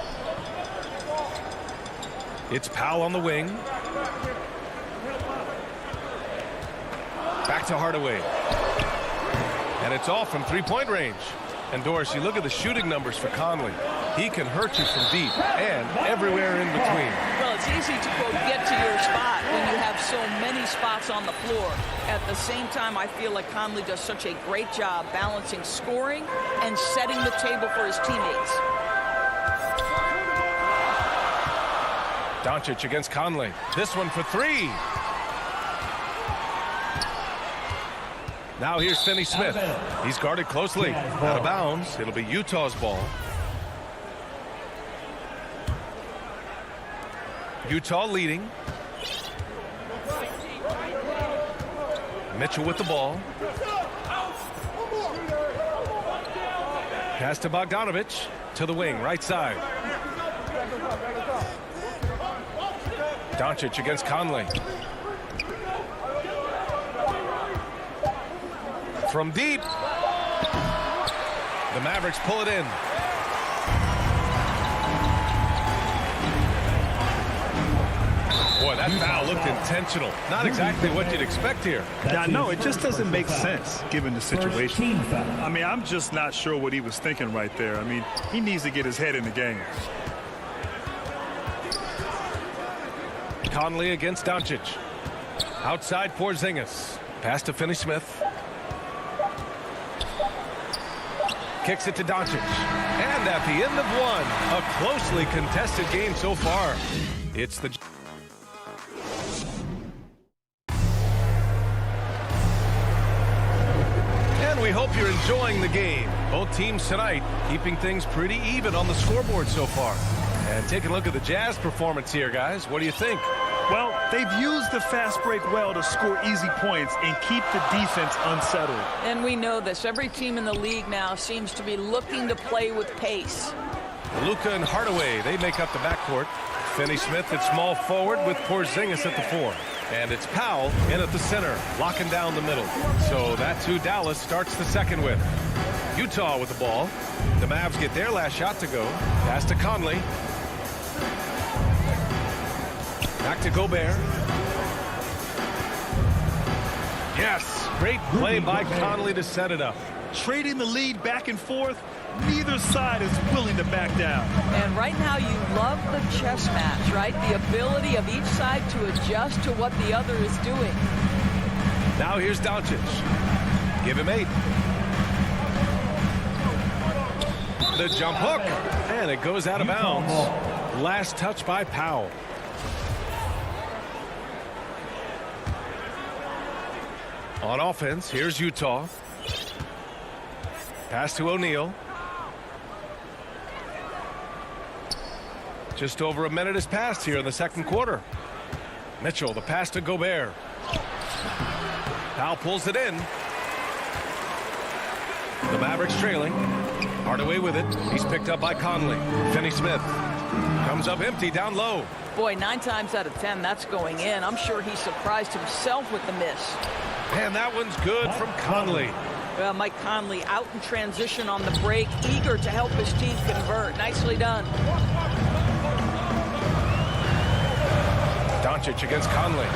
It's Powell on the wing. Back to Hardaway. And it's off from 3-point range. And Doris, you look at the shooting numbers for Conley. He can hurt you from deep and everywhere in between.
Well, it's easy to, quote, get to your spot when you have so many spots on the floor. At the same time, I feel like Conley does such a great job balancing scoring and setting the table for his teammates.
Doncic against Conley. This one for three. Now here's Finney Smith. He's guarded closely. Out of bounds. It'll be Utah's ball. Utah leading. Mitchell with the ball. Pass to Bogdanovich. To the wing, right side. Doncic against Conley. From deep. The Mavericks pull it in. Boy, that foul looked intentional. Not exactly what you'd expect here.
Yeah, no, it just doesn't make sense given the situation. I mean, I'm just not sure what he was thinking right there. I mean, he needs to get his head in the game.
Conley against Doncic. Outside Porzingis. Pass to Finney Smith. Kicks it to Doncic. And at the end of one, a closely contested game so far. It's the... And we hope you're enjoying the game. Both teams tonight keeping things pretty even on the scoreboard so far. And take a look at the Jazz performance here, guys. What do you think?
Well, they've used the fast break well to score easy points and keep the defense unsettled.
And we know this. Every team in the league now seems to be looking to play with pace.
Luka and Hardaway, they make up the backcourt. Finney Smith at small forward with Porzingis at the 4. And it's Powell in at the center, locking down the middle. So that's who Dallas starts the second with. Utah with the ball. The Mavs get their last shot to go. Pass to Conley. Back to Gobert. Yes, great play by Conley to set it up.
Trading the lead back and forth, neither side is willing to back down.
And right now you love the chess match, right? The ability of each side to adjust to what the other is doing.
Now here's Doncic. Give him 8. The jump hook. And it goes out of bounds. Last touch by Powell. On offense, here's Utah. Pass to O'Neal. Just over a minute has passed here in the second quarter. Mitchell, the pass to Gobert. Powell pulls it in. The Mavericks trailing. Hardaway with it. He's picked up by Conley. Finney Smith comes up empty down low.
Boy, 9 times out of 10, that's going in. I'm sure he surprised himself with the miss.
And that one's good from Conley.
Well, Mike Conley out in transition on the break, eager to help his team convert. Nicely done.
Doncic against Conley.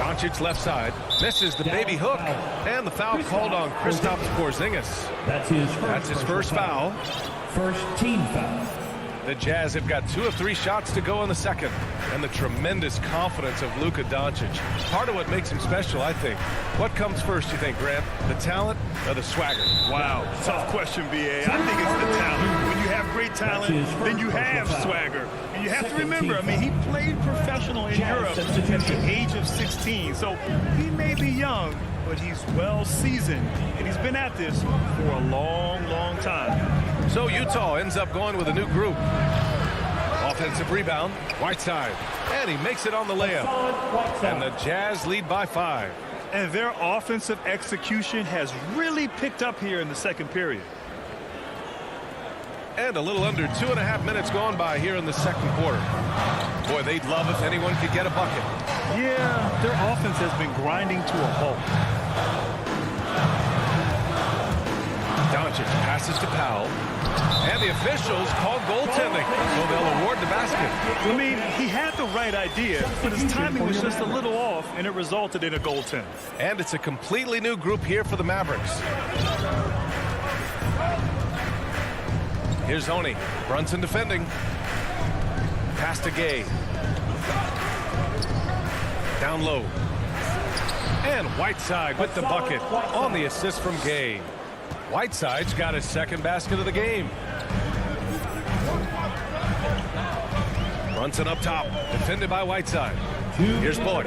Doncic left side. Misses the baby hook. And the foul called on Kristaps Porzingis. That's his first foul.
First team foul.
The Jazz have got 2 of 3 shots to go in the second. And the tremendous confidence of Luka Doncic. Part of what makes him special, I think. What comes first, you think, Grant? The talent or the swagger?
Wow, tough question, B.A. I think it's the talent. When you have great talent, then you have swagger. And you have to remember, I mean, he played professional in Europe at the age of 16. So he may be young, but he's well seasoned. And he's been at this for a long, long time.
So Utah ends up going with a new group. Offensive rebound, Whiteside. And he makes it on the layup. And the Jazz lead by 5.
And their offensive execution has really picked up here in the second period.
And a little under 2.5 minutes gone by here in the second quarter. Boy, they'd love if anyone could get a bucket.
Yeah, their offense has been grinding to a halt.
Doncic passes to Powell. And the officials call goaltending, so they'll award the basket.
I mean, he had the right idea, but his timing was just a little off, and it resulted in a goaltend.
And it's a completely new group here for the Mavericks. Here's Oni. Brunson defending. Pass to Gay. Down low. And Whiteside with the bucket on the assist from Gay. Whiteside's got his second basket of the game. Brunson up top, defended by Whiteside. Here's Bullock.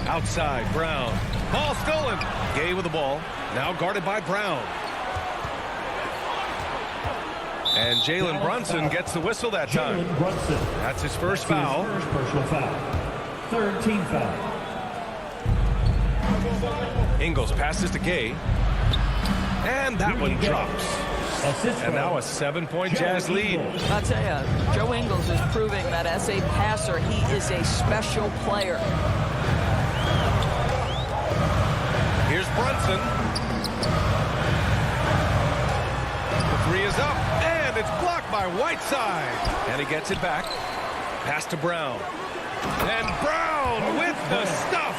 Outside, Brown. Ball stolen. Gay with the ball. Now guarded by Brown. And Jalen Brunson gets the whistle that time. That's his first foul.
Personal foul. Third team foul.
Ingles passes to Gay. And that one drops. And now a 7-point Jazz lead.
I'll tell you, Joe Ingles is proving that as a passer, he is a special player.
Here's Brunson. The three is up, and it's blocked by Whiteside. And he gets it back. Pass to Brown. And Brown with the stuff.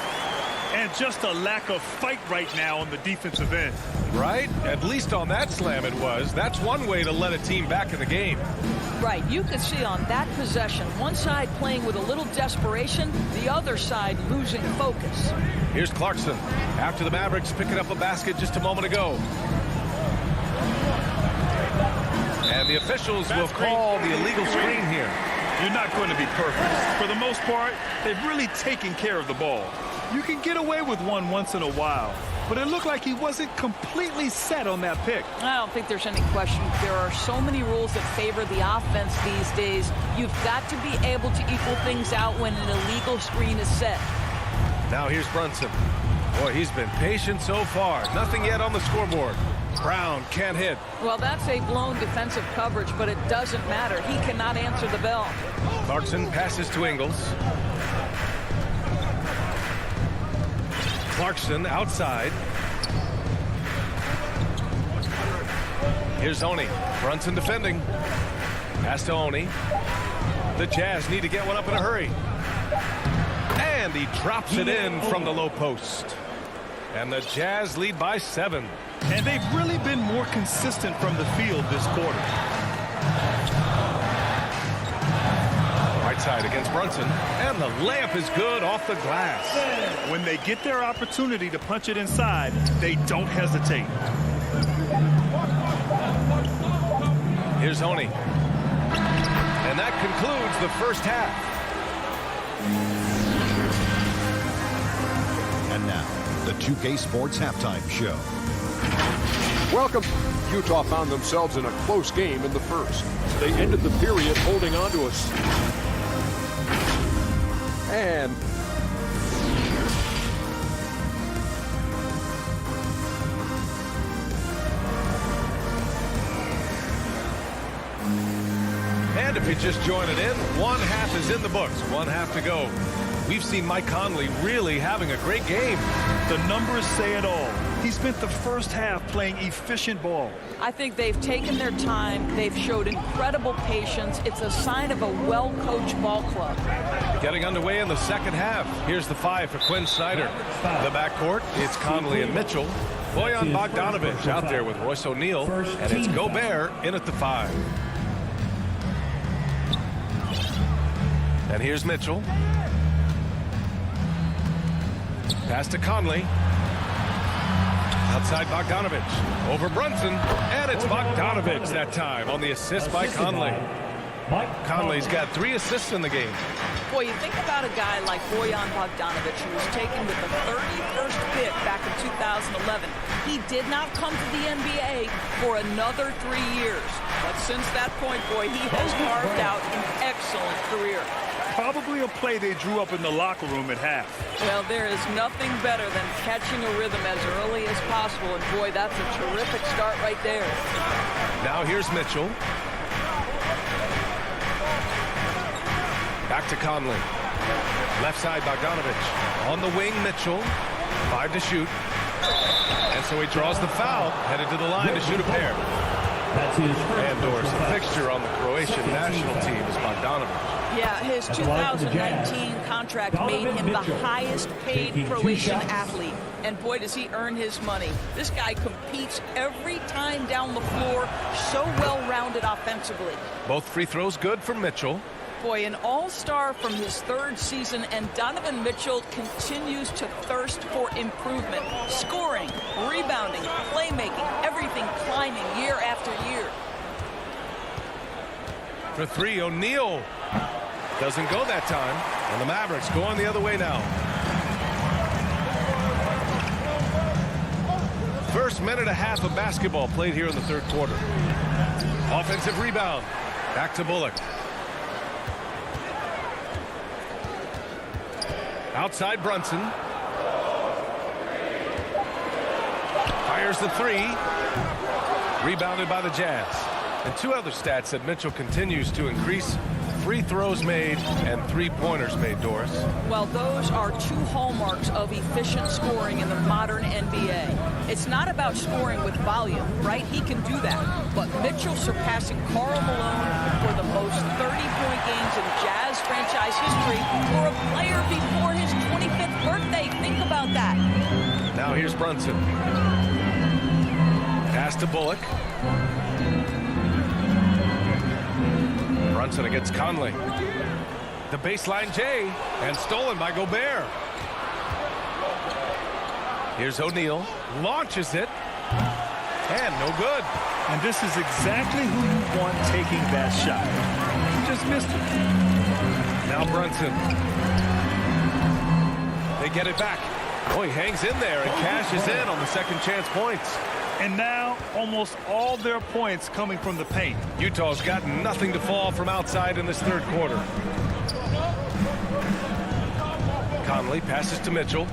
And just a lack of fight right now on the defensive end.
Right? At least on that slam it was. That's one way to let a team back in the game.
Right. You could see on that possession, one side playing with a little desperation, the other side losing focus.
Here's Clarkson. After the Mavericks picking up a basket just a moment ago. And the officials will call the illegal screen here.
You're not going to be perfect. For the most part, they've really taken care of the ball. You can get away with one once in a while, but it looked like he wasn't completely set on that pick.
I don't think there's any question. There are so many rules that favor the offense these days. You've got to be able to equal things out when an illegal screen is set.
Now here's Brunson. Boy, he's been patient so far. Nothing yet on the scoreboard. Brown can't hit.
Well, that's a blown defensive coverage, but it doesn't matter. He cannot answer the bell.
Clarkson passes to Ingles. Clarkson outside. Here's Oni. Brunson defending. Pass to Oni. The Jazz need to get one up in a hurry. And he drops it in from the low post. And the Jazz lead by 7.
And they've really been more consistent from the field this quarter.
Right side against Brunson. And the layup is good off the glass.
When they get their opportunity to punch it inside, they don't hesitate.
Here's Oni. And that concludes the first half.
And now, the 2K Sports Halftime Show.
Welcome. Utah found themselves in a close game in the first. They ended the period holding on to us. And
if you're just joining in, one half is in the books. One half to go. We've seen Mike Conley really having a great game.
The numbers say it all. He spent the first half playing efficient ball.
I think they've taken their time. They've showed incredible patience. It's a sign of a well-coached ball club.
Getting underway in the second half. Here's the 5 for Quinn Snyder. The backcourt, it's Conley and Mitchell. Bojan Bogdanovic out there with Royce O'Neal. And it's Gobert in at the 5. And here's Mitchell. Pass to Conley. Outside Bogdanovic. Over Brunson. And it's Bogdanovic that time on the assist by Conley. Conley's got 3 assists in the game.
Boy, you think about a guy like Bojan Bogdanovic, who was taken with the 31st pick back in 2011. He did not come to the NBA for another 3 years. But since that point, boy, he has carved out an excellent career.
Probably a play they drew up in the locker room at half.
Well, there is nothing better than catching a rhythm as early as possible. And, boy, that's a terrific start right there.
Now here's Mitchell. Back to Conley. Left side, Bogdanovic. On the wing, Mitchell. 5 to shoot. And so he draws the foul. Headed to the line to shoot a pair. And Doris, a fixture on the Croatian national team is Bogdanovic.
Yeah, his 2019 contract made him the highest paid Croatian athlete. And boy, does he earn his money. This guy competes every time down the floor, so well-rounded offensively.
Both free throws good for Mitchell.
Boy, an all-star from his third season, and Donovan Mitchell continues to thirst for improvement. Scoring, rebounding, playmaking, everything climbing year after year.
For three, O'Neal doesn't go that time, and the Mavericks going the other way now. First minute and a half of basketball played here in the third quarter. Offensive rebound. Back to Bullock. Outside Brunson. Fires the three. Rebounded by the Jazz. And two other stats that Mitchell continues to increase: free throws made and three-pointers made, Doris.
Well, those are two hallmarks of efficient scoring in the modern NBA. It's not about scoring with volume, right? He can do that. But Mitchell surpassing Karl Malone for the most 30-point games in Jazz franchise history for a player before his 25th birthday. Think about that.
Now here's Brunson. Pass to Bullock. Brunson against Conley. The baseline J, and stolen by Gobert. Here's O'Neal. Launches it. And no good.
And this is exactly who you want taking that shot. He just missed it.
Now Brunson. They get it back. Oh, he hangs in there and cashes in on the second chance points.
And now almost all their points coming from the paint.
Utah's got nothing to fall from outside in this third quarter. Conley passes to Mitchell.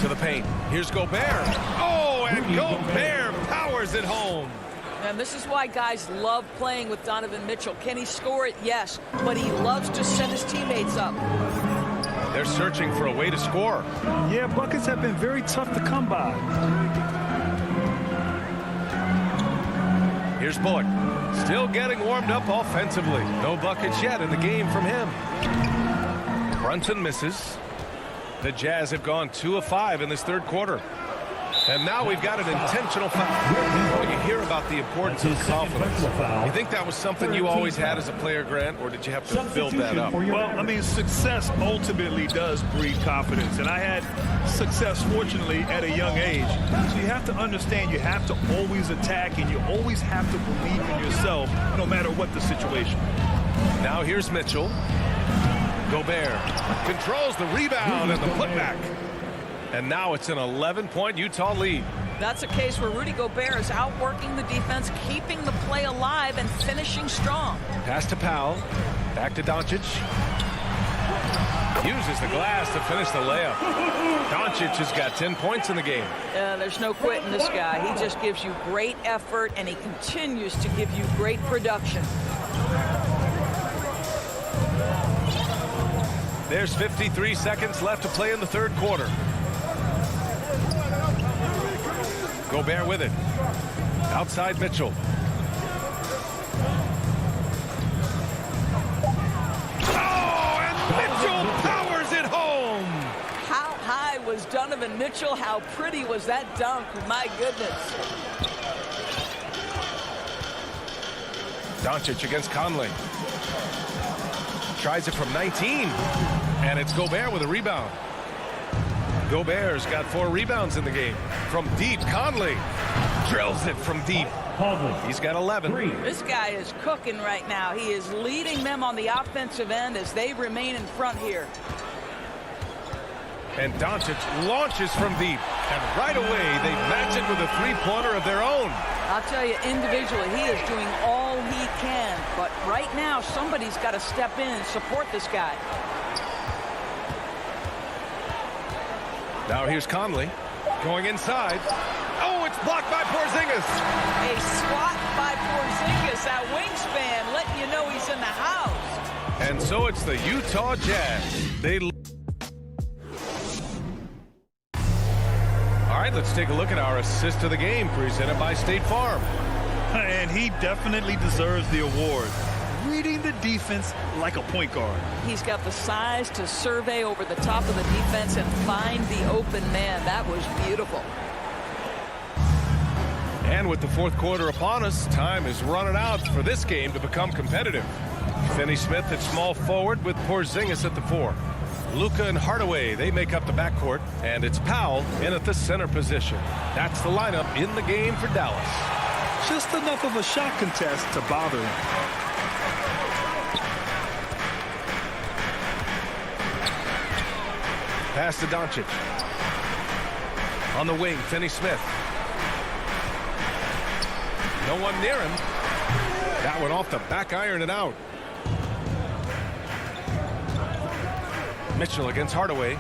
To the paint. Here's Gobert. Oh, and Gobert powers it home.
And this is why guys love playing with Donovan Mitchell. Can he score it? Yes. But he loves to set his teammates up.
They're searching for a way to score.
Yeah, buckets have been very tough to come by.
Here's Bullock. Still getting warmed up offensively. No buckets yet in the game from him. Brunson misses. The Jazz have gone 2 of 5 in this third quarter. And now we've got an intentional foul. Well, you hear about the importance of confidence. You think that was something you always had as a player, Grant, or did you have to build that up?
Well, I mean, success ultimately does breed confidence. And I had success, fortunately, at a young age. So you have to understand you have to always attack, and you always have to believe in yourself no matter what the situation.
Now here's Mitchell. Gobert controls the rebound and the putback. And now it's an 11-point Utah lead.
That's a case where Rudy Gobert is outworking the defense, keeping the play alive, and finishing strong.
Pass to Powell. Back to Doncic. Uses the glass to finish the layup. Doncic has got 10 points in the game.
There's no quitting this guy. He just gives you great effort, and he continues to give you great production.
There's 53 seconds left to play in the third quarter. Gobert with it. Outside Mitchell. Oh, and Mitchell powers it home.
How high was Donovan Mitchell? How pretty was that dunk? My goodness.
Doncic against Conley. Tries it from 19. And it's Gobert with a rebound. Gobert's got 4 rebounds in the game. From deep, Conley drills it from deep. He's got 11.
This guy is cooking right now. He is leading them on the offensive end as they remain in front here.
And Doncic launches from deep. And right away, they match it with a three-pointer of their own.
I'll tell you, individually, he is doing all he can. But right now, somebody's got to step in and support this guy.
Now here's Conley going inside. Oh, it's blocked by Porzingis.
A swat by Porzingis. That wingspan letting you know he's in the house.
And so it's the Utah Jazz. All right, let's take a look at our assist of the game presented by State Farm.
And he definitely deserves the award. Reading the defense like a point guard.
He's got the size to survey over the top of the defense and find the open man. That was beautiful.
And with the fourth quarter upon us, time is running out for this game to become competitive. Finney Smith at small forward with Porzingis at the 4. Luka and Hardaway, they make up the backcourt, and it's Powell in at the center position. That's the lineup in the game for Dallas.
Just enough of a shot contest to bother him.
Pass to Doncic. On the wing, Finney Smith. No one near him. That one off the back iron and out. Mitchell against Hardaway.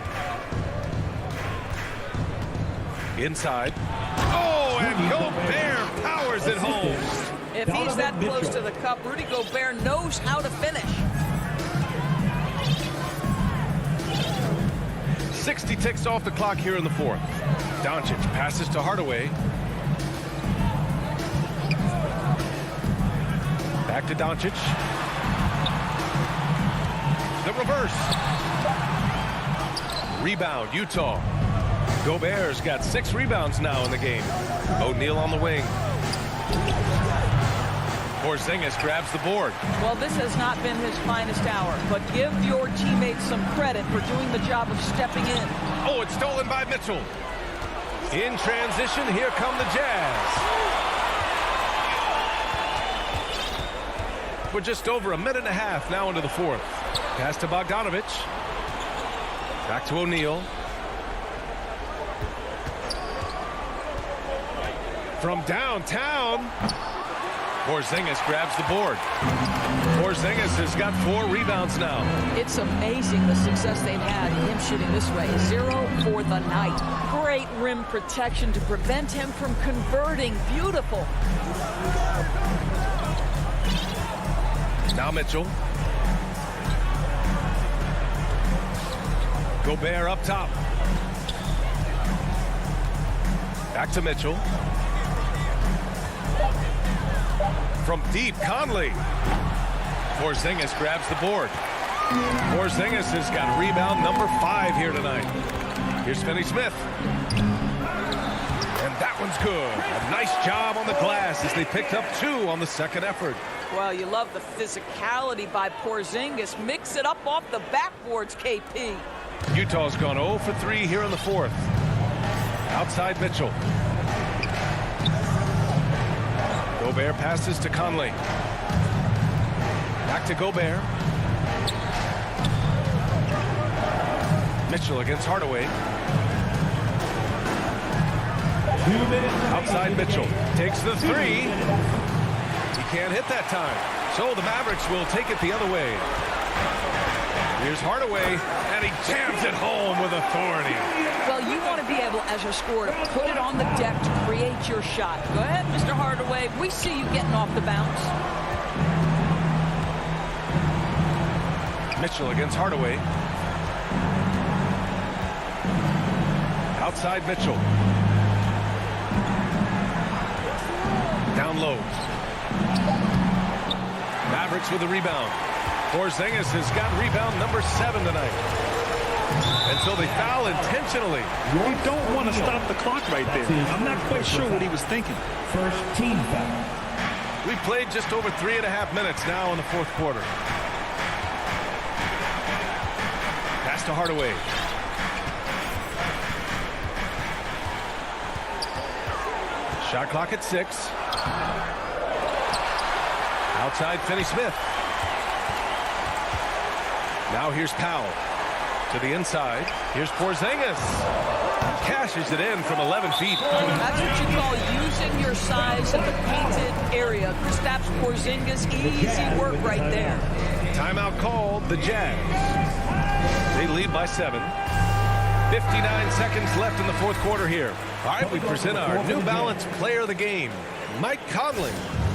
Inside. Oh, and Gobert powers it home.
If he's that close to the cup, Rudy Gobert knows how to finish.
60 ticks off the clock here in the fourth. Doncic passes to Hardaway. Back to Doncic. The reverse. Rebound, Utah. Gobert's got 6 rebounds now in the game. O'Neal on the wing. Porzingis grabs the board.
Well, this has not been his finest hour, but give your teammates some credit for doing the job of stepping in.
Oh, it's stolen by Mitchell. In transition, here come the Jazz. We're just over a minute and a half now into the fourth. Pass to Bogdanovich. Back to O'Neal. From downtown, Porzingis grabs the board. Porzingis has got 4 rebounds now.
It's amazing the success they've had him shooting this way. 0 for the night. Great rim protection to prevent him from converting. Beautiful.
Now Mitchell. Gobert up top. Back to Mitchell. From deep, Conley. Porzingis grabs the board. Porzingis has got rebound number 5 here tonight. Here's Finney Smith. And that one's good. A nice job on the glass as they picked up 2 on the second effort.
Well, you love the physicality by Porzingis. Mix it up off the backboards, KP.
Utah's gone 0 for 3 here in the fourth. Outside Mitchell. Gobert passes to Conley. Back to Gobert. Mitchell against Hardaway. Outside Mitchell. Takes the 3. He can't hit that time. So the Mavericks will take it the other way. Here's Hardaway, and he jams it home with authority.
Well, you want to be able, as a scorer, to put it on the deck to create your shot. Go ahead, Mr. Hardaway. We see you getting off the bounce.
Mitchell against Hardaway. Outside Mitchell. Down low. Mavericks with the rebound. Porzingis has got rebound number 7 tonight. And so they foul intentionally.
You don't want to stop the clock right there. I'm not quite sure what he was thinking.
First team foul.
We've played just over 3.5 minutes now in the fourth quarter. Pass to Hardaway. Shot clock at 6. Outside Finney Smith. Now here's Powell to the inside. Here's Porzingis. Cashes it in from 11 feet.
That's what you call using your size in the painted area. Kristaps Porzingis, easy work right there.
Timeout called, the Jazz. They lead by 7. 59 seconds left in the fourth quarter here. All right, we present our New Balance player of the game, Mike Conley.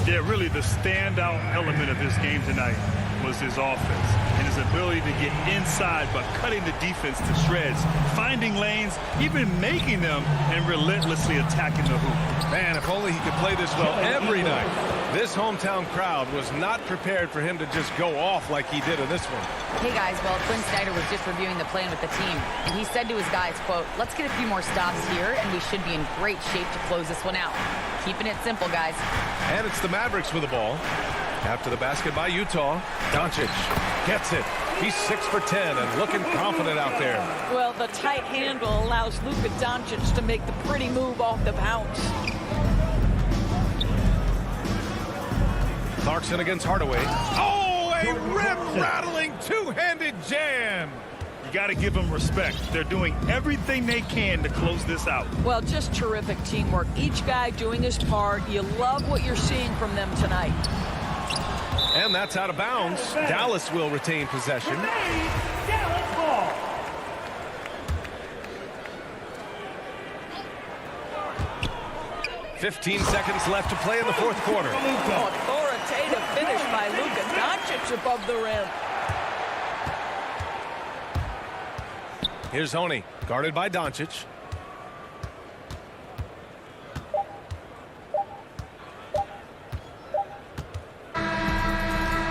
Yeah, really the standout element of his game tonight was his offense. And his ability to get inside by cutting the defense to shreds, finding lanes, even making them, and relentlessly attacking the hoop.
Man, if only he could play this well every night. This hometown crowd was not prepared for him to just go off like he did in this one.
Hey guys, well, Quinn Snyder was just reviewing the plan with the team, and he said to his guys, quote, "Let's get a few more stops here, and we should be in great shape to close this one out." Keeping it simple, guys.
And it's the Mavericks with the ball. After the basket by Utah, Doncic gets it. He's 6 for 10 and looking confident out there.
Well, the tight handle allows Luka Doncic to make the pretty move off the bounce.
Clarkson against Hardaway. Oh, a rim-rattling two-handed jam.
You got to give them respect. They're doing everything they can to close this out.
Well, just terrific teamwork. Each guy doing his part. You love what you're seeing from them tonight.
And that's out of bounds. Dallas will retain possession.
Dallas ball.
.15 seconds left to play in the fourth quarter.
Authoritative finish by Luka Doncic above the rim.
Here's Honey, guarded by Doncic.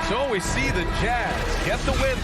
So we see the Jazz get the win.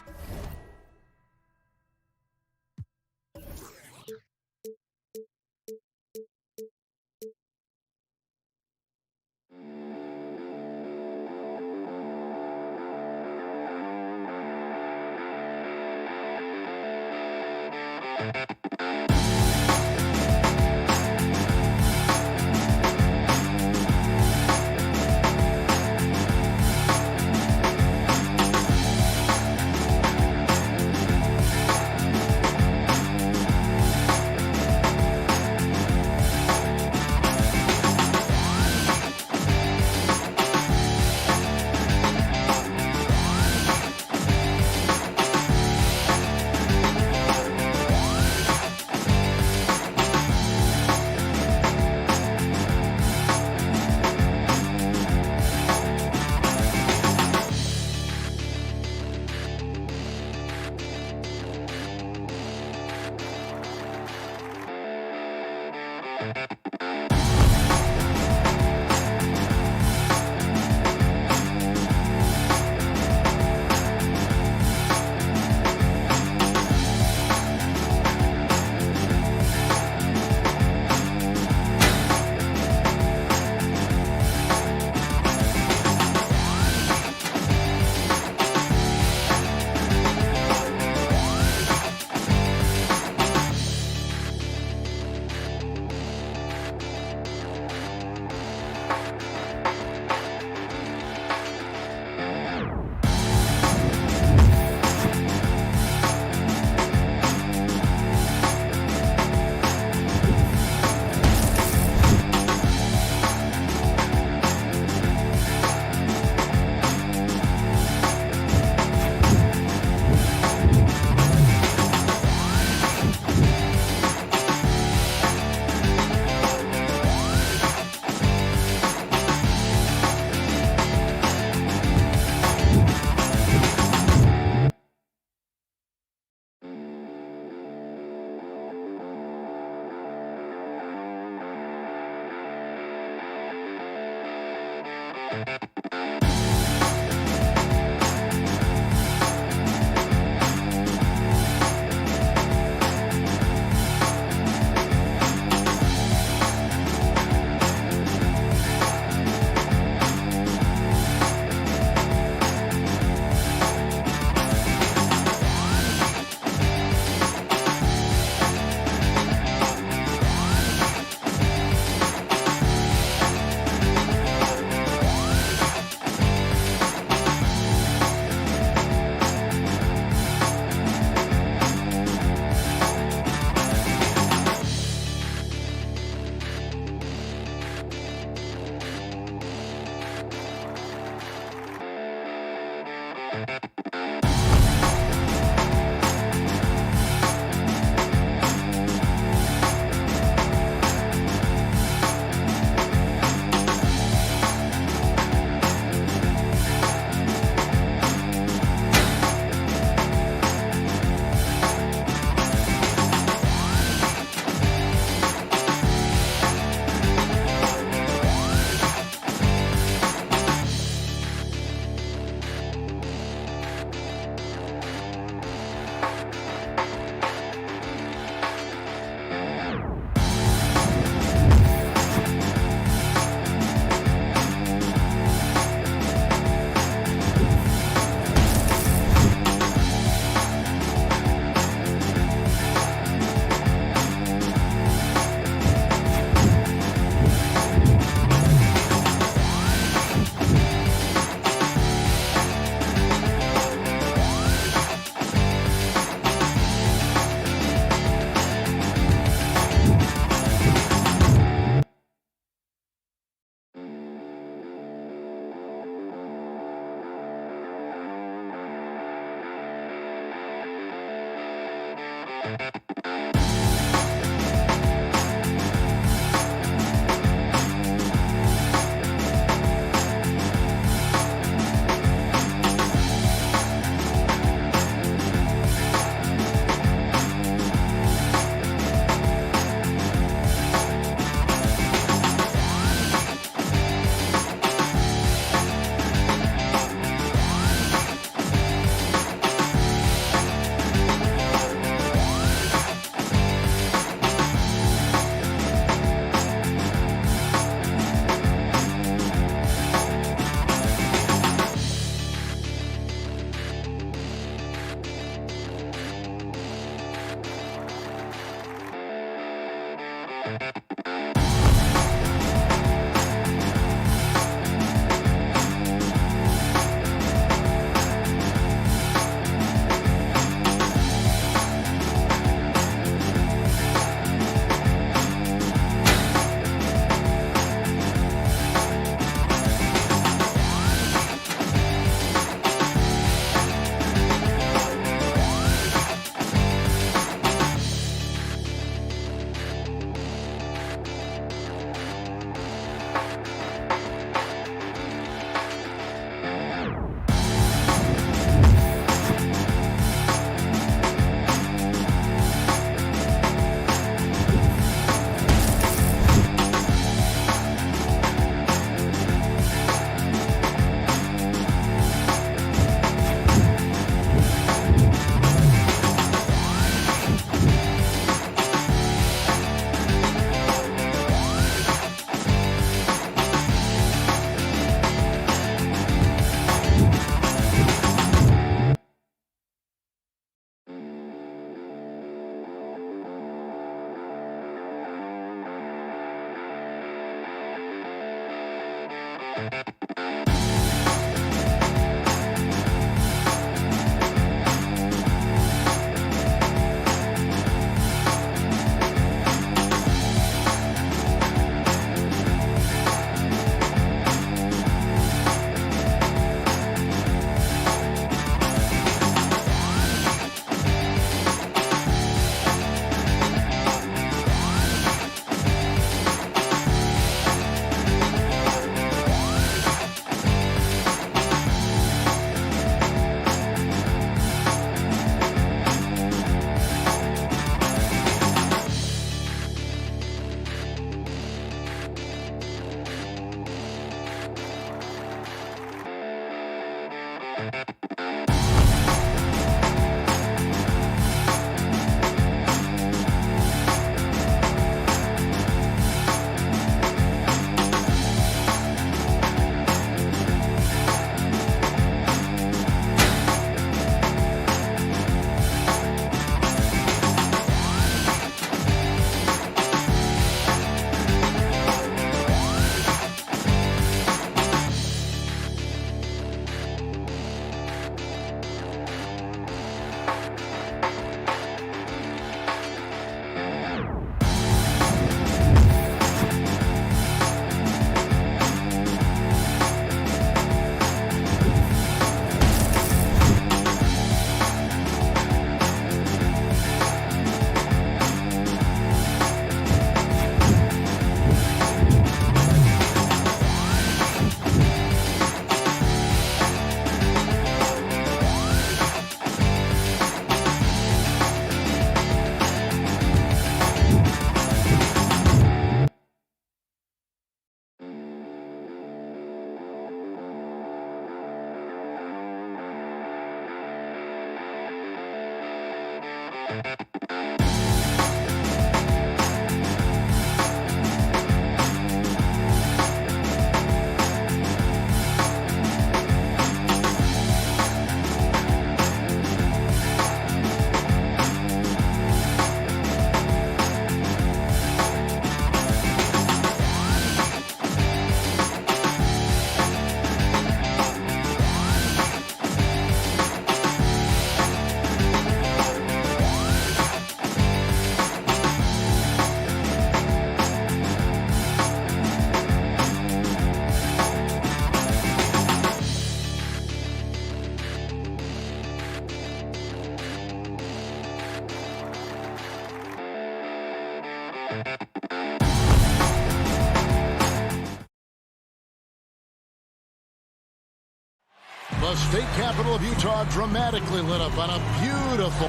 The state capital of Utah dramatically lit up on a beautiful...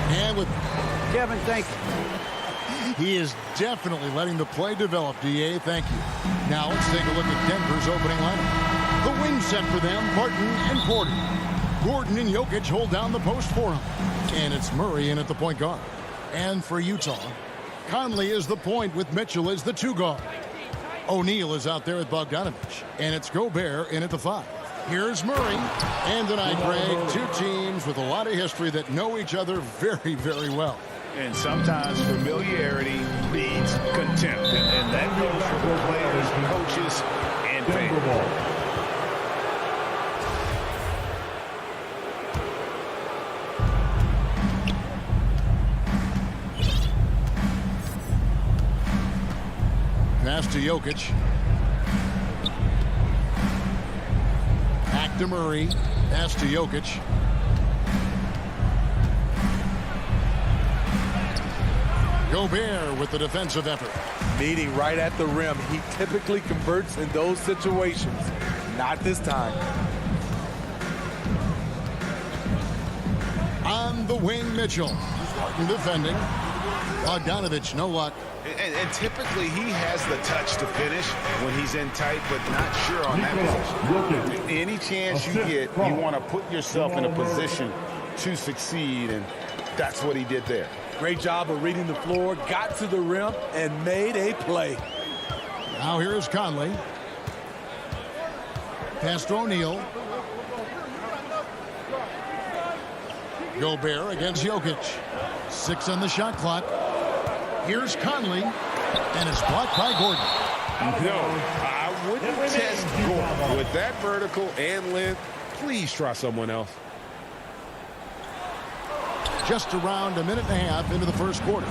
And with...
Kevin, thank you.
He is definitely letting the play develop, DA. Thank you. Now let's take a look at Denver's opening lineup. The wing set for them, Barton and Porter. Gordon and Jokic hold down the post for him. And it's Murray in at the point guard. And for Utah, Conley is the point with Mitchell as the 2 guard. O'Neal is out there with Bogdanovich. And it's Gobert in at the 5. Here's Murray. And tonight, Greg, 2 teams with a lot of history that know each other very, very well.
And sometimes familiarity breeds attempt. And that goes for the players, coaches, and fans.
Pass to Jokic. Back to Murray. Pass to Jokic. Gobert with the defensive effort.
Meeting right at the rim. He typically converts in those situations. Not this time.
On the wing, Mitchell. Martin defending. Bogdanovich, no luck.
And typically he has the touch to finish when he's in tight, but not sure on that position. Any chance you get, you want to put yourself in a position to succeed, and that's what he did there.
Great job of reading the floor, got to the rim, and made a play.
Now here is Conley. Pass to O'Neal. Gobert against Jokic. 6 on the shot clock. Here's Conley, and it's blocked by Gordon.
No, I wouldn't test Gordon. With that vertical and length, please try someone else.
Just around a minute and a half into the first quarter.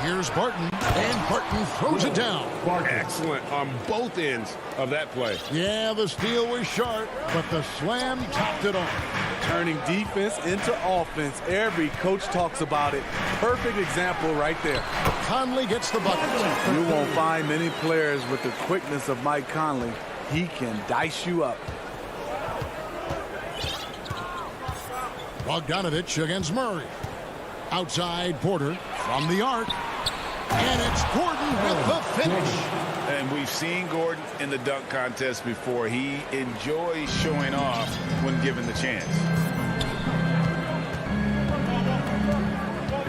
Here's Barton, and Barton throws it down.
Excellent on both ends of that play.
Yeah, the steal was sharp, but the slam topped it off.
Turning defense into offense. Every coach talks about it. Perfect example right there.
Conley gets the bucket.
You won't find many players with the quickness of Mike Conley. He can dice you up.
Bogdanovich against Murray. Outside Porter from the arc. And it's Gordon with the finish.
And we've seen Gordon in the dunk contest before. He enjoys showing off when given the chance.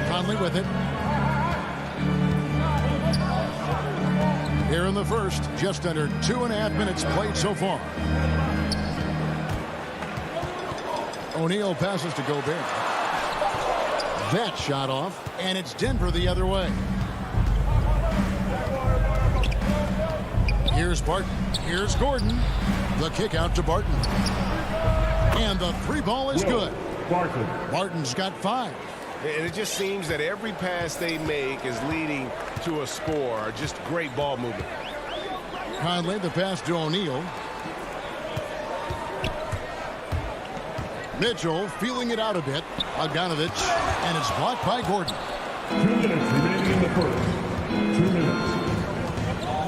Conley with it. Here in the first, just under 2.5 minutes played so far. O'Neal passes to Gobert. That shot off, and it's Denver the other way. Here's Barton. Here's Gordon. The kick out to Barton. And the three ball is good. Barton's got 5.
And it just seems that every pass they make is leading to a score. Just great ball movement.
Conley, the pass to O'Neal. Mitchell feeling it out a bit. Bogdanovich, and it's blocked by Gordon.
2 minutes remaining in the first. 2 minutes.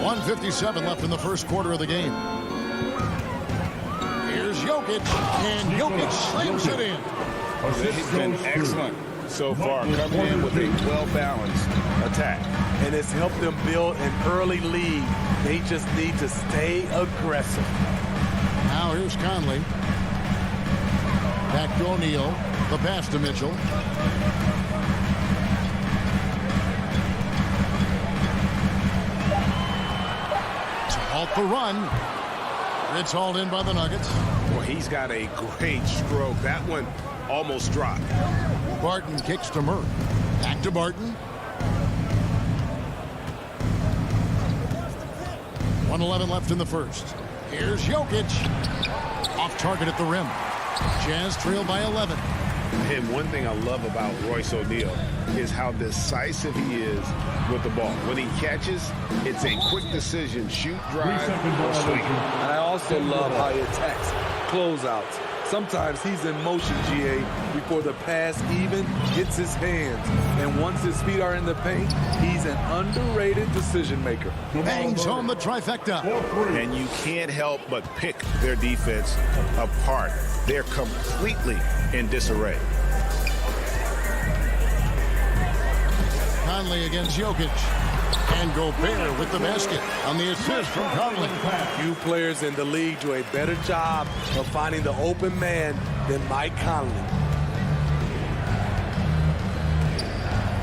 1:57 left in the first quarter of the game. Here's Jokic, and Jokic slams it in.
He's been excellent so far, coming in with a well-balanced attack.
And it's helped them build an early lead. They just need to stay aggressive.
Now here's Conley. Back to O'Neal. The pass to Mitchell. To halt the run. It's hauled in by the Nuggets.
Well, he's got a great stroke. That one almost dropped.
Barton kicks to Murray. Back to Barton. 1:11 left in the first. Here's Jokic. Off target at the rim. Jazz trail by 11.
And one thing I love about Royce O'Neal is how decisive he is with the ball. When he catches, it's a quick decision. Shoot, drive, or swing.
And I also love how he attacks closeouts. Sometimes he's in motion, GA, before the pass even hits his hands. And once his feet are in the paint, he's an underrated decision maker.
Bangs home the trifecta.
And you can't help but pick their defense apart. They're completely in disarray.
Conley against Jokic. And Gobert with the basket on the assist from Conley.
Few players in the league do a better job of finding the open man than Mike Conley.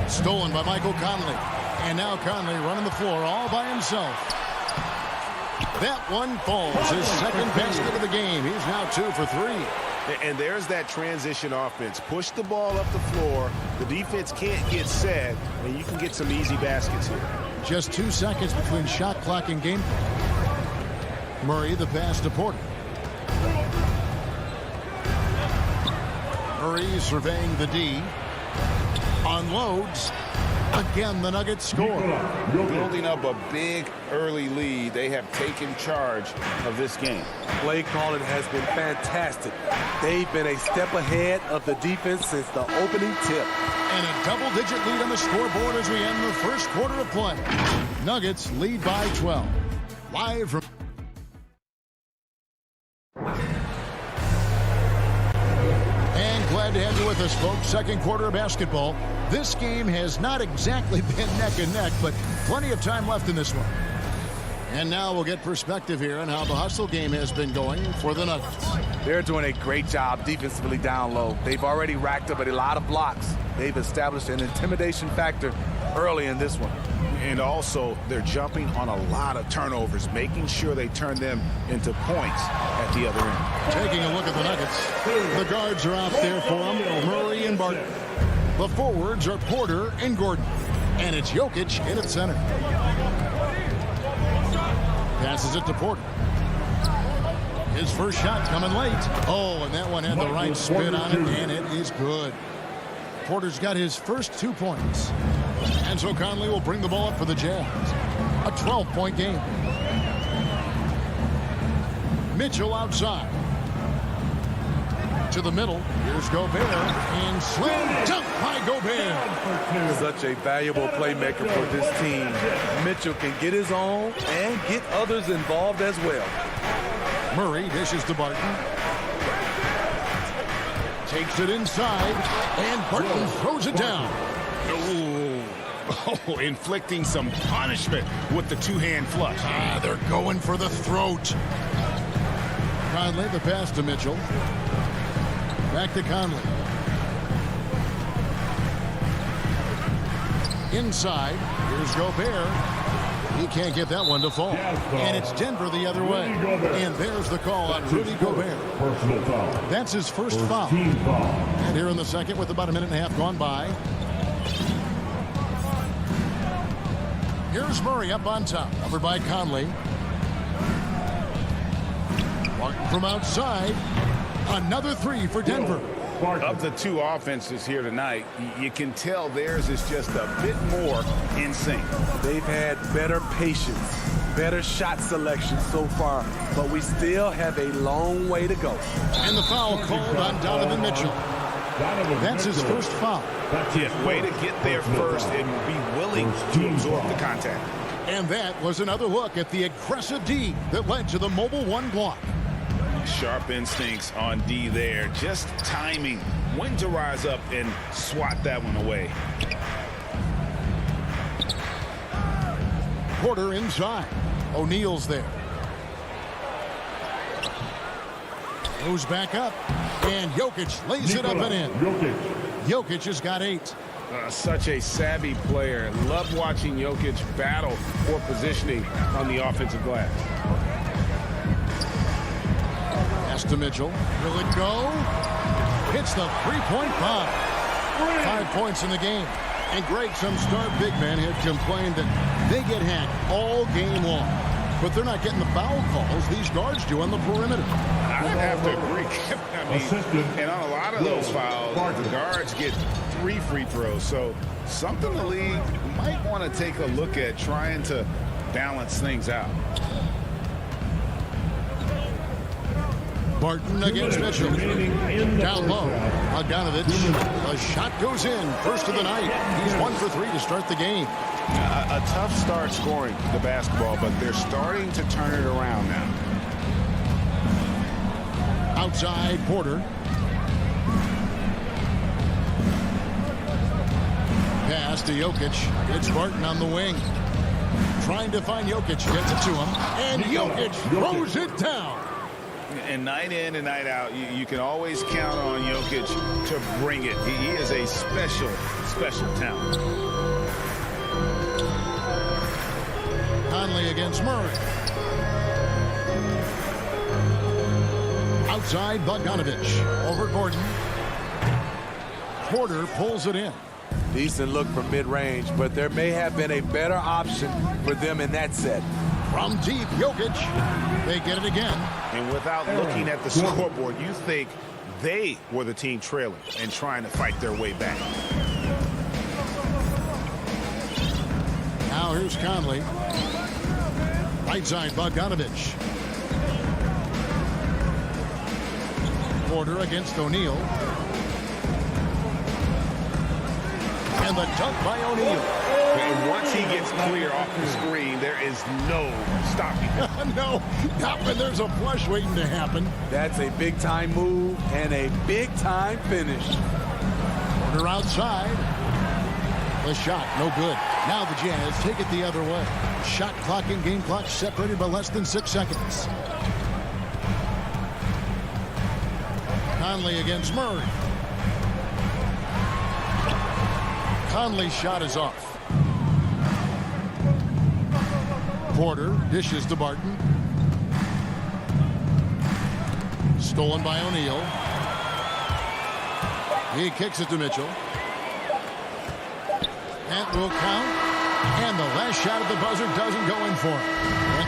Stolen by Michael Conley. And now Conley running the floor all by himself. That one falls. His second basket of the game. He's now 2 for 3.
And there's that transition offense. Push the ball up the floor. The defense can't get set, and you can get some easy baskets here.
Just 2 seconds between shot clock and game. Murray, the pass to Porter. Murray surveying the D. Unloads. Again, the Nuggets score.
Building up a big early lead. They have taken charge of this game.
Play calling has been fantastic. They've been a step ahead of the defense since the opening tip.
And a double-digit lead on the scoreboard as we end the first quarter of play. Nuggets lead by 12. Live from... And glad to have you with us, folks. Second quarter of basketball. This game has not exactly been neck and neck, but plenty of time left in this one. And now we'll get perspective here on how the hustle game has been going for the Nuggets.
They're doing a great job defensively down low. They've already racked up a lot of blocks. They've established an intimidation factor early in this one.
And also, they're jumping on a lot of turnovers, making sure they turn them into points at the other end.
Taking a look at the Nuggets. The guards are out there for them, Murray and Barton. The forwards are Porter and Gordon. And it's Jokic in at center. Passes it to Porter. His first shot coming late. Oh, and that one had the right spin on it, and it is good. Porter's got his first 2 points. And so Conley will bring the ball up for the Jazz. A 12-point game. Mitchell outside. To the middle. Here's Gobert. And slam dunk by Gobert.
Such a valuable playmaker for this team. Mitchell can get his own and get others involved as well.
Murray dishes to Barton. Takes it inside. And Barton throws it down.
Oh, inflicting some punishment with the two-hand flush.
They're going for the throat. Conley, the pass to Mitchell. Back to Conley. Inside. Here's Gobert. He can't get that one to fall. And it's Denver the other way. And there's the call on Rudy Gobert. That's his first foul. And here in the second with about a minute and a half gone by. Here's Murray up on top. Covered by Conley. Martin from outside. Another three for Denver.
Of the two offenses here tonight, you can tell theirs is just a bit more in sync.
They've had better patience, better shot selection so far, but we still have a long way to go.
And the foul called on Donovan Mitchell. That's his first foul.
Yeah, way to get there first and be willing to absorb the contact.
And that was another look at the aggressive D that led to the mobile one block.
Sharp instincts on D there. Just timing when to rise up and swat that one away.
Porter inside. O'Neal's there. Goes back up. And Jokic lays it up and in. Jokic has got 8.
Such a savvy player. Love watching Jokic battle for positioning on the offensive glass.
Pass to Mitchell. Will it go? Hits the three-point bomb. 5 points in the game. And Greg, some star big men have complained that they get hacked all game long. But they're not getting the foul calls these guards do on the perimeter.
I would have to agree. I mean, and on a lot of those fouls, the guards get 3 free throws. So something the league might want to take a look at, trying to balance things out.
Barton against Mitchell. Down low. Bogdanovich. A shot goes in. First of the night. He's 1 for 3 to start the game.
A tough start scoring the basketball, but they're starting to turn it around now.
Outside, Porter. Pass to Jokic. It's Barton on the wing. Trying to find Jokic. Gets it to him. And Jokic throws it down.
And night in and night out, you can always count on Jokic to bring it. He is a special, special talent.
Conley against Murray. Outside Bogdanovich. Over Gordon. Porter pulls it in.
Decent look from mid-range, but there may have been a better option for them in that set.
From deep, Jokic. They get it again.
And without looking at the scoreboard, you think they were the team trailing and trying to fight their way back.
Now here's Conley. Right side, Bogdanovich. Porter against O'Neal. And the dunk by O'Neal.
And once he gets clear off the screen, there is no stopping him.
No, not when there's a flush waiting to happen.
That's a big-time move and a big-time finish.
Porter outside. The shot, no good. Now the Jazz take it the other way. Shot clock and game clock separated by less than 6 seconds. Conley against Murray. Conley's shot is off. Porter dishes to Barton. Stolen by O'Neal. He kicks it to Mitchell. That will count. And the last shot at the buzzer doesn't go in for him.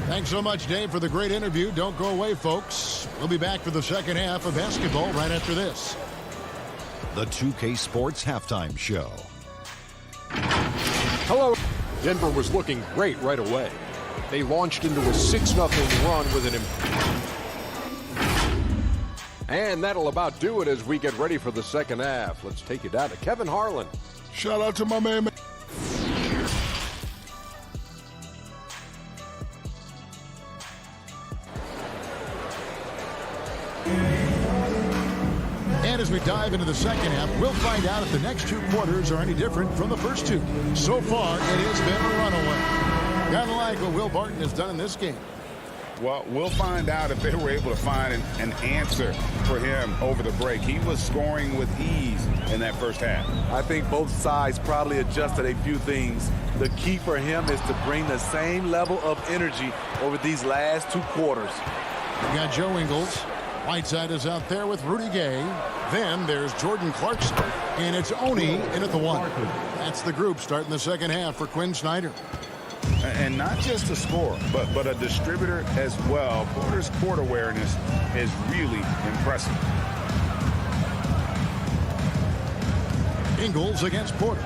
Thanks so much, Dave, for the great interview. Don't go away, folks. We'll be back for the second half of basketball right after this.
The 2K Sports Halftime Show.
Hello. Denver was looking great right away. They launched into a 6-0 run with and that'll about do it as we get ready for the second half. Let's take you down to Kevin Harlan.
Shout out to my man.
And as we dive into the second half, we'll find out if the next 2 quarters are any different from the first 2. So far, it has been a runaway. Gotta like what Will Barton has done in this game.
Well, we'll find out if they were able to find an answer for him over the break. He was scoring with ease in that first half.
I think both sides probably adjusted a few things. The key for him is to bring the same level of energy over these last 2 quarters.
We got Joe Ingles. Whiteside is out there with Rudy Gay. Then there's Jordan Clarkson. And it's Oni in at the 1. That's the group starting the second half for Quinn Snyder.
And not just a scorer, but a distributor as well. Porter's court awareness is really impressive.
Ingles against Porter.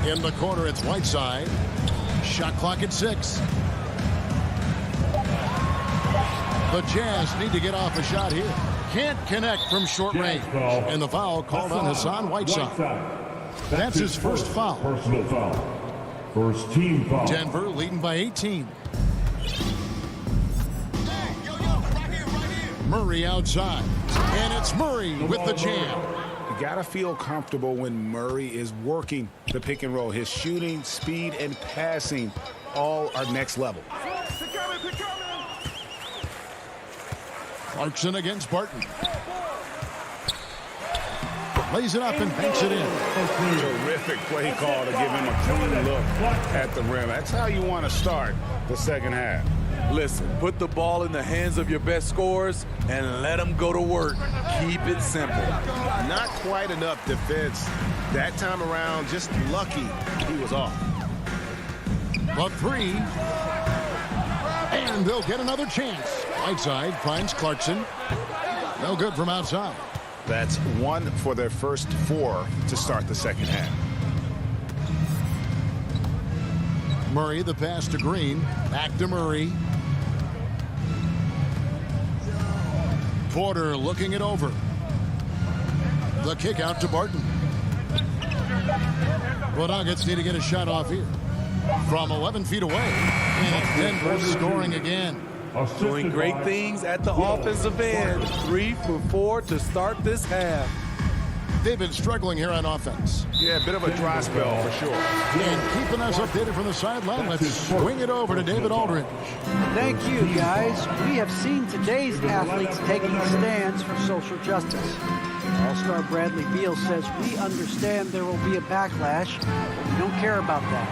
In the corner, it's Whiteside. Shot clock at 6. The Jazz need to get off a shot here. Can't connect from short range. And the foul called on Hassan Whiteside. That's his first foul.
Personal foul. First team foul.
Denver leading by 18. Murray outside. And it's Murray with the jam.
You got to feel comfortable when Murray is working the pick and roll. His shooting, speed, and passing all are next level.
Clarkson against Barton. Lays it up and banks it in.
Terrific play call to give him a clean look at the rim. That's how you want to start the second half.
Listen, put the ball in the hands of your best scorers and let them go to work. Keep it simple.
Not quite enough defense that time around. Just lucky he was off.
But 3. And they'll get another chance. Whiteside finds Clarkson. No good from outside.
That's 1 for their first 4 to start the second half.
Murray, the pass to Green. Back to Murray. Porter looking it over. The kick out to Barton. The Nuggets need to get a shot off here. From 11 feet away. And Denver scoring again.
Doing great things at the offensive end. 3 for 4 to start this half.
They've been struggling here on offense.
Yeah, a bit of a dry spell for sure.
And keeping us updated from the sideline, let's swing it over to David Aldridge.
Thank you, guys. We have seen today's athletes taking stands for social justice. All-star Bradley Beal says, we understand there will be a backlash, but we don't care about that.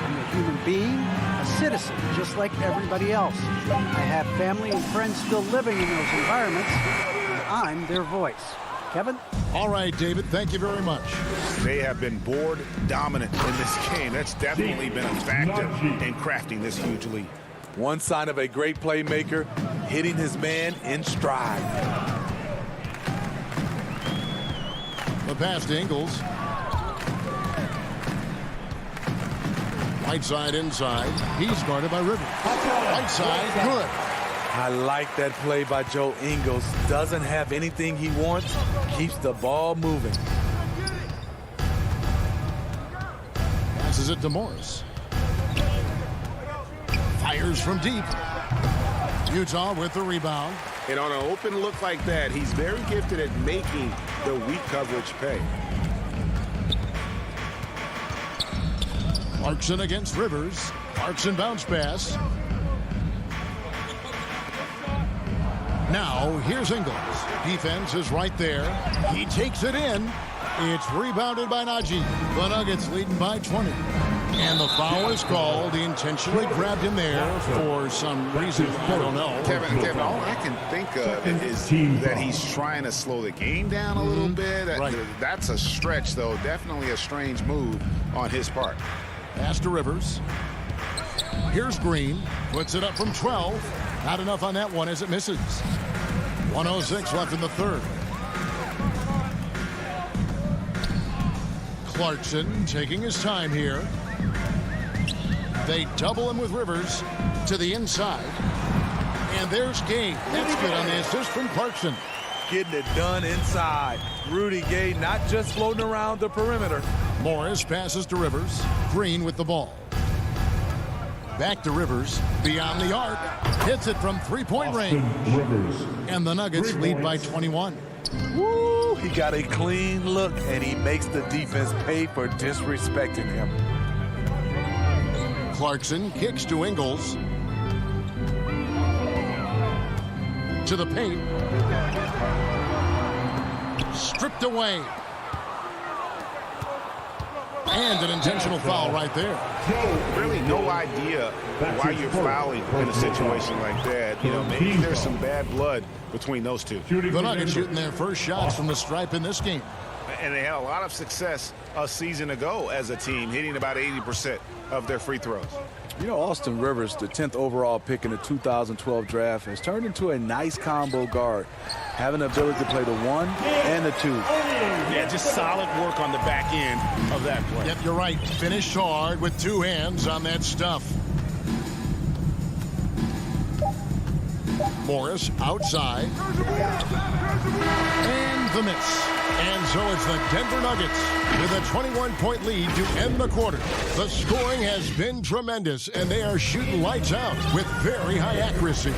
And the human being, a citizen, just like everybody else. I have family and friends still living in those environments, and I'm their voice. Kevin?
All right, David, thank you very much.
They have been board dominant in this game. That's definitely been a factor in crafting this huge lead.
One sign of a great playmaker, hitting his man in stride.
The pass to Ingles. Right side inside. He's guarded by Rivers. Right side, good.
I like that play by Joe Ingles. Doesn't have anything he wants, keeps the ball moving.
Passes it to Morris. Fires from deep. Utah with the rebound.
And on an open look like that, he's very gifted at making the weak coverage pay.
Clarkson against Rivers. Clarkson bounce pass. Now, here's Ingles. Defense is right there. He takes it in. It's rebounded by Najee. The Nuggets leading by 20. And the foul is called. He intentionally grabbed him there for some reason. I don't know.
Kevin, all I can think of is that he's trying to slow the game down a little bit.
Right.
That's a stretch, though. Definitely a strange move on his part.
Pass to Rivers. Here's Green. Puts it up from 12. Not enough on that one as it misses. 1:06 left in the third. Clarkson taking his time here. They double him with Rivers to the inside. And there's Gay. That's good on the assist from Clarkson.
Getting it done inside. Rudy Gay not just floating around the perimeter.
Morris passes to Rivers. Green with the ball. Back to Rivers. Beyond the arc. Hits it from three-point range. And the Nuggets lead by 21.
Woo! He got a clean look, and he makes the defense pay for disrespecting him.
Clarkson kicks to Ingles. To the paint. Stripped away. And an intentional foul right there.
Really no idea why you're fouling in a situation like that. You know, maybe there's some bad blood between those two.
The Nuggets shooting their first shots from the stripe in this game.
And they had a lot of success a season ago as a team, hitting about 80% of their free throws.
You know, Austin Rivers, the 10th overall pick in the 2012 draft, has turned into a nice combo guard, having the ability to play the 1 and the 2.
Yeah, just solid work on the back end of that play.
Yep, you're right. Finished hard with two hands on that stuff. Morris outside. And the miss. And so it's the Denver Nuggets with a 21-point lead to end the quarter. The scoring has been tremendous, and they are shooting lights out with very high accuracy.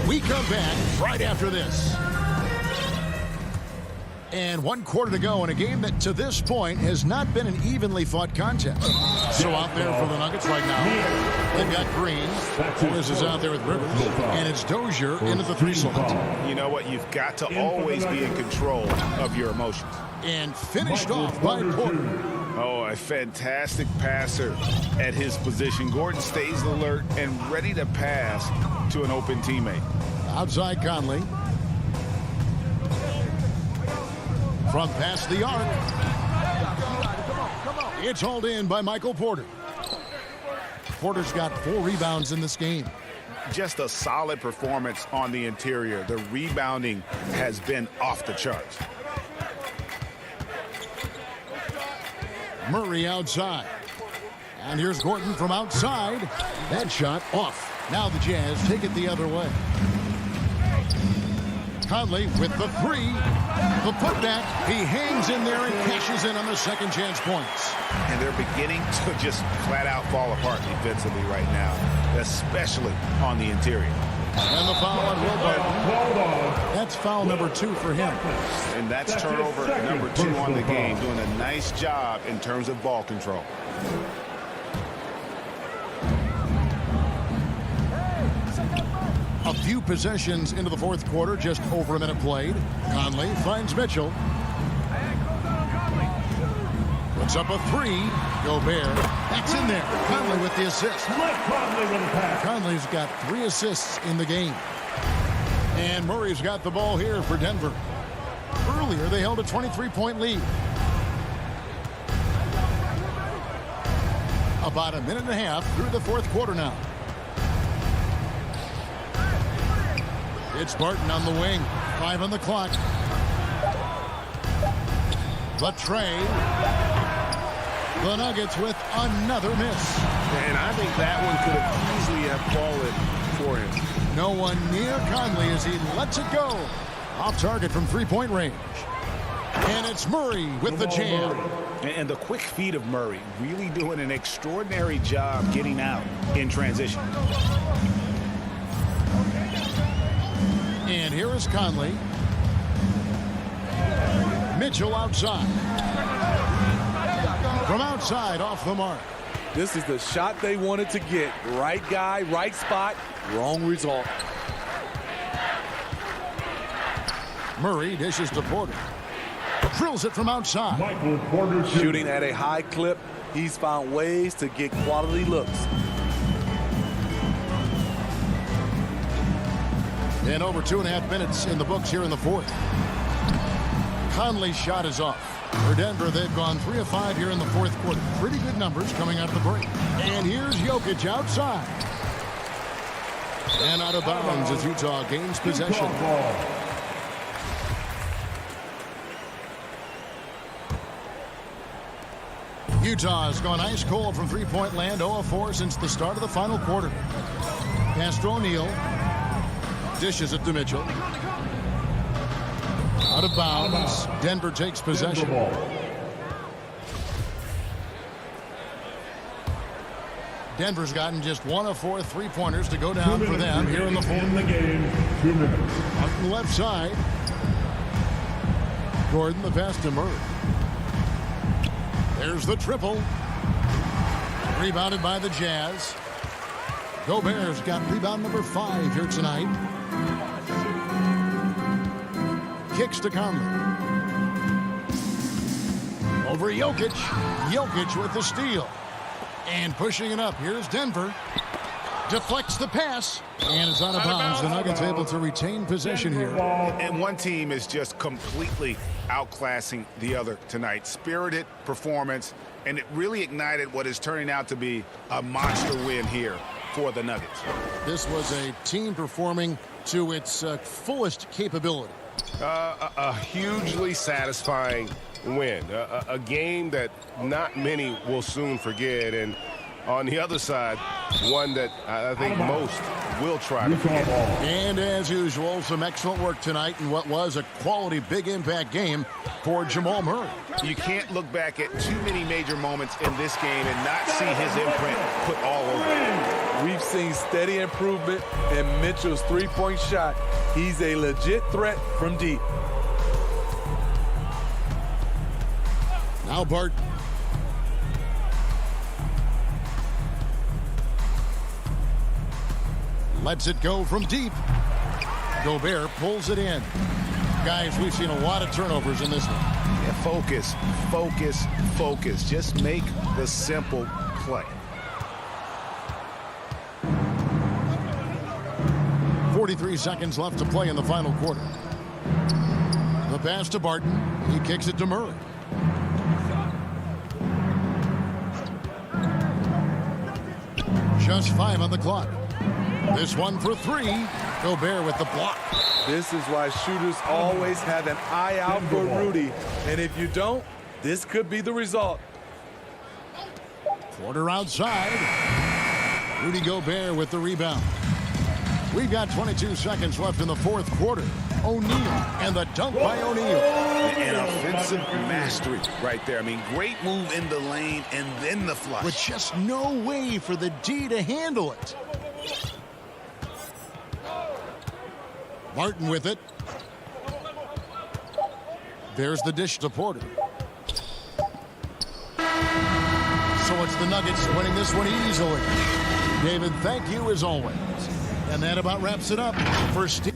We come back right after this. And 1 quarter to go in a game that to this point has not been an evenly fought contest. So out there for the Nuggets right now, they've got Green. Morris is out there with Rivers. And it's Dozier into the 3 slot.
You know what? You've got to always be in control of your emotions.
And finished off by Porter.
Oh, a fantastic passer at his position. Gordon stays alert and ready to pass to an open teammate.
Outside Conley. From past the arc. It's hauled in by Michael Porter. Porter's got 4 rebounds in this game.
Just a solid performance on the interior. The rebounding has been off the charts.
Murray outside. And here's Gordon from outside. That shot off. Now the Jazz take it the other way. Conley with the 3. The putback. He hangs in there and cashes in on the second chance points.
And they're beginning to just flat out fall apart defensively right now, especially on the interior.
And the foul on Will Barton. That's foul number 2 for him.
And that's turnover number 2 on the game, doing a nice job in terms of ball control.
A few possessions into the 4th quarter, just over a minute played. Conley finds Mitchell. Puts up a three. Gobert. That's in there. Conley with the assist. Conley's got 3 assists in the game. And Murray's got the ball here for Denver. Earlier, they held a 23-point lead. About a minute and a half through the fourth quarter now. It's Barton on the wing. 5 on the clock. The tray. The Nuggets with another miss.
And I think that one could have easily have fallen for him.
No one near Conley as he lets it go. Off target from three-point range. And it's Murray with the jam.
And the quick feet of Murray, really doing an extraordinary job getting out in transition.
And here is Conley. Mitchell outside. From outside, off the mark.
This is the shot they wanted to get. Right guy, right spot, wrong result.
Murray dishes to Porter. Drills it from outside.
Shooting at a high clip, he's found ways to get quality looks.
And over 2.5 minutes in the books here in the fourth. Conley's shot is off. For Denver, they've gone 3 of 5 here in the fourth quarter. Pretty good numbers coming out of the break. And here's Jokic outside. And out of bounds as Utah gains possession. Utah has gone ice cold from three-point land, 0 of 4 since the start of the final quarter. Pass to O'Neal. Dishes it to Mitchell. Out of bounds. Denver takes possession. Denver's gotten just 1 of 4 three-pointers to go down for them here in the fourth. On the left side. Gordon, the pass to Murray. There's the triple. Rebounded by the Jazz. Gobert's got rebound number 5 here tonight. Kicks to Conley. Over Jokic. Jokic with the steal. And pushing it up. Here's Denver. Deflects the pass. And is out of bounds. The Nuggets able to retain possession here.
And one team is just completely outclassing the other tonight. Spirited performance. And it really ignited what is turning out to be a monster win here for the Nuggets.
This was a team performing to its fullest capability.
A hugely satisfying win. A game that not many will soon forget. And on the other side, one that I think most will try to forget.
And as usual, some excellent work tonight in what was a quality big impact game for Jamal Murray.
You can't look back at too many major moments in this game and not see his imprint put all over it.
We've seen steady improvement in Mitchell's three-point shot. He's a legit threat from deep.
Now Barton. Lets it go from deep. Gobert pulls it in. Guys, we've seen a lot of turnovers in this one.
Yeah, focus, focus, focus. Just make the simple play.
43 seconds left to play in the final quarter. The pass to Barton. He kicks it to Murray. Just 5 on the clock. This one for 3. Gobert with the block.
This is why shooters always have an eye out for Rudy. And if you don't, this could be the result.
Porter outside. Rudy Gobert with the rebound. We've got 22 seconds left in the fourth quarter. O'Neal and the dunk by O'Neal.
An offensive mastery right there. I mean, great move in the lane and then the flush.
With just no way for the D to handle it. Martin with it. There's the dish to Porter. So it's the Nuggets winning this one easily. David, thank you as always. And that about wraps it up for Steve.